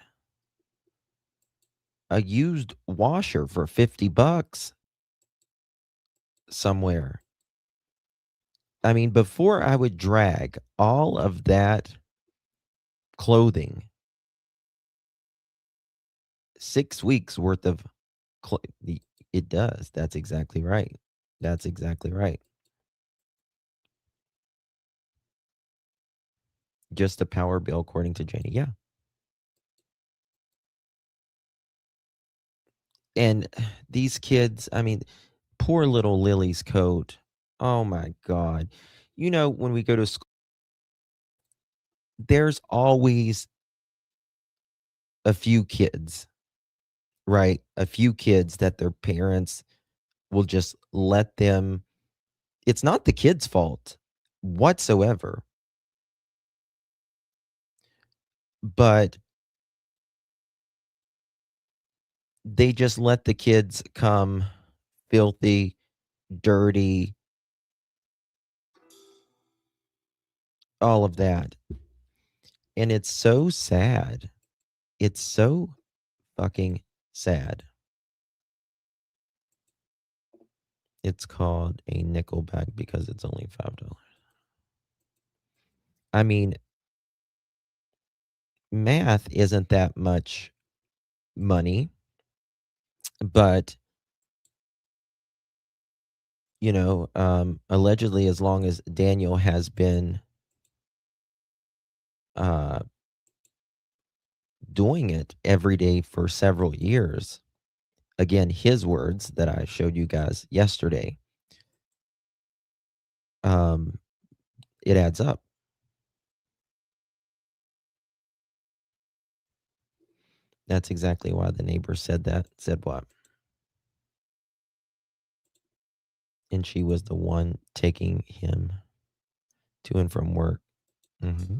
a used washer for $50 somewhere. I mean, before I would drag all of that clothing, 6 weeks worth of it does. That's exactly right. That's exactly right. Just a power bill, according to Janie. Yeah. And these kids, I mean, poor little Lily's coat. Oh my God. When we go to school, there's always a few kids, right? A few kids that their parents will just let them. It's not the kid's fault whatsoever. but they just let the kids come filthy, dirty, all of that. And it's so sad. It's so fucking sad. It's called a nickel bag because it's only $5. I mean, math isn't that much money, but you know, allegedly, as long as Daniel has been doing it every day for several years, again, his words that I showed you guys yesterday, it adds up. That's exactly why the neighbor said that. Said what? And she was the one taking him to and from work. Mm-hmm.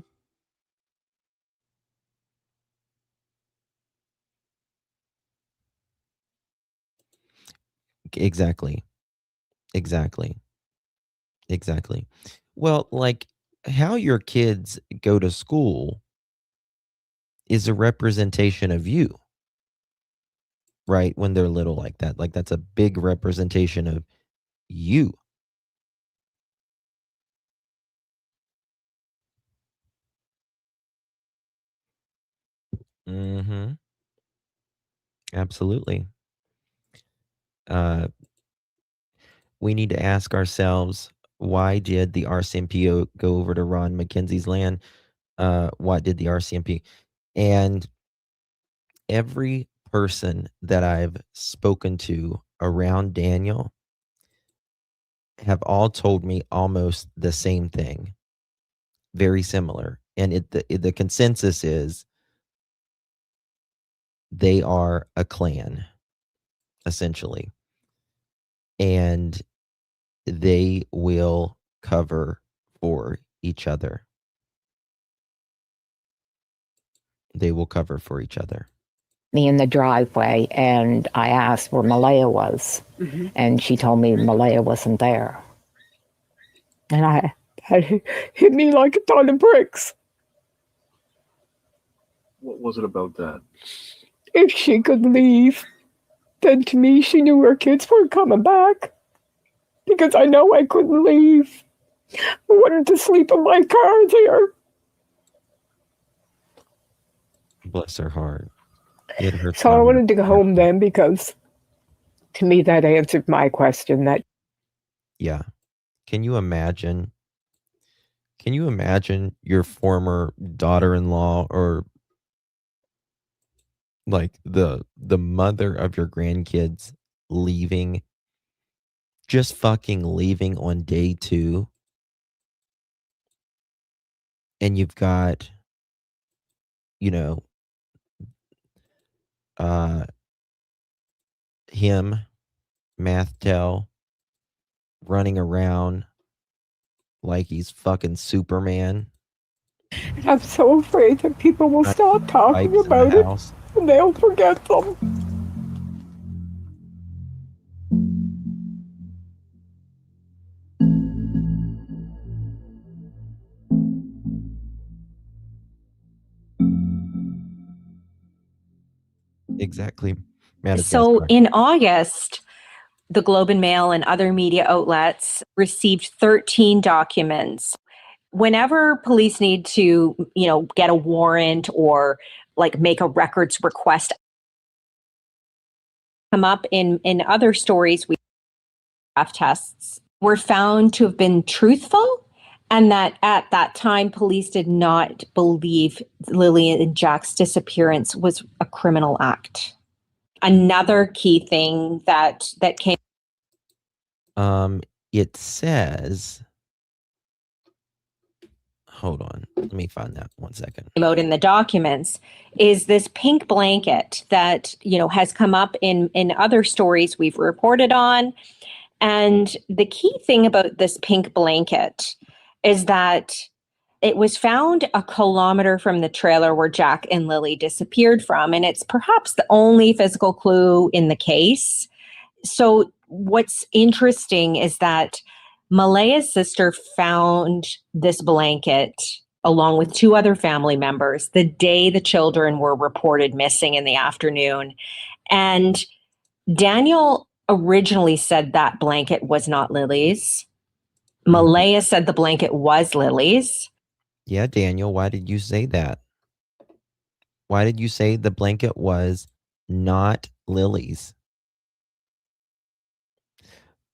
Exactly. Well, like how your kids go to school is a representation of you, right? When they're little like that, like that's a big representation of you. Mm-hmm. Absolutely. We need to ask ourselves, why did the RCMP go over to Ron McKenzie's land? What did the RCMP? And every person that I've spoken to around Daniel have all told me almost the same thing. Very similar. And the consensus is they are a clan, essentially. And they will cover for each other. They will cover for each other. Me in the driveway, and I asked where Malaya was, and she told me Malaya wasn't there. And it hit me like a ton of bricks. What was it about that? If she could leave, then to me she knew her kids weren't coming back. Because I know I couldn't leave. I wanted to sleep in my car there. Bless her heart. It hurts. So I wanted to go home then, because to me that answered my question. That yeah. Can you imagine your former daughter-in-law, or like the mother of your grandkids leaving, just fucking leaving on day 2? And you've got, you know, him, Mathtel, running around like he's fucking Superman. I'm so afraid that people will stop talking about it and they'll forget them. Exactly. So in August, the Globe and Mail and other media outlets received 13 documents. Whenever police need to, get a warrant or like make a records request, come up in other stories, we have tests were found to have been truthful, and that at that time, police did not believe Lilly and Jack's disappearance was a criminal act. Another key thing that came. It says, hold on, let me find that 1 second. Out in the documents is this pink blanket that, has come up in other stories we've reported on. And the key thing about this pink blanket is that It was found a kilometer from the trailer where Jack and Lilly disappeared from, and it's perhaps the only physical clue in the case. So what's interesting is that Malaya's sister found this blanket along with 2 other family members the day the children were reported missing in the afternoon. And Daniel originally said that blanket was not Lily's. Malaya said the blanket was Lily's. Yeah, Daniel, why did you say that? Why did you say the blanket was not Lily's?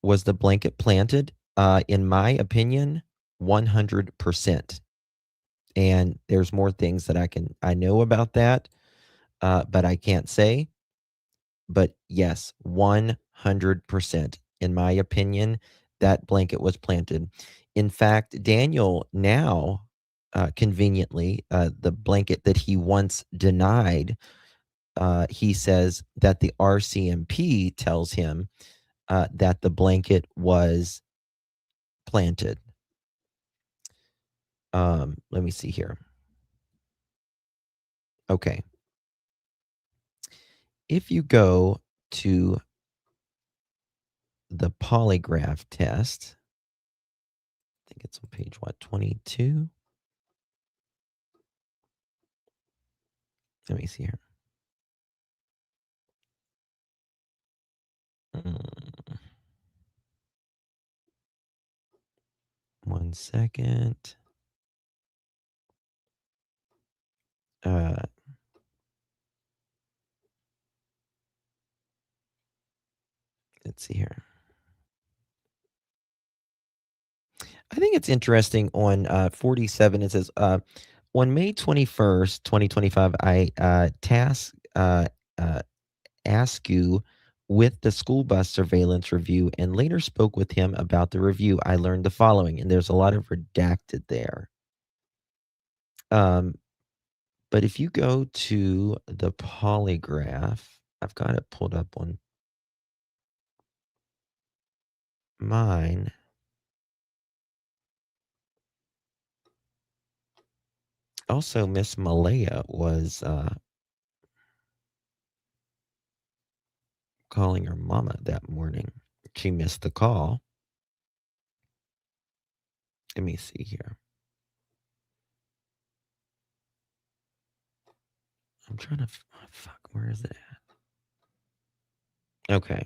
Was the blanket planted? In my opinion, 100%. And there's more things that I know about that, but I can't say. But yes, 100%. In my opinion, that blanket was planted. In fact, Daniel now, conveniently, the blanket that he once denied, he says that the RCMP tells him that the blanket was planted. Let me see here. Okay. If you go to the polygraph test, I think it's on page, 22? Let me see here. One second. Let's see here. I think it's interesting on 47. It says, on May 21st, 2025, I asked you with the school bus surveillance review and later spoke with him about the review. I learned the following, and there's a lot of redacted there. But if you go to the polygraph, I've got it pulled up on mine. Also, Miss Malaya was calling her mama that morning. She missed the call. Let me see here. I'm trying to, fuck, where is it at? Okay.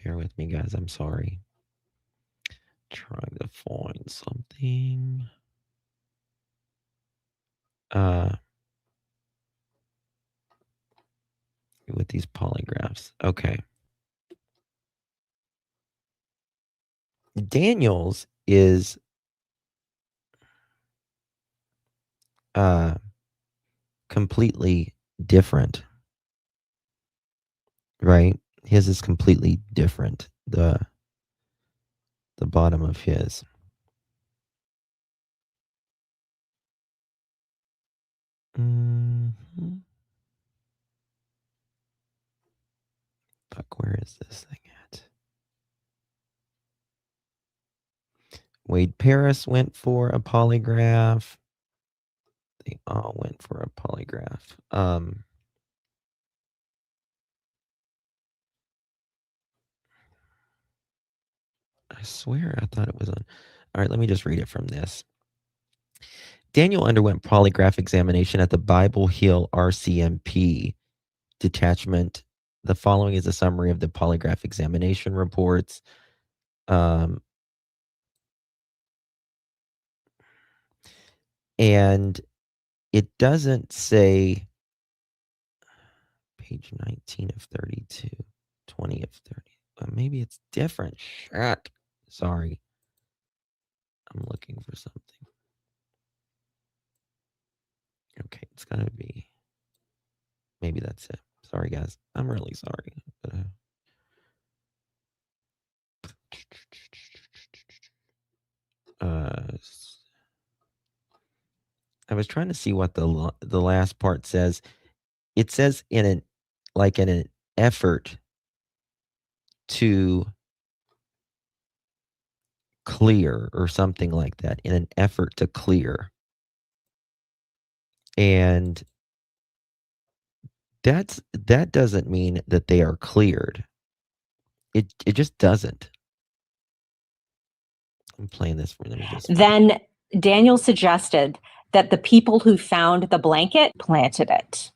Bear with me, guys. I'm sorry. Trying to find something. With these polygraphs. Okay. Daniel's is completely different. Right? His is completely different. The bottom of his. Fuck, where is this thing at? Wade Paris went for a polygraph. They all went for a polygraph. I swear I thought it was on. All right, let me just read it from this. Daniel underwent polygraph examination at the Bible Hill RCMP detachment. The following is a summary of the polygraph examination reports. And it doesn't say page 19 of 32, 20 of 30. Maybe it's different. Shit. Sorry. I'm looking for something. Okay, it's got to be. Maybe that's it. Sorry, guys. I'm really sorry. I was trying to see what the last part says. It says in an effort to clear or something like that, in an effort to clear. And that doesn't mean that they are cleared. It just doesn't. I'm playing this for them. Then Daniel suggested that the people who found the blanket planted it.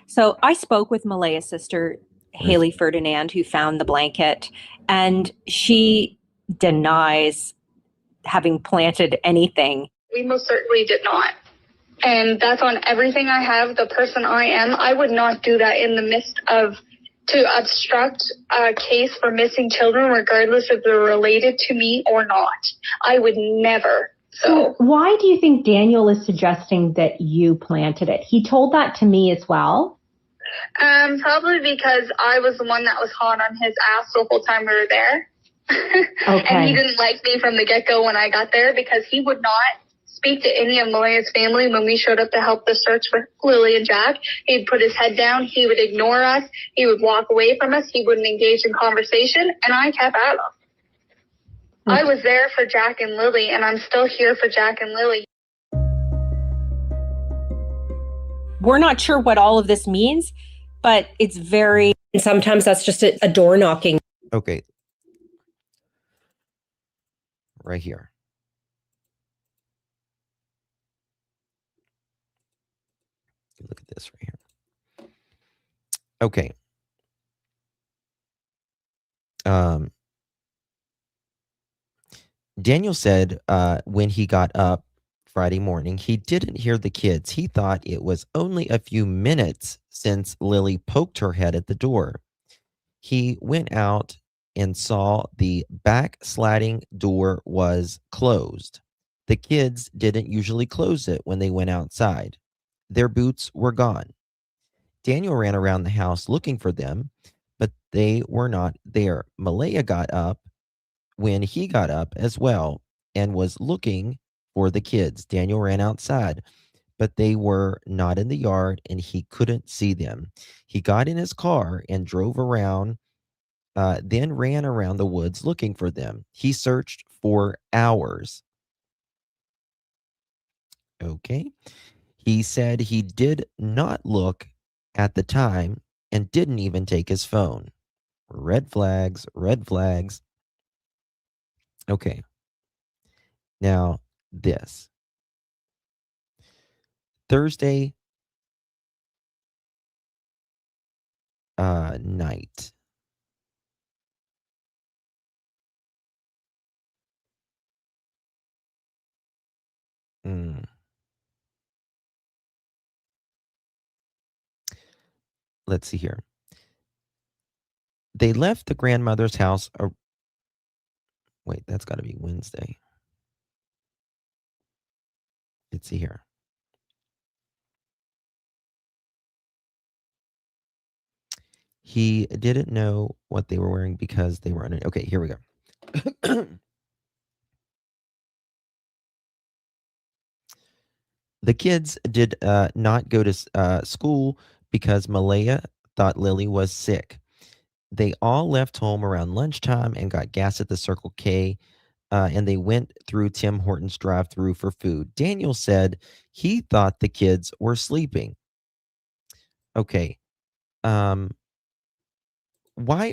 So I spoke with Malaya's sister, Haley Ferdinand, who found the blanket, and she denies having planted anything. We most certainly did not. And that's on everything I have, the person I am. I would not do that in the midst of, to obstruct a case for missing children, regardless if they're related to me or not. I would never. So why do you think Daniel is suggesting that you planted it? He told that to me as well. Probably because I was the one that was hot on his ass the whole time we were there. Okay. And he didn't like me from the get-go when I got there, because he would not speak to any of Malaya's family when we showed up to help the search for Lilly and Jack. He'd put his head down. He would ignore us. He would walk away from us. He wouldn't engage in conversation, and I kept at him. I was there for Jack and Lilly, and I'm still here for Jack and Lilly. We're not sure what all of this means, but it's very... And sometimes that's just a door knocking. Okay. Right here. Look at this right here. Okay. Daniel said when he got up Friday morning, he didn't hear the kids. He thought it was only a few minutes since Lilly poked her head at the door. He went out and saw the back sliding door was closed. The kids didn't usually close it when they went outside. Their boots were gone. Daniel ran around the house looking for them, but they were not there. Malaya got up when he got up as well and was looking for the kids. Daniel ran outside, but they were not in the yard and he couldn't see them. He got in his car and drove around, then ran around the woods looking for them. He searched for hours. Okay. He said he did not look at the time and didn't even take his phone. Red flags, red flags. Okay. Now, this. Thursday night. Let's see here. They left the grandmother's house. Wait, that's got to be Wednesday. Let's see here. He didn't know what they were wearing because they were okay, here we go. The kids did not go to school because Malaya thought Lilly was sick. They all left home around lunchtime and got gas at the Circle K, and they went through Tim Hortons drive-thru for food. Daniel said he thought the kids were sleeping. Okay. Why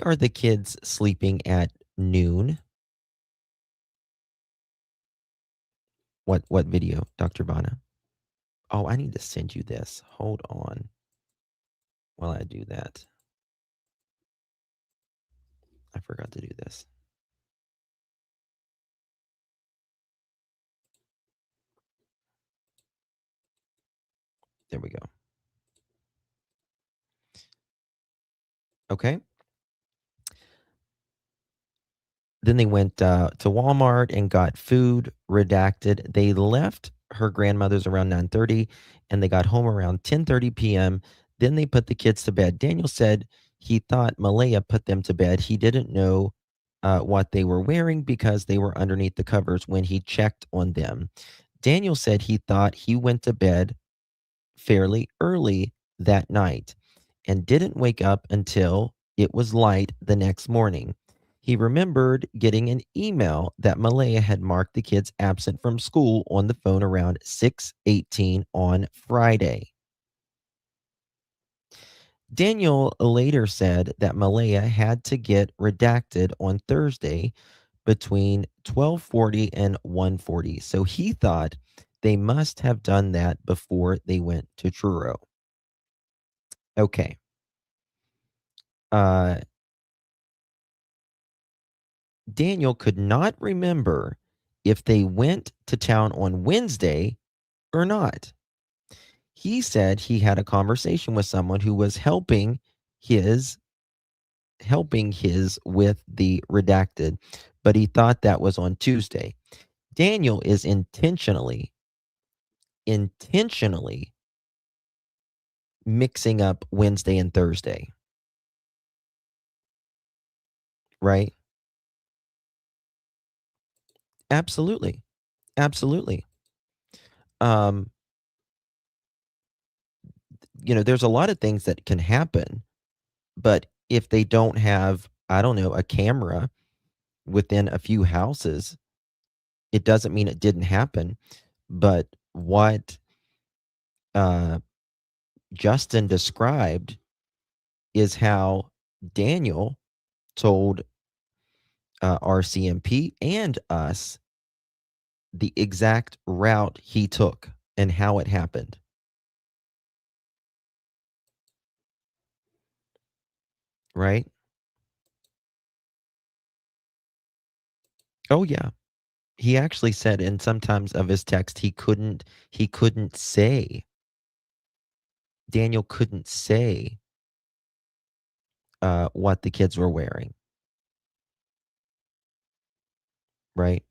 are the kids sleeping at noon? What video, Dr. Bana? Oh, I need to send you this. Hold on while I do that. I forgot to do this. There we go. Okay. Then they went to Walmart and got food, redacted. They left her grandmother's around 9:30 and they got home around 10:30 p.m. Then they put the kids to bed. Daniel said he thought Malaya put them to bed. He didn't know what they were wearing because they were underneath the covers when he checked on them. Daniel said he thought he went to bed fairly early that night and didn't wake up until it was light the next morning. He remembered getting an email that Malaya had marked the kids absent from school on the phone around 6:18 on Friday. Daniel later said that Malaya had to get redacted on Thursday between 12:40 and 1:40. So he thought they must have done that before they went to Truro. Okay. Daniel could not remember if they went to town on Wednesday or not. He said he had a conversation with someone who was helping his with the redacted, but he thought that was on Tuesday. Daniel is intentionally mixing up Wednesday and Thursday. Right? Absolutely. Absolutely. There's a lot of things that can happen, but if they don't have, I don't know, a camera within a few houses, it doesn't mean it didn't happen. But what Justin described is how Daniel told RCMP and us the exact route he took and how it happened. Right? Oh yeah. He actually said in sometimes of his text he couldn't say. Daniel couldn't say what the kids were wearing. Right?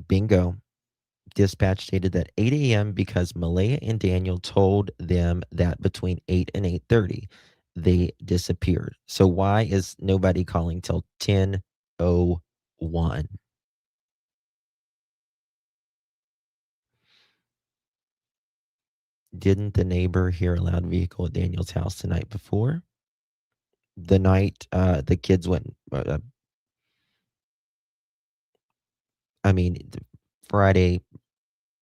Bingo. Dispatch stated that 8 a.m. because Malaya and Daniel told them that between 8 and 8:30 they disappeared. So why is nobody calling till 10:01? Didn't the neighbor hear a loud vehicle at Daniel's house the night before? The night the kids went, Friday,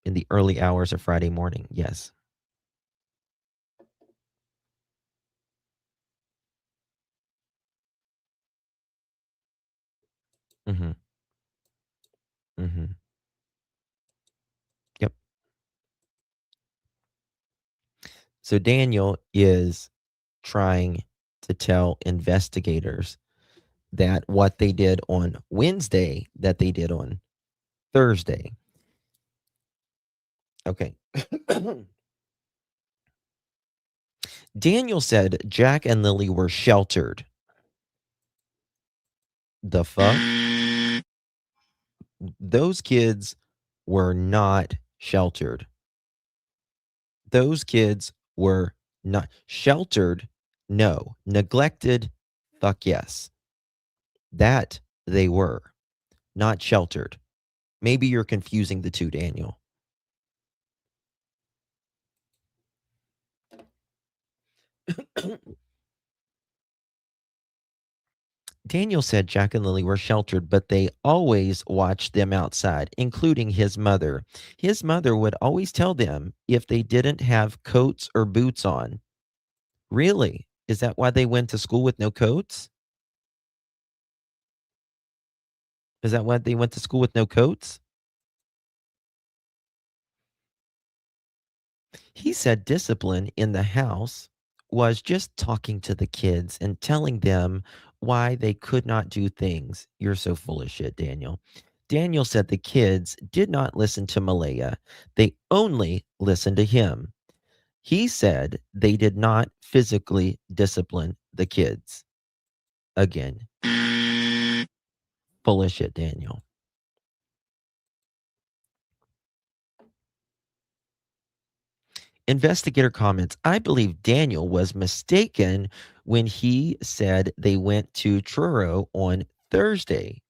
in the early hours of Friday morning, yes. Mm-hmm. Mm-hmm. Yep. So Daniel is trying to tell investigators that what they did on Wednesday, that they did on Thursday. Okay. Daniel said Jack and Lilly were sheltered. The fuck? Those kids were not sheltered. Those kids were not sheltered. No. Neglected. Fuck yes. That they were. Not sheltered. Maybe you're confusing the two, Daniel. Daniel said Jack and Lilly were sheltered, but they always watched them outside, including his mother. His mother would always tell them if they didn't have coats or boots on. Really? Is that why they went to school with no coats? Is that why they went to school with no coats? He said discipline in the house was just talking to the kids and telling them why they could not do things. You're so full of shit, Daniel. Daniel said the kids did not listen to Malaya. They only listened to him. He said they did not physically discipline the kids. Again, full of shit, Daniel. Investigator comments, I believe Daniel was mistaken when he said they went to Truro on Thursday.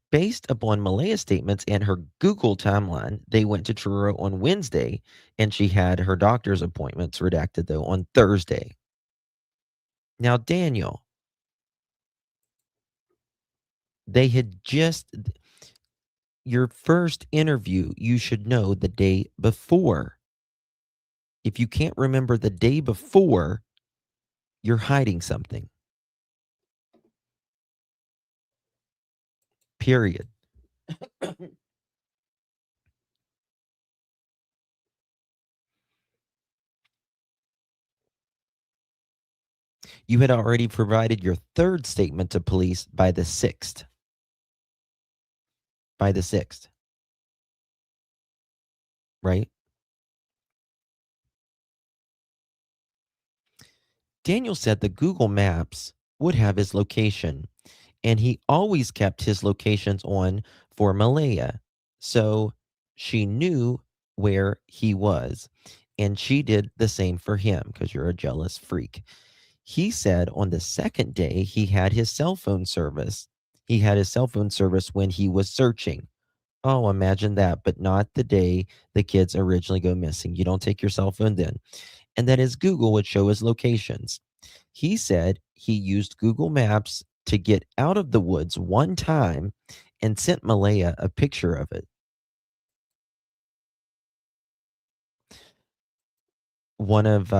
Based upon Malaya's statements and her Google timeline, they went to Truro on Wednesday, and she had her doctor's appointments, redacted though, on Thursday. Now, Daniel, they had just, your first interview, you should know the day before. If you can't remember the day before, you're hiding something. Period. You had already provided your third statement to police by the 6th. By the 6th. Right? Daniel said the Google Maps would have his location, and he always kept his locations on for Malaya. So she knew where he was, and she did the same for him because you're a jealous freak. He said on the second day he had his cell phone service. He had his cell phone service when he was searching. Oh, imagine that, but not the day the kids originally go missing. You don't take your cell phone then. And that his Google would show his locations. He said he used Google Maps to get out of the woods one time and sent Malaya a picture of it. One of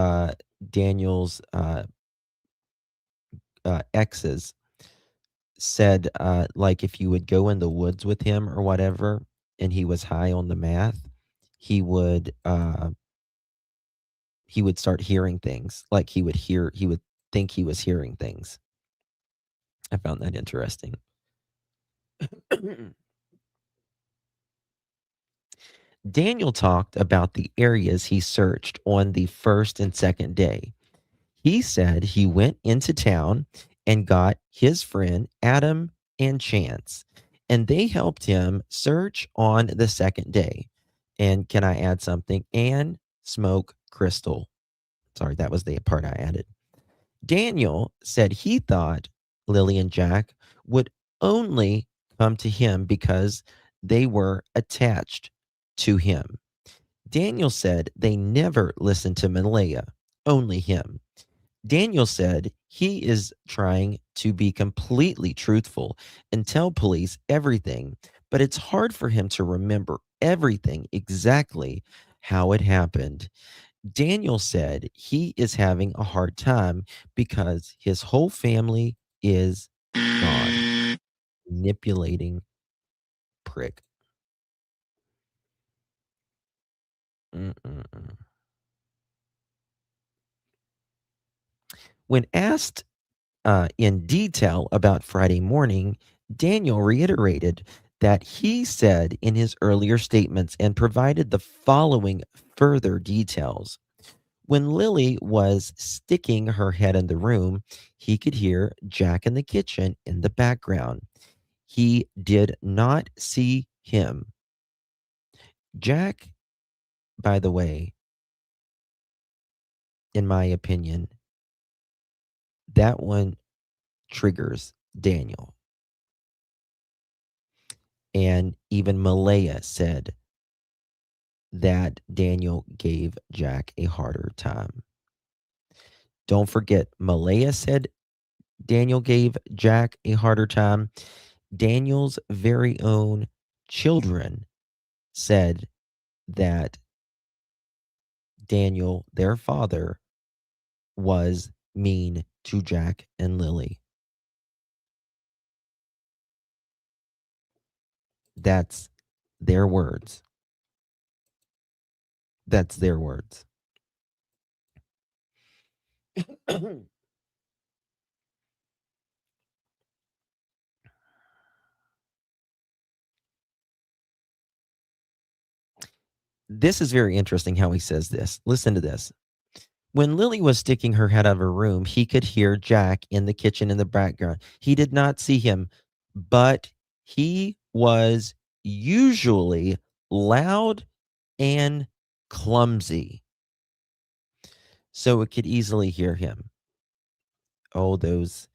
Daniel's exes said, like, if you would go in the woods with him or whatever, and he was high on the math, he would start hearing things. Like he would think he was hearing things. I found that interesting. Daniel talked about the areas he searched on the first and second day. He said he went into town and got his friend Adam and Chance, and they helped him search on the second day. And can I add something? And smoke crystal. Sorry, that was the part I added. Daniel said he thought Lilly and Jack would only come to him because they were attached to him. Daniel said they never listened to Malaya, only him. Daniel said he is trying to be completely truthful and tell police everything, but it's hard for him to remember everything exactly how it happened. Daniel said he is having a hard time because his whole family is gone. Manipulating prick. When asked in detail about Friday morning, Daniel reiterated that he said in his earlier statements and provided the following further details. When Lilly was sticking her head in the room, he could hear Jack in the kitchen in the background. He did not see him. Jack, by the way, in my opinion, that one triggers Daniel. And even Malaya said that Daniel gave Jack a harder time. Don't forget, Malaya said Daniel gave Jack a harder time. Daniel's very own children said that Daniel, their father, was mean to Jack and Lilly. That's their words. That's their words. This is very interesting how he says this. Listen to this. When Lilly was sticking her head out of her room, he could hear Jack in the kitchen in the background. He did not see him, but he was usually loud and clumsy, so it could easily hear him. Oh, those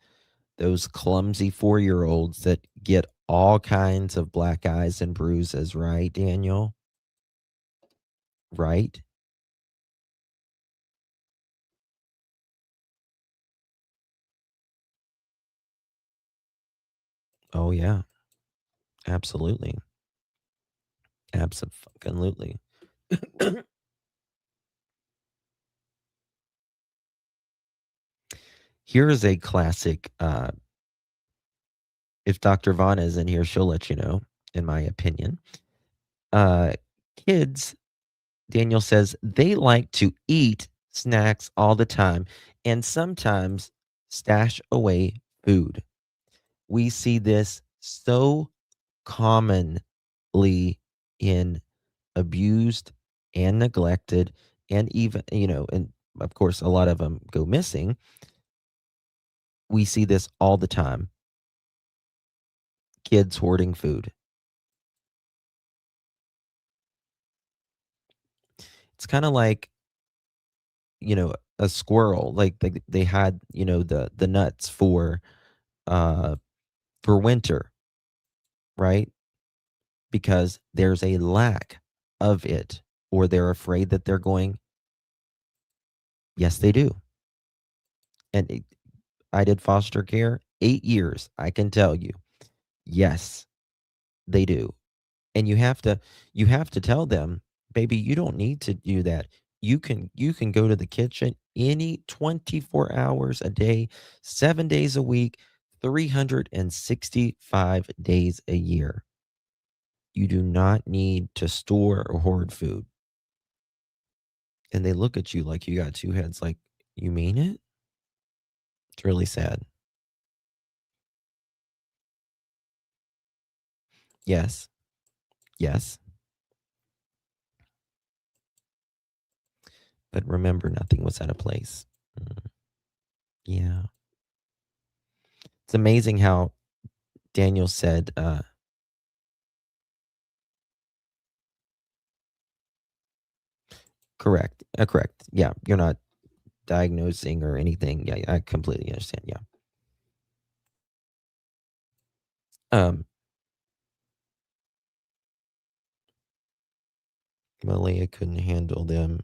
clumsy 4-year-olds that get all kinds of black eyes and bruises, right, Daniel? Right? Oh, yeah. Absolutely. Absolutely. Here is a classic. If Dr. Vaughn is in here, she'll let you know, in my opinion. Kids, Daniel says, they like to eat snacks all the time and sometimes stash away food. We see this so commonly in abused and neglected, and even, and of course, a lot of them go missing. We see this all the time. Kids hoarding food. It's kind of like, a squirrel. Like they had, the nuts for winter, right? Because there's a lack of it, or they're afraid that they're going. Yes, they do. And I did foster care 8 years. I can tell you, yes, they do. And you have to tell them, baby, you don't need to do that. You can go to the kitchen any 24 hours a day, 7 days a week, 365 days a year. You do not need to store or hoard food. And they look at you like you got two heads, like, you mean it? It's really sad. Yes. Yes. But remember, nothing was out of place. Yeah. It's amazing how Daniel said, correct. Correct. Yeah. You're not diagnosing or anything. Yeah. I completely understand. Yeah. Malia couldn't handle them.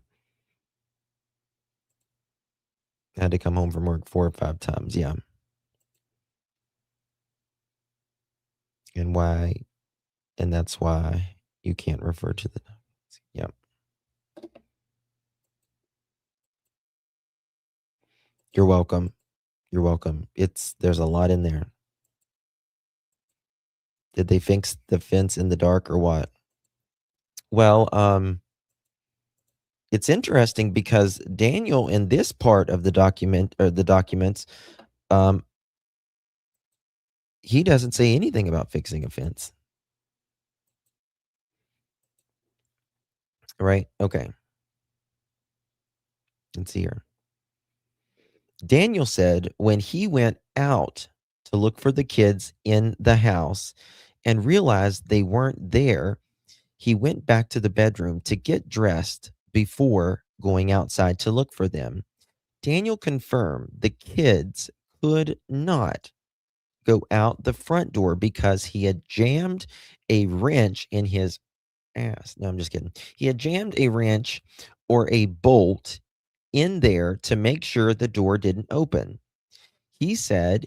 Had to come home from work 4 or 5 times. Yeah. And that's why you can't refer to the. Yeah. You're welcome. You're welcome. There's a lot in there. Did they fix the fence in the dark or what? Well, it's interesting because Daniel, in this part of the document or the documents, he doesn't say anything about fixing a fence. Right? Okay. Let's see here. Daniel said when he went out to look for the kids in the house and realized they weren't there, he went back to the bedroom to get dressed before going outside to look for them. Daniel confirmed the kids could not go out the front door because he had jammed a wrench in his ass. No, I'm just kidding. He had jammed a wrench or a bolt in there to make sure the door didn't open. He said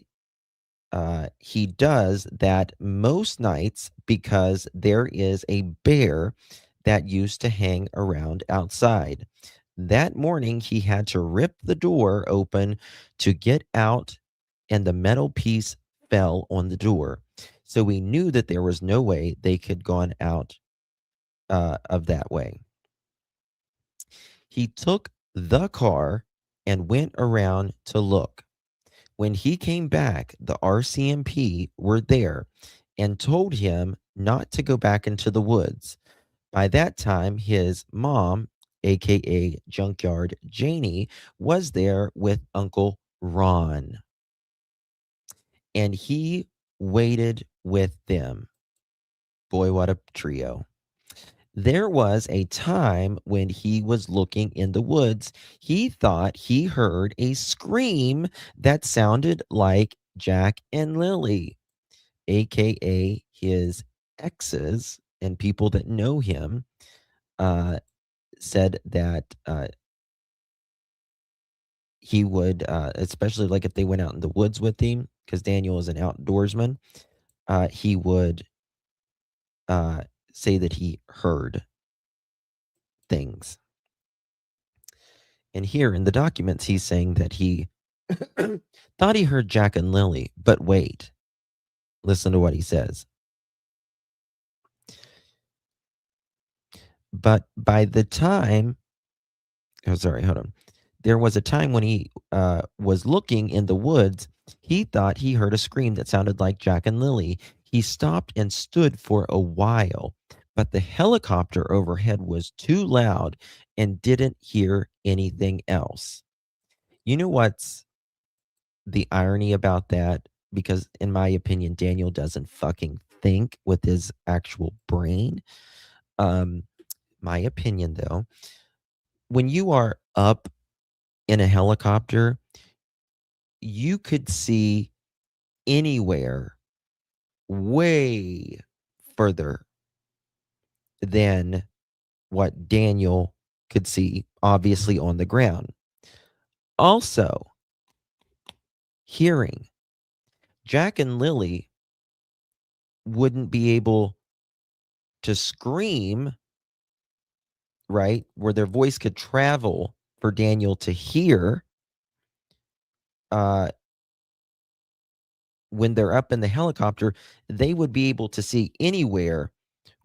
he does that most nights because there is a bear that used to hang around outside. That morning, he had to rip the door open to get out, and the metal piece fell on the door. So we knew that there was no way they could gone out of that way. He took the car and went around to look. When he came back, the RCMP were there and told him not to go back into the woods. By that time, his mom, aka Junkyard Janie, was there with Uncle Ron. And he waited with them. Boy, what a trio. There was a time when he was looking in the woods. He thought he heard a scream that sounded like Jack and Lilly. aka his exes and people that know him, said that he would, especially like if they went out in the woods with him, because Daniel is an outdoorsman, he would say that he heard things. And here in the documents, he's saying that he thought he heard Jack and Lilly, but wait, listen to what he says. But by the time, oh, sorry, hold on. There was a time when he was looking in the woods. He thought he heard a scream that sounded like Jack and Lilly. He stopped and stood for a while, but the helicopter overhead was too loud and didn't hear anything else. You know what's the irony about that? Because in my opinion, Daniel doesn't fucking think with his actual brain. My opinion, though, when you are up in a helicopter, you could see anywhere way further than what Daniel could see, obviously, on the ground. Also, hearing. Jack and Lilly wouldn't be able to scream, right, where their voice could travel for Daniel to hear when they're up in the helicopter. They would be able to see anywhere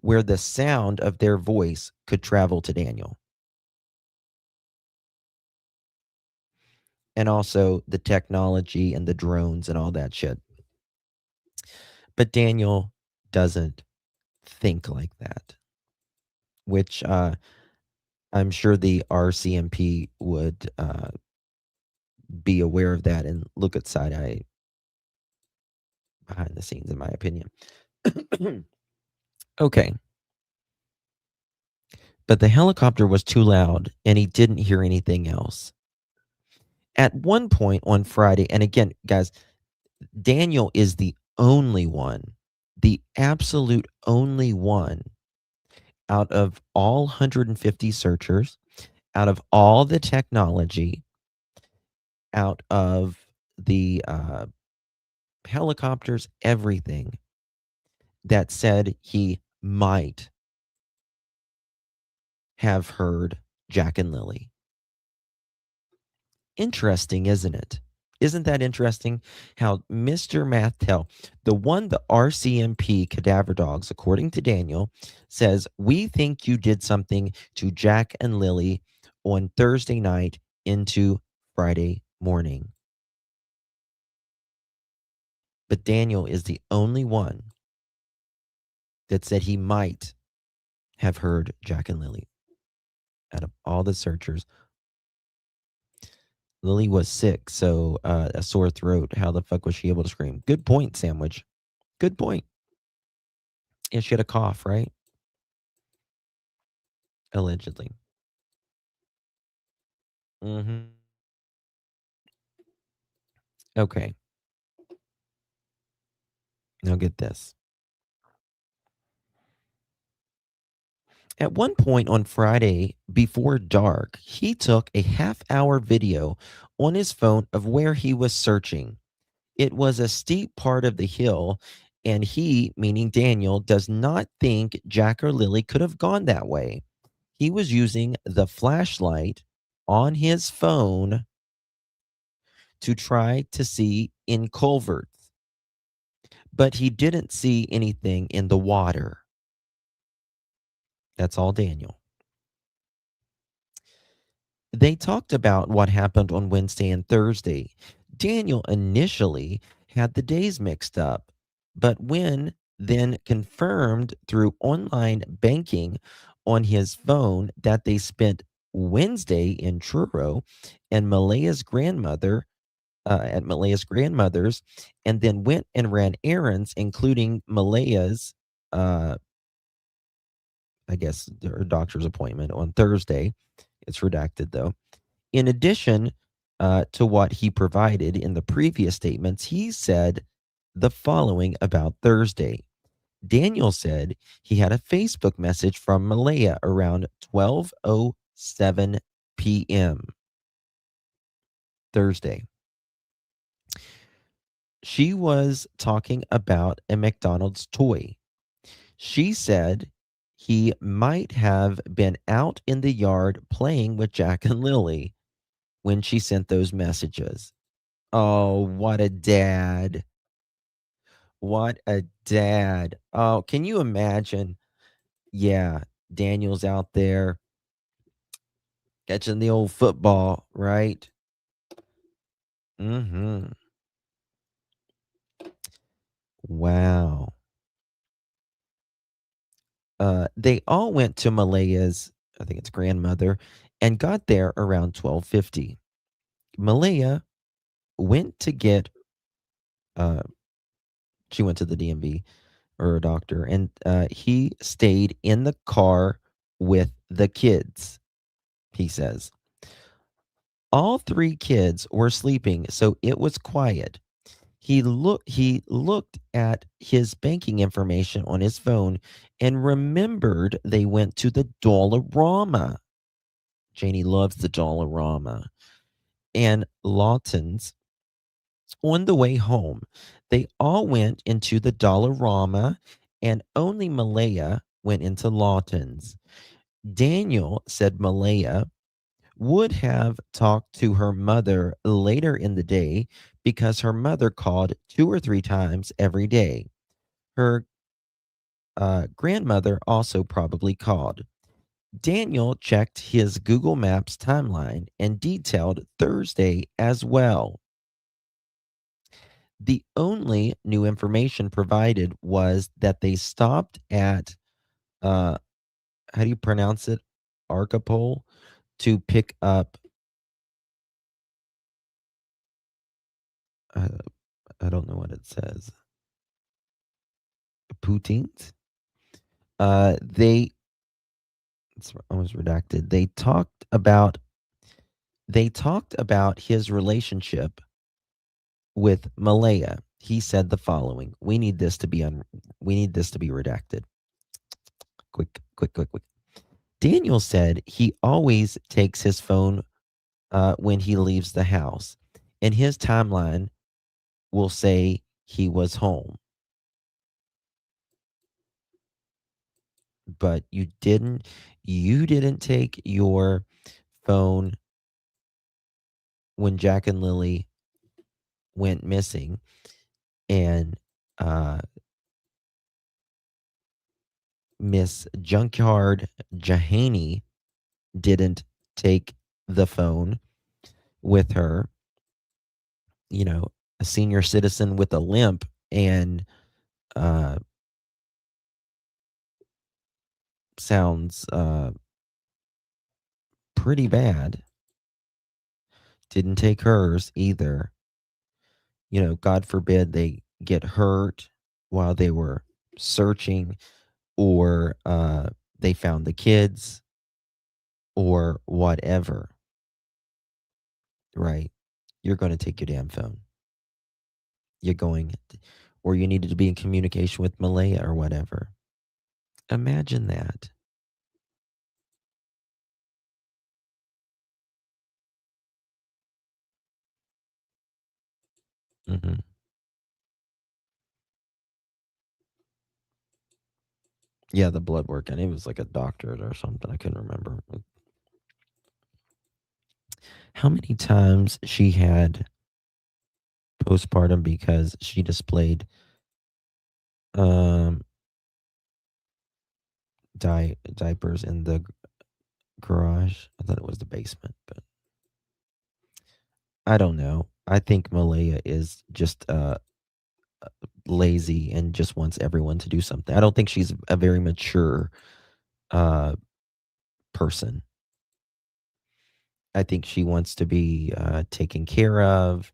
where the sound of their voice could travel to Daniel. And also the technology and the drones and all that shit. But Daniel doesn't think like that, which I'm sure the RCMP would be aware of that and look at side-eye behind the scenes, in my opinion. Okay. But the helicopter was too loud and he didn't hear anything else. At one point on Friday, and again, guys, Daniel is the only one, the absolute only one out of all 150 searchers, out of all the technology, out of the helicopters, everything, that said he might have heard Jack and Lilly. Interesting, isn't it? Isn't that interesting? How Mr. Mathel, the RCMP cadaver dogs, according to Daniel, says, we think you did something to Jack and Lilly on Thursday night into Friday morning. But Daniel is the only one that said he might have heard Jack and Lilly out of all the searchers. Lilly was sick, so a sore throat. How the fuck was she able to scream? Good point, Sandwich. Good point. And she had a cough, right? Allegedly. Mm-hmm. Okay. Now get this. At one point on Friday before dark, he took a half-hour video on his phone of where he was searching. It was a steep part of the hill, and he, meaning Daniel, does not think Jack or Lilly could have gone that way. He was using the flashlight on his phone to try to see in culverts, but he didn't see anything in the water. That's all Daniel. They talked about what happened on Wednesday and Thursday. Daniel initially had the days mixed up, but when then confirmed through online banking on his phone that they spent Wednesday in Truro and Malaya's grandmother at Malaya's grandmother's, and then went and ran errands, including Malaya's I guess her doctor's appointment on Thursday. It's redacted though. In addition to what he provided in the previous statements, he said the following about Thursday. Daniel said he had a Facebook message from Malaya around 12:07 p.m. Thursday. She was talking about a McDonald's toy. She said he might have been out in the yard playing with Jack and Lilly when she sent those messages. Oh, what a dad. What a dad. Oh, can you imagine? Yeah, Daniel's out there catching the old football, right? Mm-hmm. Wow. They all went to Malaya's, I think it's grandmother, and got there around 12:50. Malaya went to get, she went to the DMV or a doctor, and he stayed in the car with the kids, he says. All three kids were sleeping, so it was quiet. He looked at his banking information on his phone and remembered they went to the Dollarama. Janie loves the Dollarama. And Lawton's. On the way home, they all went into the Dollarama, and only Malaya went into Lawton's. Daniel said Malaya would have talked to her mother later in the day because her mother called 2 or 3 times every day. Her grandmother also probably called. Daniel checked his Google Maps timeline and detailed Thursday as well. The only new information provided was that they stopped at, how do you pronounce it? Archipel to pick up, I don't know what it says. Poutines. It's almost redacted. They talked about his relationship with Malaya. He said the following. We need this to be redacted. Quick. Daniel said he always takes his phone when he leaves the house, and his timeline will say he was home. But you didn't take your phone when Jack and Lilly went missing, and Miss Junkyard Jahani didn't take the phone with her, a senior citizen with a limp, and sounds pretty bad. Didn't take hers either. God forbid they get hurt while they were searching, or they found the kids, or whatever. Right? You're going to take your damn phone. Or you needed to be in communication with Malaya or whatever. Imagine that. Mm-hmm. Yeah, the blood work, and it was like a doctorate or something. I couldn't remember. How many times she had postpartum because she displayed diapers in the garage. I thought it was the basement, but I don't know. I think Malaya is just lazy and just wants everyone to do something. I don't think she's a very mature person. I think she wants to be taken care of.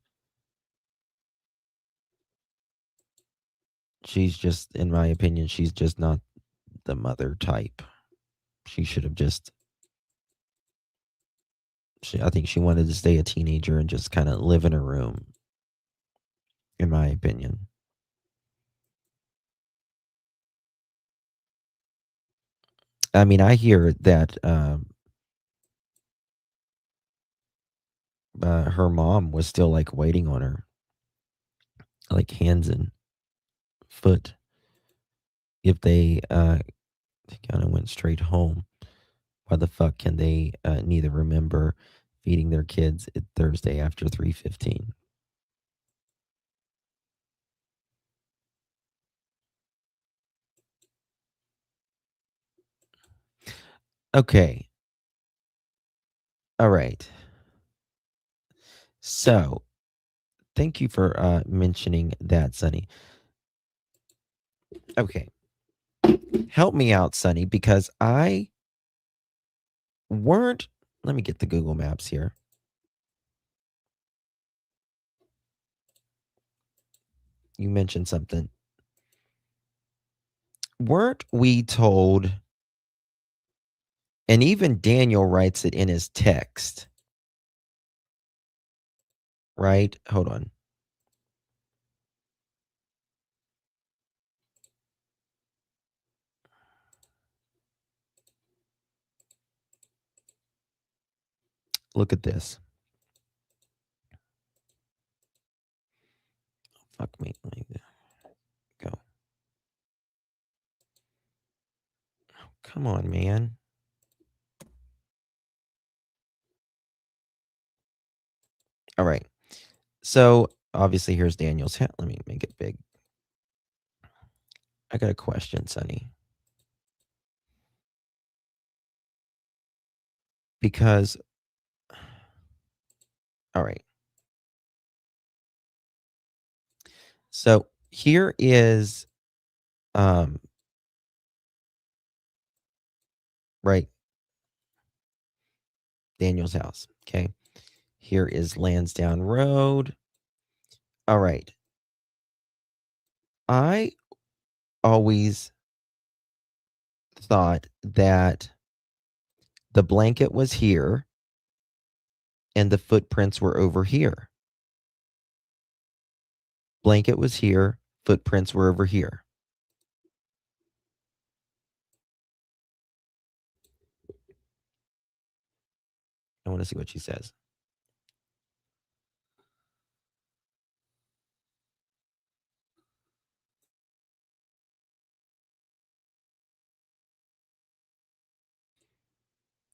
She's just, in my opinion, she's just not the mother type. She should have I think she wanted to stay a teenager and just kind of live in her room, in my opinion. I mean, I hear that her mom was still like waiting on her, like hands and foot. If they kind of went straight home, why the fuck can they neither remember feeding their kids at Thursday after 3:15? Okay. All right. So, thank you for mentioning that, Sonny. Okay. Help me out, Sonny, because I weren't. Let me get the Google Maps here. You mentioned something. Weren't we told, and even Daniel writes it in his text, right? Hold on. Look at this. Fuck me. Let me go. Oh, come on, man. All right. So, obviously, here's Daniel's hat. Let me make it big. I got a question, Sonny. Because, all right. So, here is, right, Daniel's house. Okay. Here is Lansdowne Road. All right. I always thought that the blanket was here and the footprints were over here. Blanket was here, footprints were over here. I want to see what she says.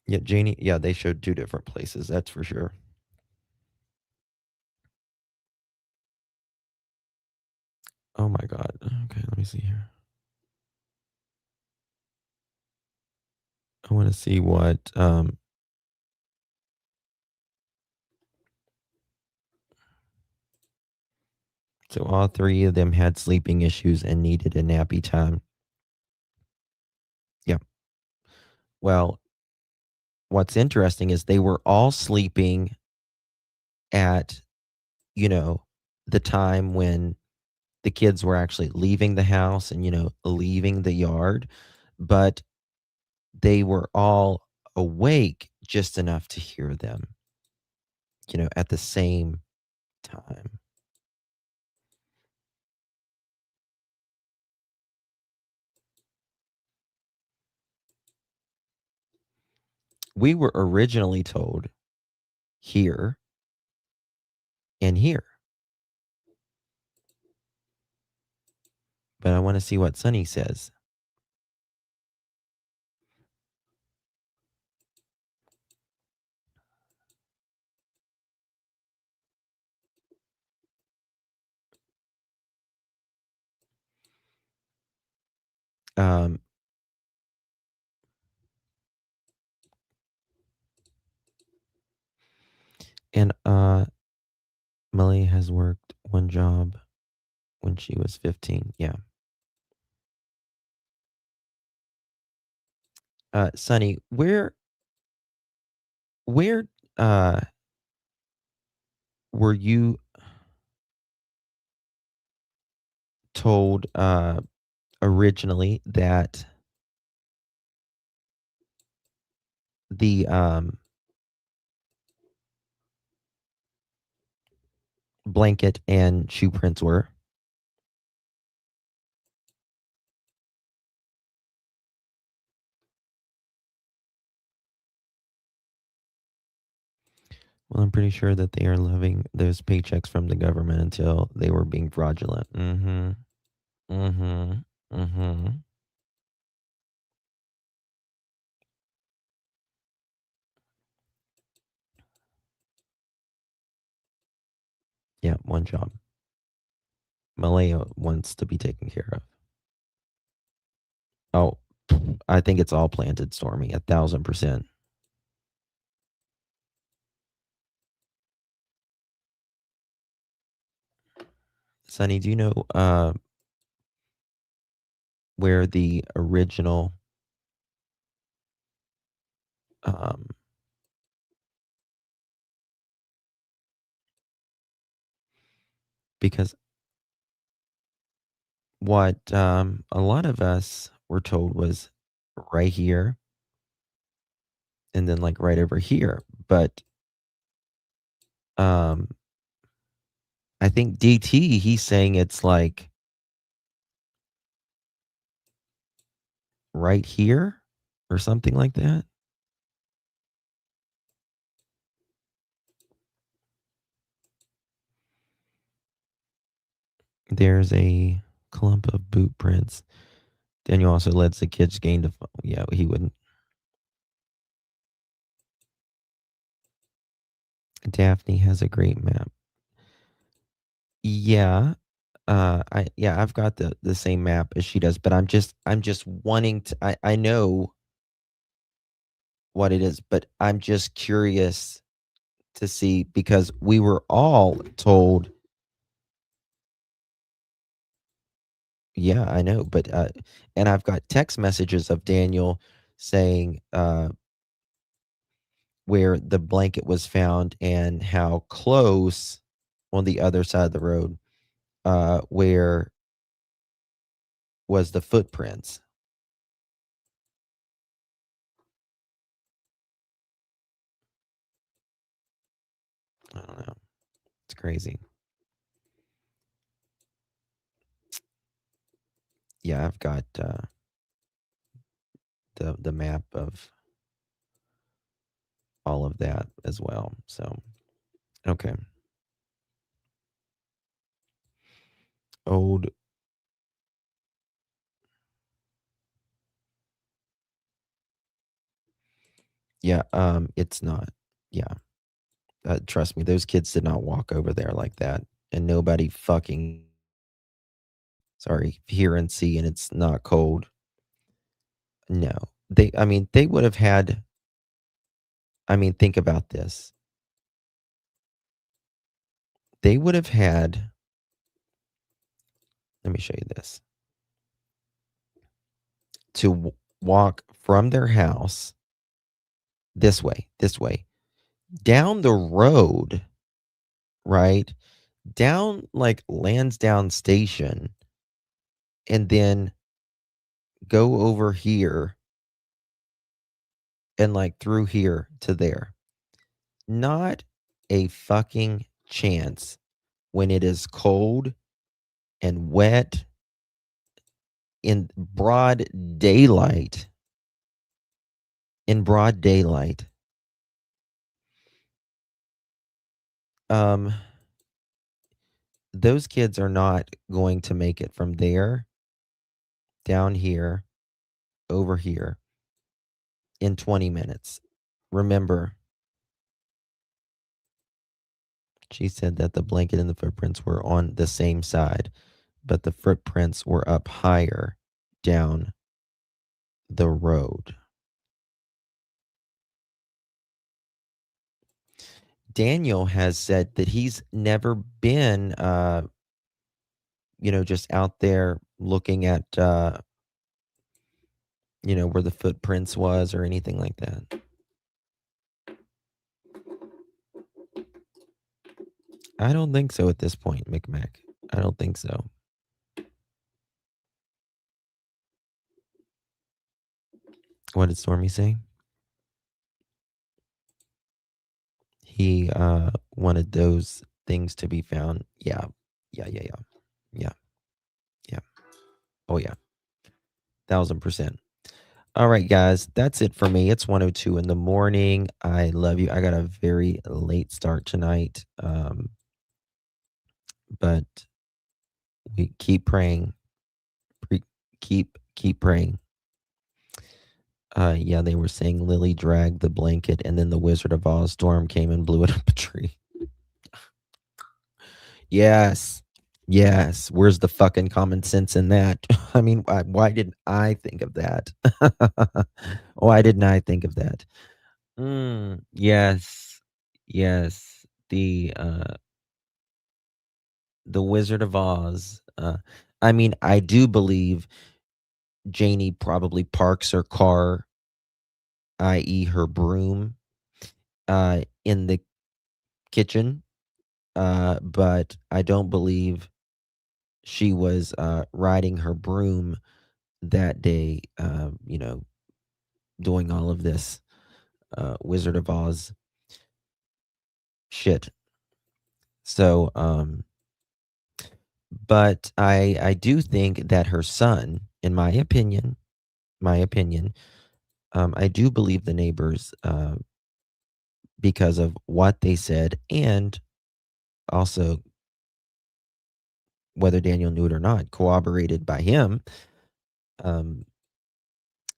Yeah, Janie, yeah, they showed two different places, that's for sure. Oh my God. Okay, let me see here. I want to see what so all three of them had sleeping issues and needed a nappy time. Yeah. Well, what's interesting is they were all sleeping at, the time when the kids were actually leaving the house and, leaving the yard, but they were all awake just enough to hear them, at the same time. We were originally told here and here. But I want to see what Sonny says. And Molly has worked one job when she was 15. Yeah. Sonny, where were you told originally that the blanket and shoe prints were? Well, I'm pretty sure that they are loving those paychecks from the government until they were being fraudulent. Mm-hmm. Mm-hmm. Mm-hmm. Yeah, one job. Malaya wants to be taken care of. Oh, I think it's all planted, Stormy, 1,000%. Sonny, do you know where the original because what a lot of us were told was right here and then like right over here, but I think DT, he's saying it's like right here or something like that. There's a clump of boot prints. Daniel also lets the kids gain the. Yeah, he wouldn't. Daphne has a great map. Yeah, I've got the same map as she does, but I'm just wanting to. I know what it is, but I'm just curious to see because we were all told. Yeah, I know, but and I've got text messages of Daniel saying where the blanket was found and how close on the other side of the road where was the footprints. I don't know. It's crazy. Yeah, I've got the map of all of that as well. So, okay. Old. Yeah, it's not. Yeah. Trust me, those kids did not walk over there like that. And nobody fucking hear and see and it's not cold. No. They would have had think about this. They would have had, let me show you this, to walk from their house this way, down the road, right? Down like Lansdowne Station, and then go over here and like through here to there. Not a fucking chance when it is cold and wet in broad daylight. Those kids are not going to make it from there down here over here in 20 minutes. Remember, she said that the blanket and the footprints were on the same side, but the footprints were up higher down the road. Daniel has said that he's never been, just out there looking at, where the footprints was or anything like that. I don't think so at this point, McMac. I don't think so. What did Stormy say? He wanted those things to be found. Yeah. Oh yeah. 1,000%. All right, guys, that's it for me. It's 1:02 in the morning. I love you. I got a very late start tonight. But we keep praying. Keep praying. Yeah, they were saying Lilly dragged the blanket and then the Wizard of Oz storm came and blew it up a tree. Yes. Yes. Where's the fucking common sense in that? I mean, why didn't I think of that? Why didn't I think of that? Yes. Yes. The Wizard of Oz. I mean, I do believe Janie probably parks her car, i.e. her broom, in the kitchen. But I don't believe she was riding her broom that day, doing all of this Wizard of Oz shit. So, but I do think that her son, in my opinion, I do believe the neighbors, because of what they said, and also whether Daniel knew it or not, corroborated by him,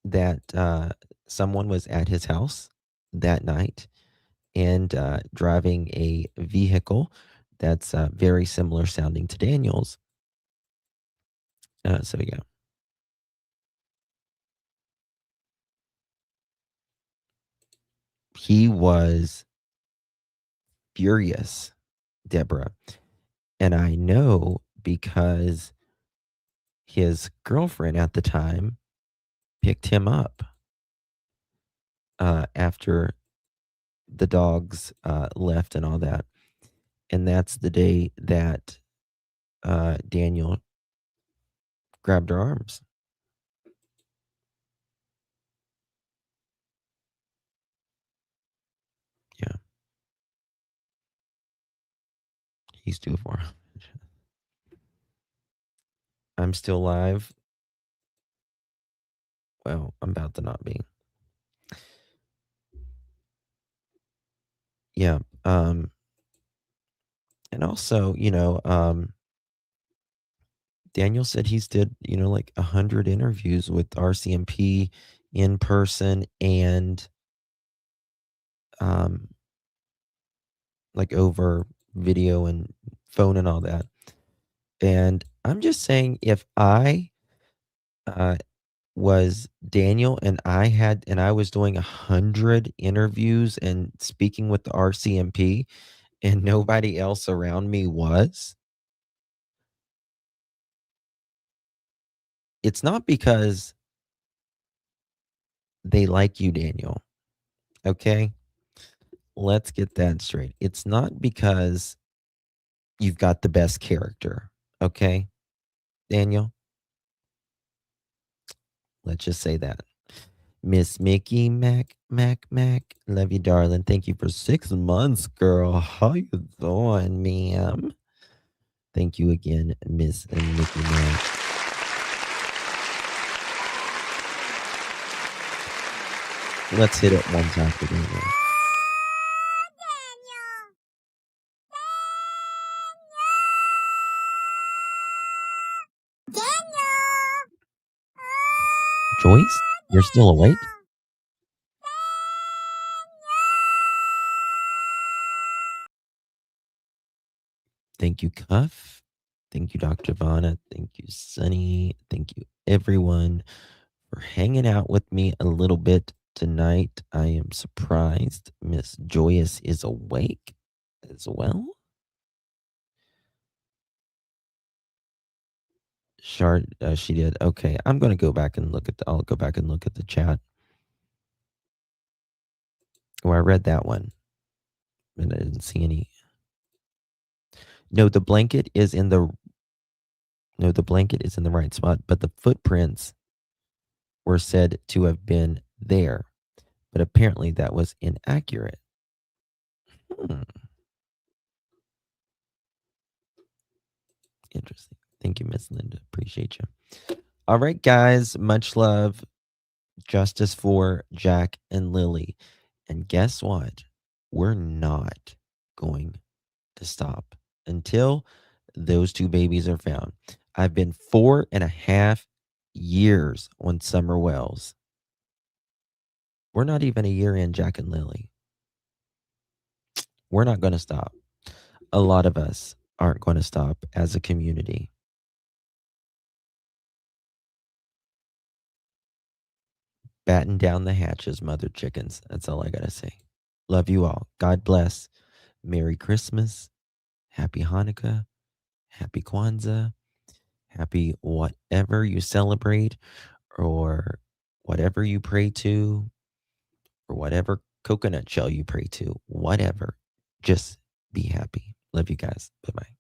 that someone was at his house that night and driving a vehicle that's very similar sounding to Daniel's. So yeah. He was furious, Deborah. And I know because his girlfriend at the time picked him up after the dogs left and all that. And that's the day that Daniel grabbed her arms. Yeah. He's too far. I'm still live. Well, I'm about to not be. Yeah. And also, Daniel said he's did, like 100 interviews with RCMP in person and like over video and phone and all that. And I'm just saying, if I was Daniel and I was doing 100 interviews and speaking with the RCMP and nobody else around me was, it's not because they like you, Daniel. Okay? Let's get that straight. It's not because you've got the best character. Okay? Daniel? Let's just say that. Miss Mickey Mac. Love you, darling. Thank you for 6 months, girl. How you doing, ma'am? Thank you again, Miss Mickey Mac. Let's hit it one time for Daniel. Joyce, you're still awake? Thank you, Cuff. Thank you, Dr. Vanna. Thank you, Sunny. Thank you, everyone, for hanging out with me a little bit tonight. I am surprised Miss Joyous is awake as well. She did. Okay, I'm going to go back and look at I'll go back and look at the chat. Oh, I read that one, and I didn't see any. No, the blanket is in the right spot, but the footprints were said to have been there, but apparently that was inaccurate. Interesting. Thank you, Miss Linda. Appreciate you. All right, guys. Much love. Justice for Jack and Lilly. And guess what? We're not going to stop until those two babies are found. I've been 4.5 years on Summer Wells. We're not even a year in, Jack and Lilly. We're not going to stop. A lot of us aren't going to stop as a community. Batten down the hatches, mother chickens. That's all I got to say. Love you all. God bless. Merry Christmas. Happy Hanukkah. Happy Kwanzaa. Happy whatever you celebrate or whatever you pray to or whatever coconut shell you pray to. Whatever. Just be happy. Love you guys. Bye-bye.